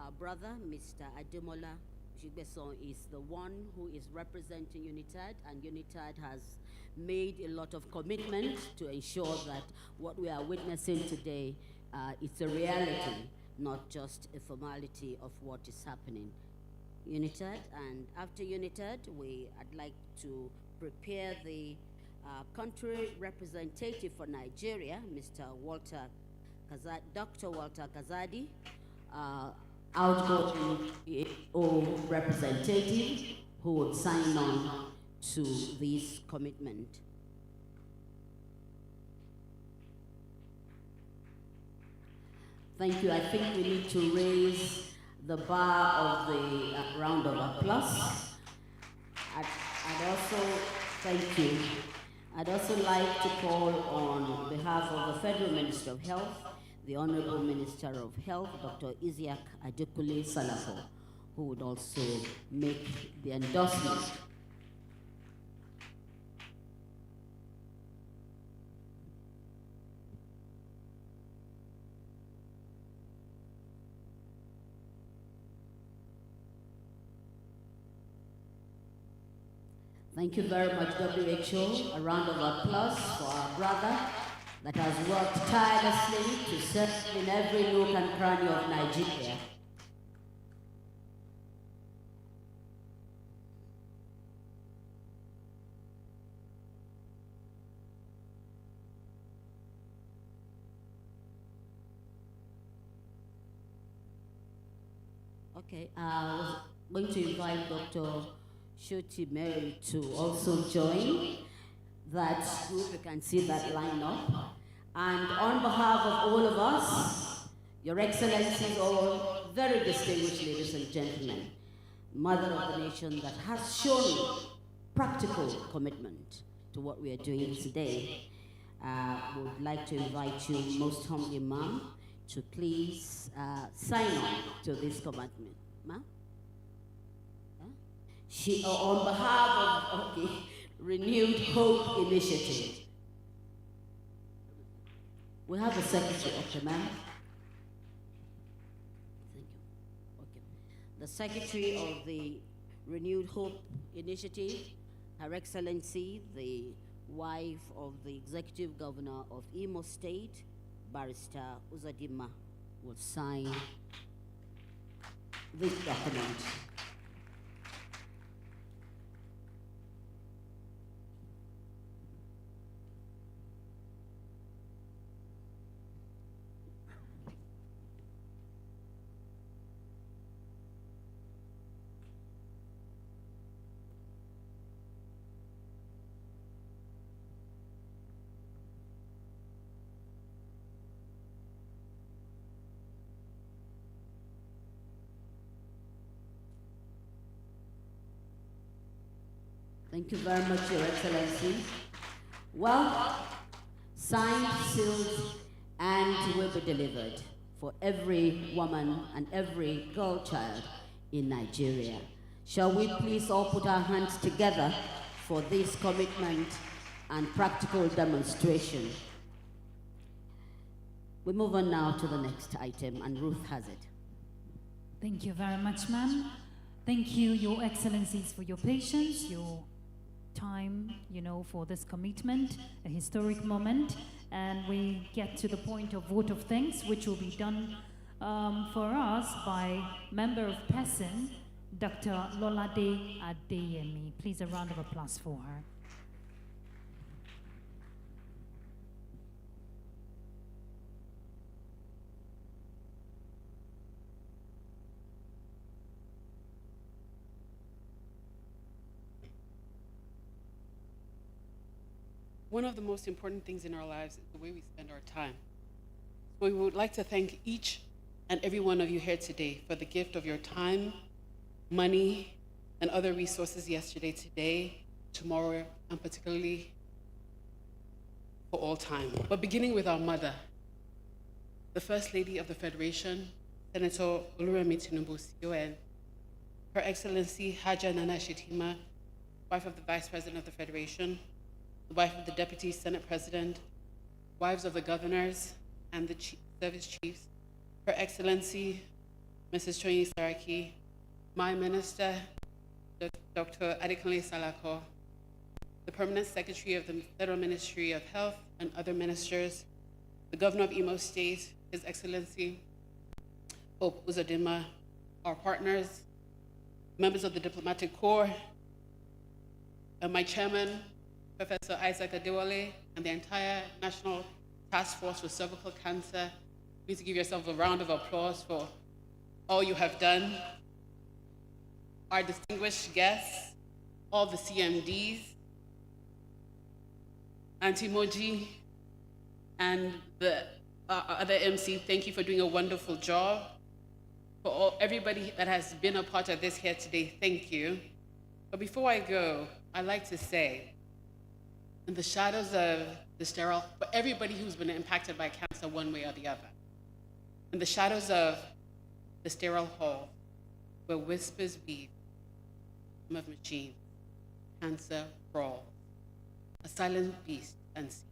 Our brother, Mr. Ademola Jigbeson, is the one who is representing UNITAD, and UNITAD has made a lot of commitment to ensure that what we are witnessing today is a reality, not just a formality of what is happening. UNITAD, and after UNITAD, I'd like to prepare the country representative for Nigeria, Dr. Walter Kazadi, outgoing representative, who would sign on to this commitment. Thank you. I think we need to raise the bar of the round of applause. I'd also, thank you. I'd also like to call on behalf of the Federal Minister of Health, the Honorable Minister of Health, Dr. Isiaq Adekule Salafo, who would also make the endorsement. Thank you very much, WHO. A round of applause for our brother that has worked tirelessly to serve in every nook and cranny of Nigeria. Okay, I was going to invite Dr. Shoti Mary to also join that group. You can see that line up. And on behalf of all of us, Your Excellencies, all very distinguished ladies and gentlemen, Mother of the Nation that has shown practical commitment to what we are doing today, would like to invite you most humbly, ma'am, to please sign on to this commitment. Ma'am? She, on behalf of Renewed Hope Initiative. We have a secretary, okay, ma'am. Thank you. Okay. The secretary of the Renewed Hope Initiative, Her Excellency, the wife of the Executive Governor of Imo State, Barrister Uzodimma, will sign this document. Thank you very much, Your Excellency. Well, signed, sealed, and will be delivered for every woman and every girl child in Nigeria. Shall we please all put our hands together for this commitment and practical demonstration? We move on now to the next item, and Ruth has it. Thank you very much, ma'am. Thank you, Your Excellencies, for your patience, your time, for this commitment, a historic moment. And we get to the point of vote of thanks, which will be done for us by member of PECCIN, Dr. Lolade Adeyemi. Please, a round of applause for her. One of the most important things in our lives is the way we spend our time. So we would like to thank each and every one of you here today for the gift of your time, money, and other resources yesterday, today, tomorrow, and particularly for all time. But beginning with our mother, the First Lady of the Federation, Senator Oluremi Tinubu, CON, Her Excellency Haja Nana Shetima, wife of the Vice President of the Federation, the wife of the Deputy Senate President, wives of the governors and the service chiefs, Her Excellency Mrs. Choyi Saraki, my minister, Dr. Adekunle Salako, the Permanent Secretary of the Federal Ministry of Health and other ministers, the Governor of Imo State, His Excellency Hope Uzodinma, our partners, members of the Diplomatic Corps, and my chairman, Professor Isaac Adewale, and the entire National Task Force for Cervical Cancer. Please give yourself a round of applause for all you have done. Our distinguished guests, all the CMDs, Auntie Moji, and the other MC, thank you for doing a wonderful job. For everybody that has been a part of this here today, thank you. But before I go, I'd like to say, in the shadows of the sterile, for everybody who's been impacted by cancer one way or the other, in the shadows of the sterile hall, where whispers beat, of machines, cancer crawls, a silent beast unseen,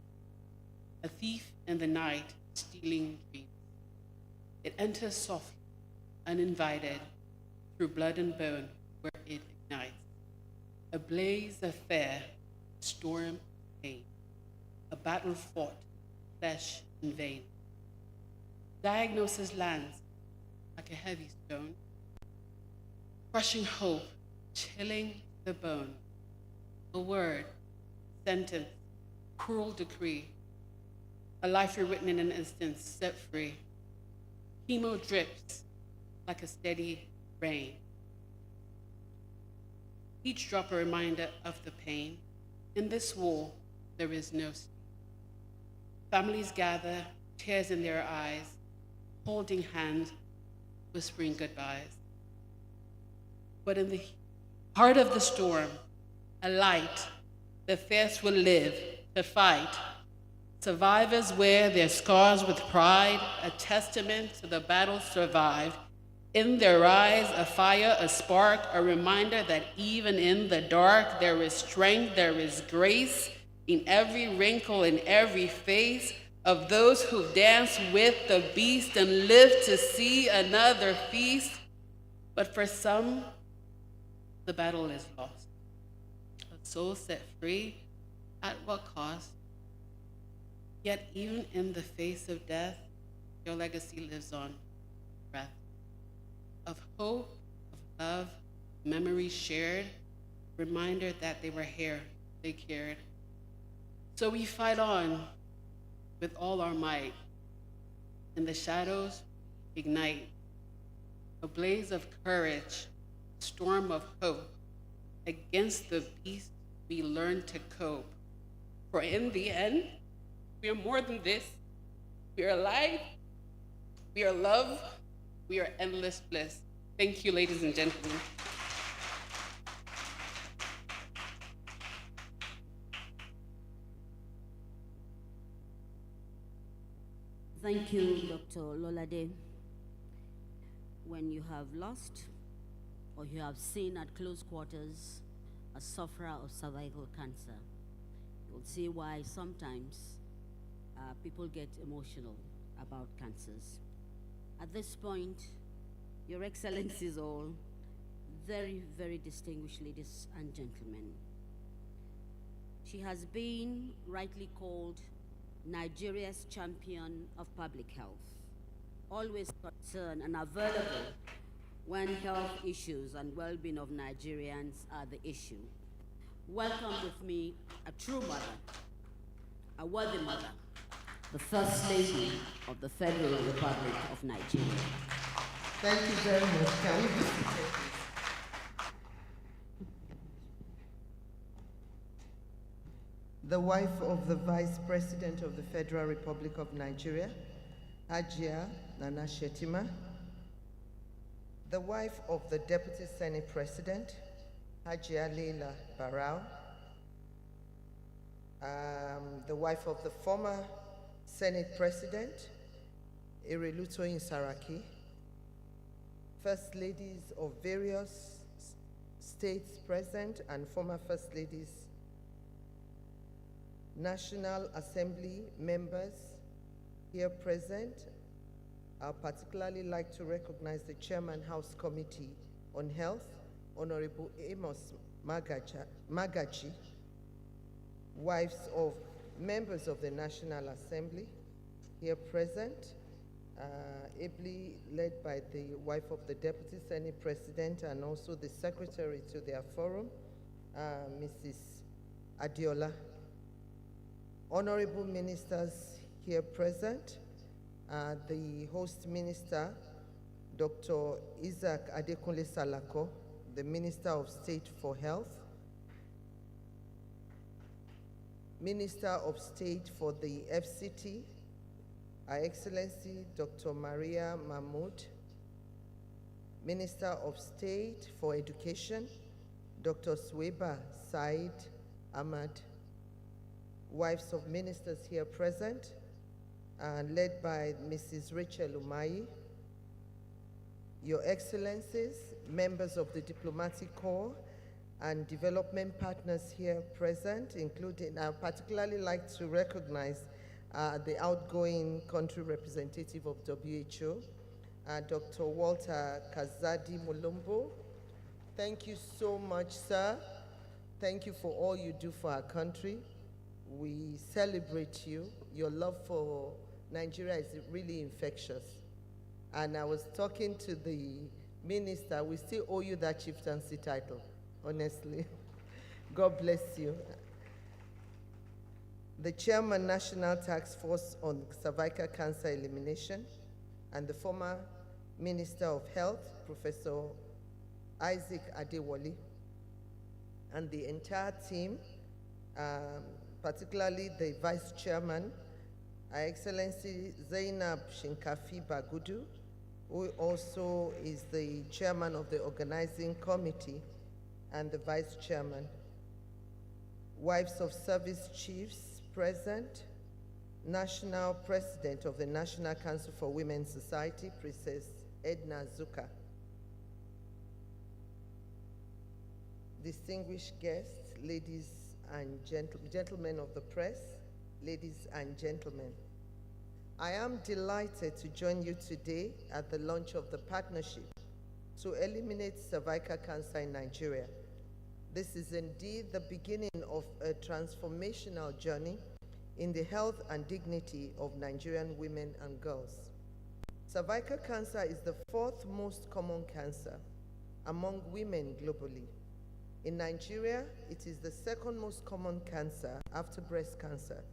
a thief in the night stealing dreams. It enters softly, uninvited, through blood and bone where it ignites. A blaze of fire, storm of pain, a battle fought, flesh in vain. Diagnosis lands like a heavy stone, crushing hope, chilling the bone. A word, sentence, cruel decree, a life rewritten in an instant, set free. Chemo drips like a steady rain. Each drop a reminder of the pain. In this war, there is no sleep. Families gather, tears in their eyes, holding hands, whispering goodbyes. But in the heart of the storm, a light, the fierce will live to fight. Survivors wear their scars with pride, a testament to the battle survived. In their eyes, a fire, a spark, a reminder that even in the dark, there is strength, there is grace in every wrinkle, in every face of those who dance with the beast and live to see another feast. But for some, the battle is lost. A soul set free, at what cost? Yet even in the face of death, your legacy lives on. Breath of hope, of love, memories shared, reminder that they were here, they cared. So we fight on with all our might. In the shadows, ignite a blaze of courage, storm of hope. Against the beast, we learn to cope. For in the end, we are more than this. We are alive, we are love, we are endless bliss. Thank you, ladies and gentlemen. Thank you, Dr. Lolade. When you have lost or you have seen at close quarters a sufferer of cervical cancer, you'll see why sometimes people get emotional about cancers. At this point, Your Excellencies all, very, very distinguished ladies and gentlemen, she has been rightly called Nigeria's champion of public health, always concerned and available when health issues and well-being of Nigerians are the issue. Welcome with me a true mother, a worthy mother, the First Lady of the Federal Republic of Nigeria. Thank you very much. Can we be seated, please? The wife of the Vice President of the Federal Republic of Nigeria, Hajia Nana Shetima. The wife of the Deputy Senate President, Hajia Leila Barau. The wife of the former Senate President, Irelutoyin Saraki. First ladies of various states present and former first ladies, National Assembly members here present, I'd particularly like to recognize the Chairman House Committee on Health, Honorable Amos Magachi, wives of members of the National Assembly here present, ably led by the wife of the Deputy Senate President and also the Secretary to their forum, Mrs. Adiola. Honorable ministers here present, the host minister, Dr. Isaac Adekunle Salako, the Minister of State for Health, Minister of State for the FCT, Her Excellency Dr. Maria Mahmoud, Minister of State for Education, Dr. Sweba Said Ahmad, wives of ministers here present, led by Mrs. Rachel Umayi, Your Excellencies, members of the Diplomatic Corps, and development partners here present, including, I particularly like to recognize the outgoing country representative of WHO, Dr. Walter Kazadi Mulumbo. Thank you so much, sir. Thank you for all you do for our country. We celebrate you. Your love for Nigeria is really infectious. And I was talking to the minister, we still owe you that chieftaincy title, honestly. God bless you. The Chairman, National Task Force on Cervical Cancer Elimination, and the former Minister of Health, Professor Isaac Adewale, and the entire team, particularly the Vice Chairman, Her Excellency Zainab Shinkafi Bagudu, who also is the Chairman of the Organizing Committee and the Vice Chairman, wives of service chiefs present, National President of the National Council for Women's Society, Princess Edna Zuka, distinguished guests, ladies and gentlemen of the press, ladies and gentlemen. I am delighted to join you today at the launch of the partnership to eliminate cervical cancer in Nigeria. This is indeed the beginning of a transformational journey in the health and dignity of Nigerian women and girls. Cervical cancer is the fourth most common cancer among women globally. In Nigeria, it is the second most common cancer after breast cancer,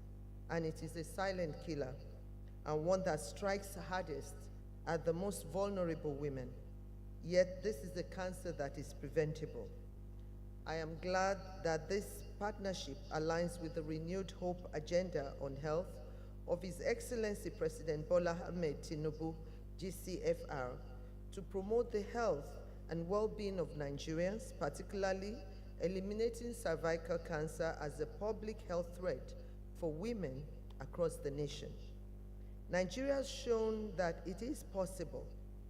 and it is a silent killer, and one that strikes hardest at the most vulnerable women. Yet this is a cancer that is preventable. I am glad that this partnership aligns with the renewed hope agenda on health of His Excellency President Bola Ahmed Tinubu, GCFR, to promote the health and well-being of Nigerians, particularly eliminating cervical cancer as a public health threat for women across the nation. Nigeria has shown that it is possible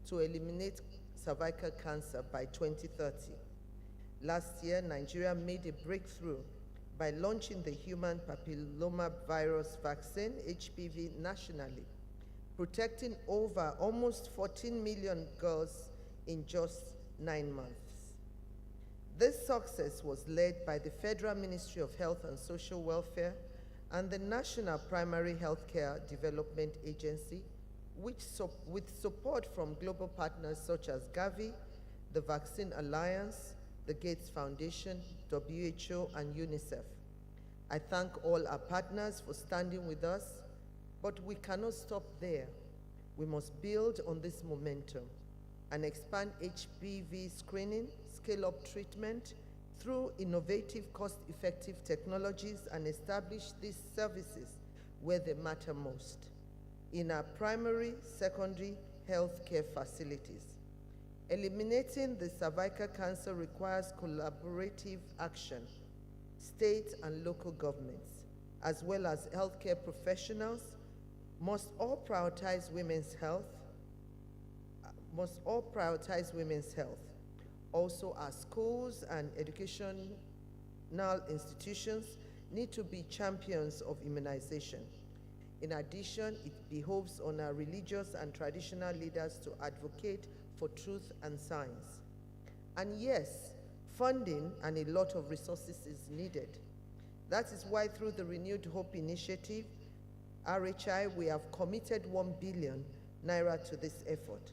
to eliminate cervical cancer by 2030. Last year, Nigeria made a breakthrough by launching the human papilloma virus vaccine, HPV, nationally, protecting over almost 14 million girls in just 9 months. This success was led by the Federal Ministry of Health and Social Welfare and the National Primary Healthcare Development Agency, with support from global partners such as Gavi, the Vaccine Alliance, the Gates Foundation, WHO, and UNICEF. I thank all our partners for standing with us, but we cannot stop there. We must build on this momentum and expand HPV screening, scale up treatment through innovative, cost-effective technologies, and establish these services where they matter most, in our primary, secondary healthcare facilities. Eliminating the cervical cancer requires collaborative action. State and local governments, as well as healthcare professionals, must all prioritize women's health. Also, our schools and educational institutions need to be champions of immunization. In addition, it behoves on our religious and traditional leaders to advocate for truth and science. And yes, funding and a lot of resources is needed. That is why through the Renewed Hope Initiative, RHI, we have committed 1 billion naira to this effort.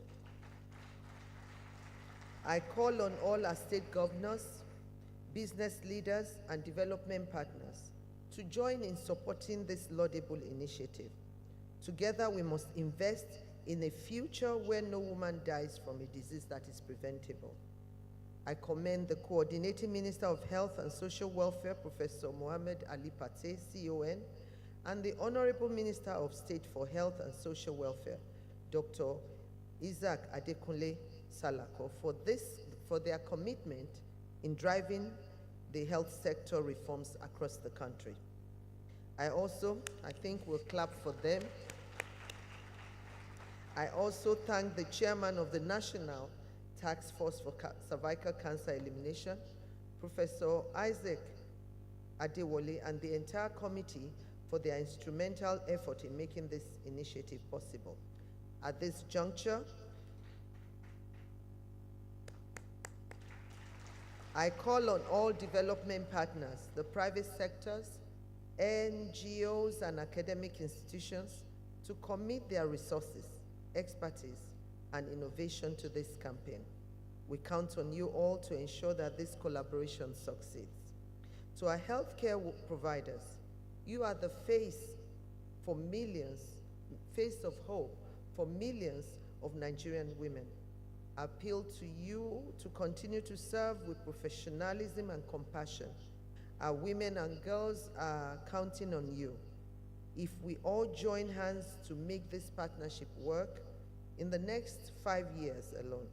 I call on all our state governors, business leaders, and development partners to join in supporting this laudable initiative. Together, we must invest in a future where no woman dies from a disease that is preventable. I commend the Coordinating Minister of Health and Social Welfare, Professor Mohammed Ali Pate, CON, and the Honorable Minister of State for Health and Social Welfare, Dr. Isaac Adekunle Salako, for their commitment in driving the health sector reforms across the country. I think we'll clap for them. I also thank the chairman of the National Task Force for Cervical Cancer Elimination, Professor Isaac Adewole, and the entire committee for their instrumental effort in making this initiative possible. At this juncture, I call on all development partners, the private sectors, NGOs, and academic institutions to commit their resources, expertise, and innovation to this campaign. We count on you all to ensure that this collaboration succeeds. To our healthcare providers, you are the face for millions, face of hope for millions of Nigerian women. I appeal to you to continue to serve with professionalism and compassion. Our women and girls are counting on you. If we all join hands to make this partnership work, in the next 5 years alone,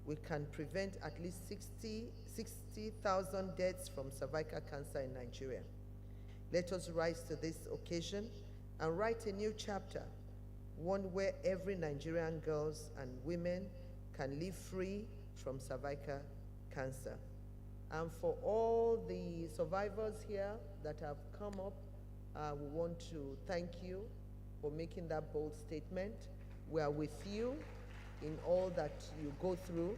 we can prevent at least 60,000 deaths from cervical cancer in Nigeria. Let us rise to this occasion and write a new chapter, one where every Nigerian girls and women can live free from cervical cancer. And for all the survivors here that have come up, we want to thank you for making that bold statement. We are with you in all that you go through.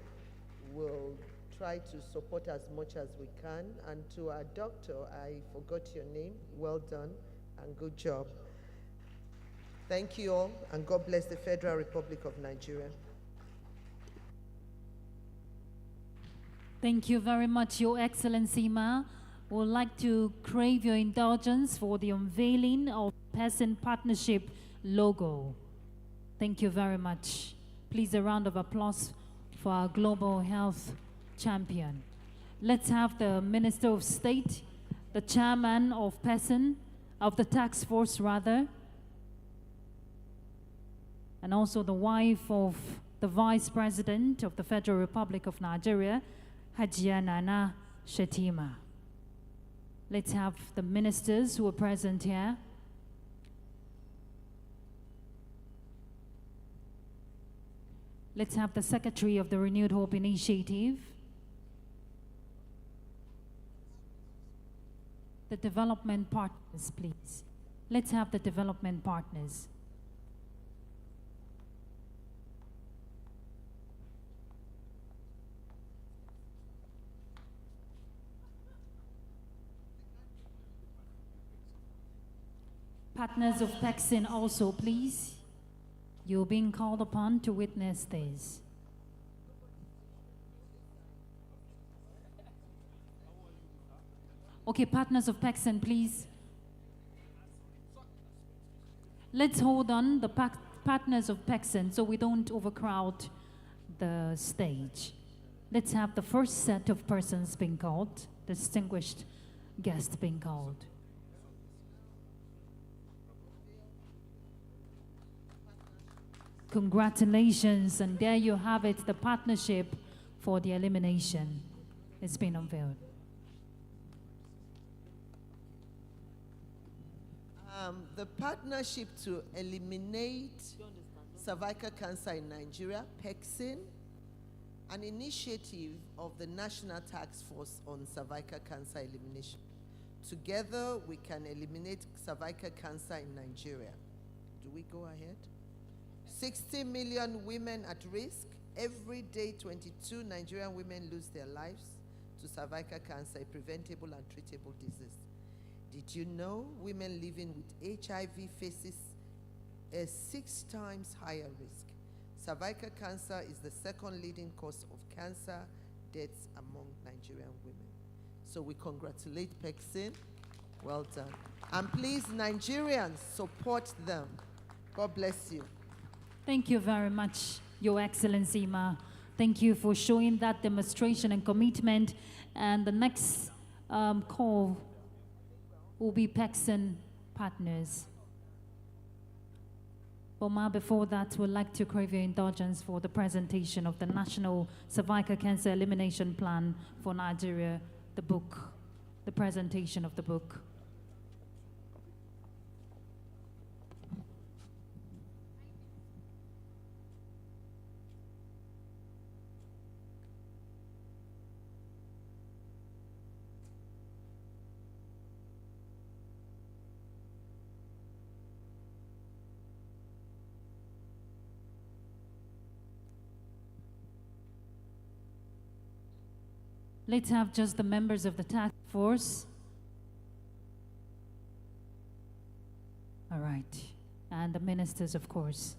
We'll try to support as much as we can. And to our doctor, I forgot your name. Well done and good job. Thank you all, and God bless the Federal Republic of Nigeria. Thank you very much, Your Excellency Ma. We would like to crave your indulgence for the unveiling of PECCIN Partnership logo. Thank you very much. Please, a round of applause for our global health champion. Let's have the Minister of State, the chairman of PECCIN, of the task force rather, and also the wife of the Vice President of the Federal Republic of Nigeria, Hajia Nana Shetima. Let's have the ministers who are present here. Let's have the Secretary of the Renewed Hope Initiative, the development partners, please. Let's have the development partners. Partners of PECCIN also, please. You're being called upon to witness this. Okay, partners of PECCIN, please. Let's hold on the partners of PECCIN so we don't overcrowd the stage. Let's have the first set of persons being called, distinguished guests being called. Congratulations, and there you have it, the partnership for the elimination. It's been unveiled. The partnership to eliminate cervical cancer in Nigeria, PECCIN, an initiative of the National Task Force on Cervical Cancer Elimination. Together, we can eliminate cervical cancer in Nigeria. Do we go ahead? 60 million women at risk. Every day, 22 Nigerian women lose their lives to cervical cancer, a preventable and treatable disease. Did you know women living with HIV faces a 6 times higher risk? Cervical cancer is the second leading cause of cancer deaths among Nigerian women. So we congratulate PECCIN. Well done. And please, Nigerians, support them. God bless you. Thank you very much, Your Excellency, Ma. Thank you for showing that demonstration and commitment. And the next call will be PECCIN partners. But Ma, before that, we'd like to crave your indulgence for the presentation of the National Cervical Cancer Elimination Plan for Nigeria, the book, the presentation of the book. Let's have just the members of the task force. All right. And the ministers, of course.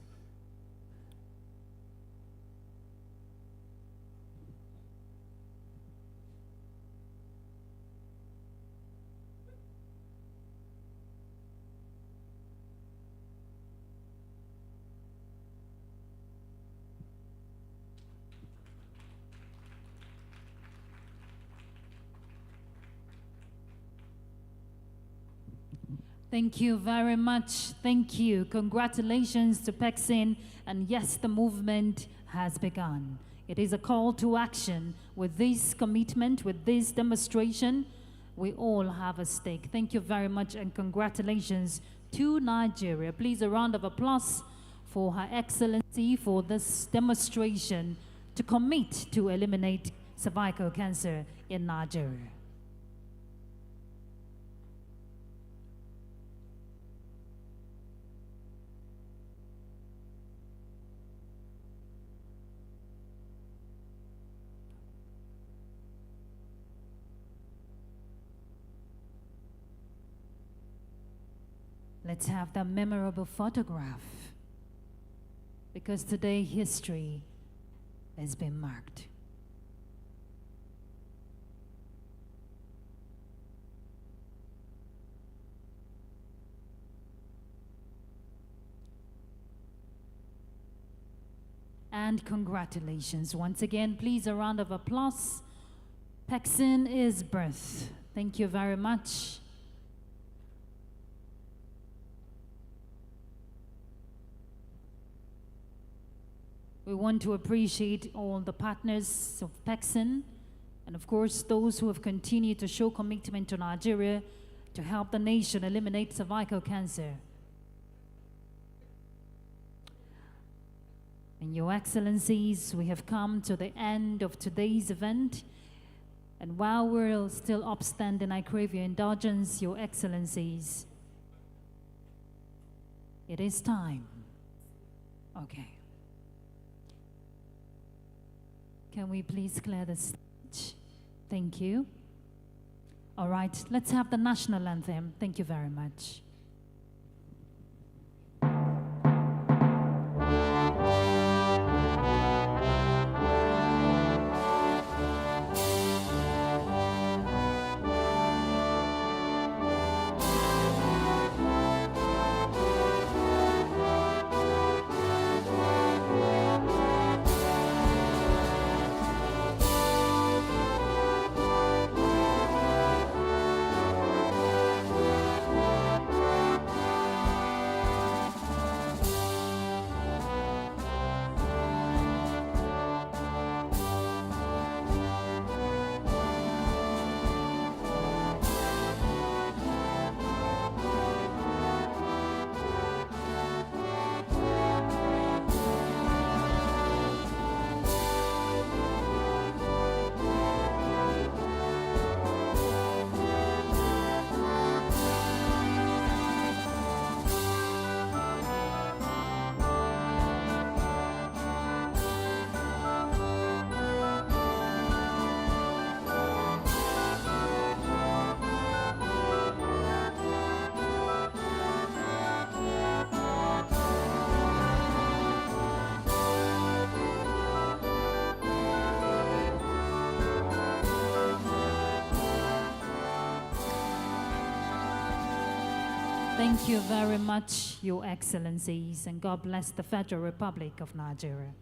Thank you very much. Thank you. Congratulations to PECCIN. And yes, the movement has begun. It is a call to action. With this commitment, with this demonstration, we all have a stake. Thank you very much and congratulations to Nigeria. Please, a round of applause for Her Excellency for this demonstration to commit to eliminate cervical cancer in Nigeria. Let's have that memorable photograph, because today history has been marked. And congratulations once again. Please, a round of applause. PECCIN is birth. Thank you very much. We want to appreciate all the partners of PECCIN and, of course, those who have continued to show commitment to Nigeria to help the nation eliminate cervical cancer. And Your Excellencies, we have come to the end of today's event. And while we're still upstanding, I crave your indulgence, Your Excellencies. It is time. Okay. Can we please clear the stage? Thank you. All right, let's have the national anthem. Thank you very much. Thank you very much, Your Excellencies, and God bless the Federal Republic of Nigeria.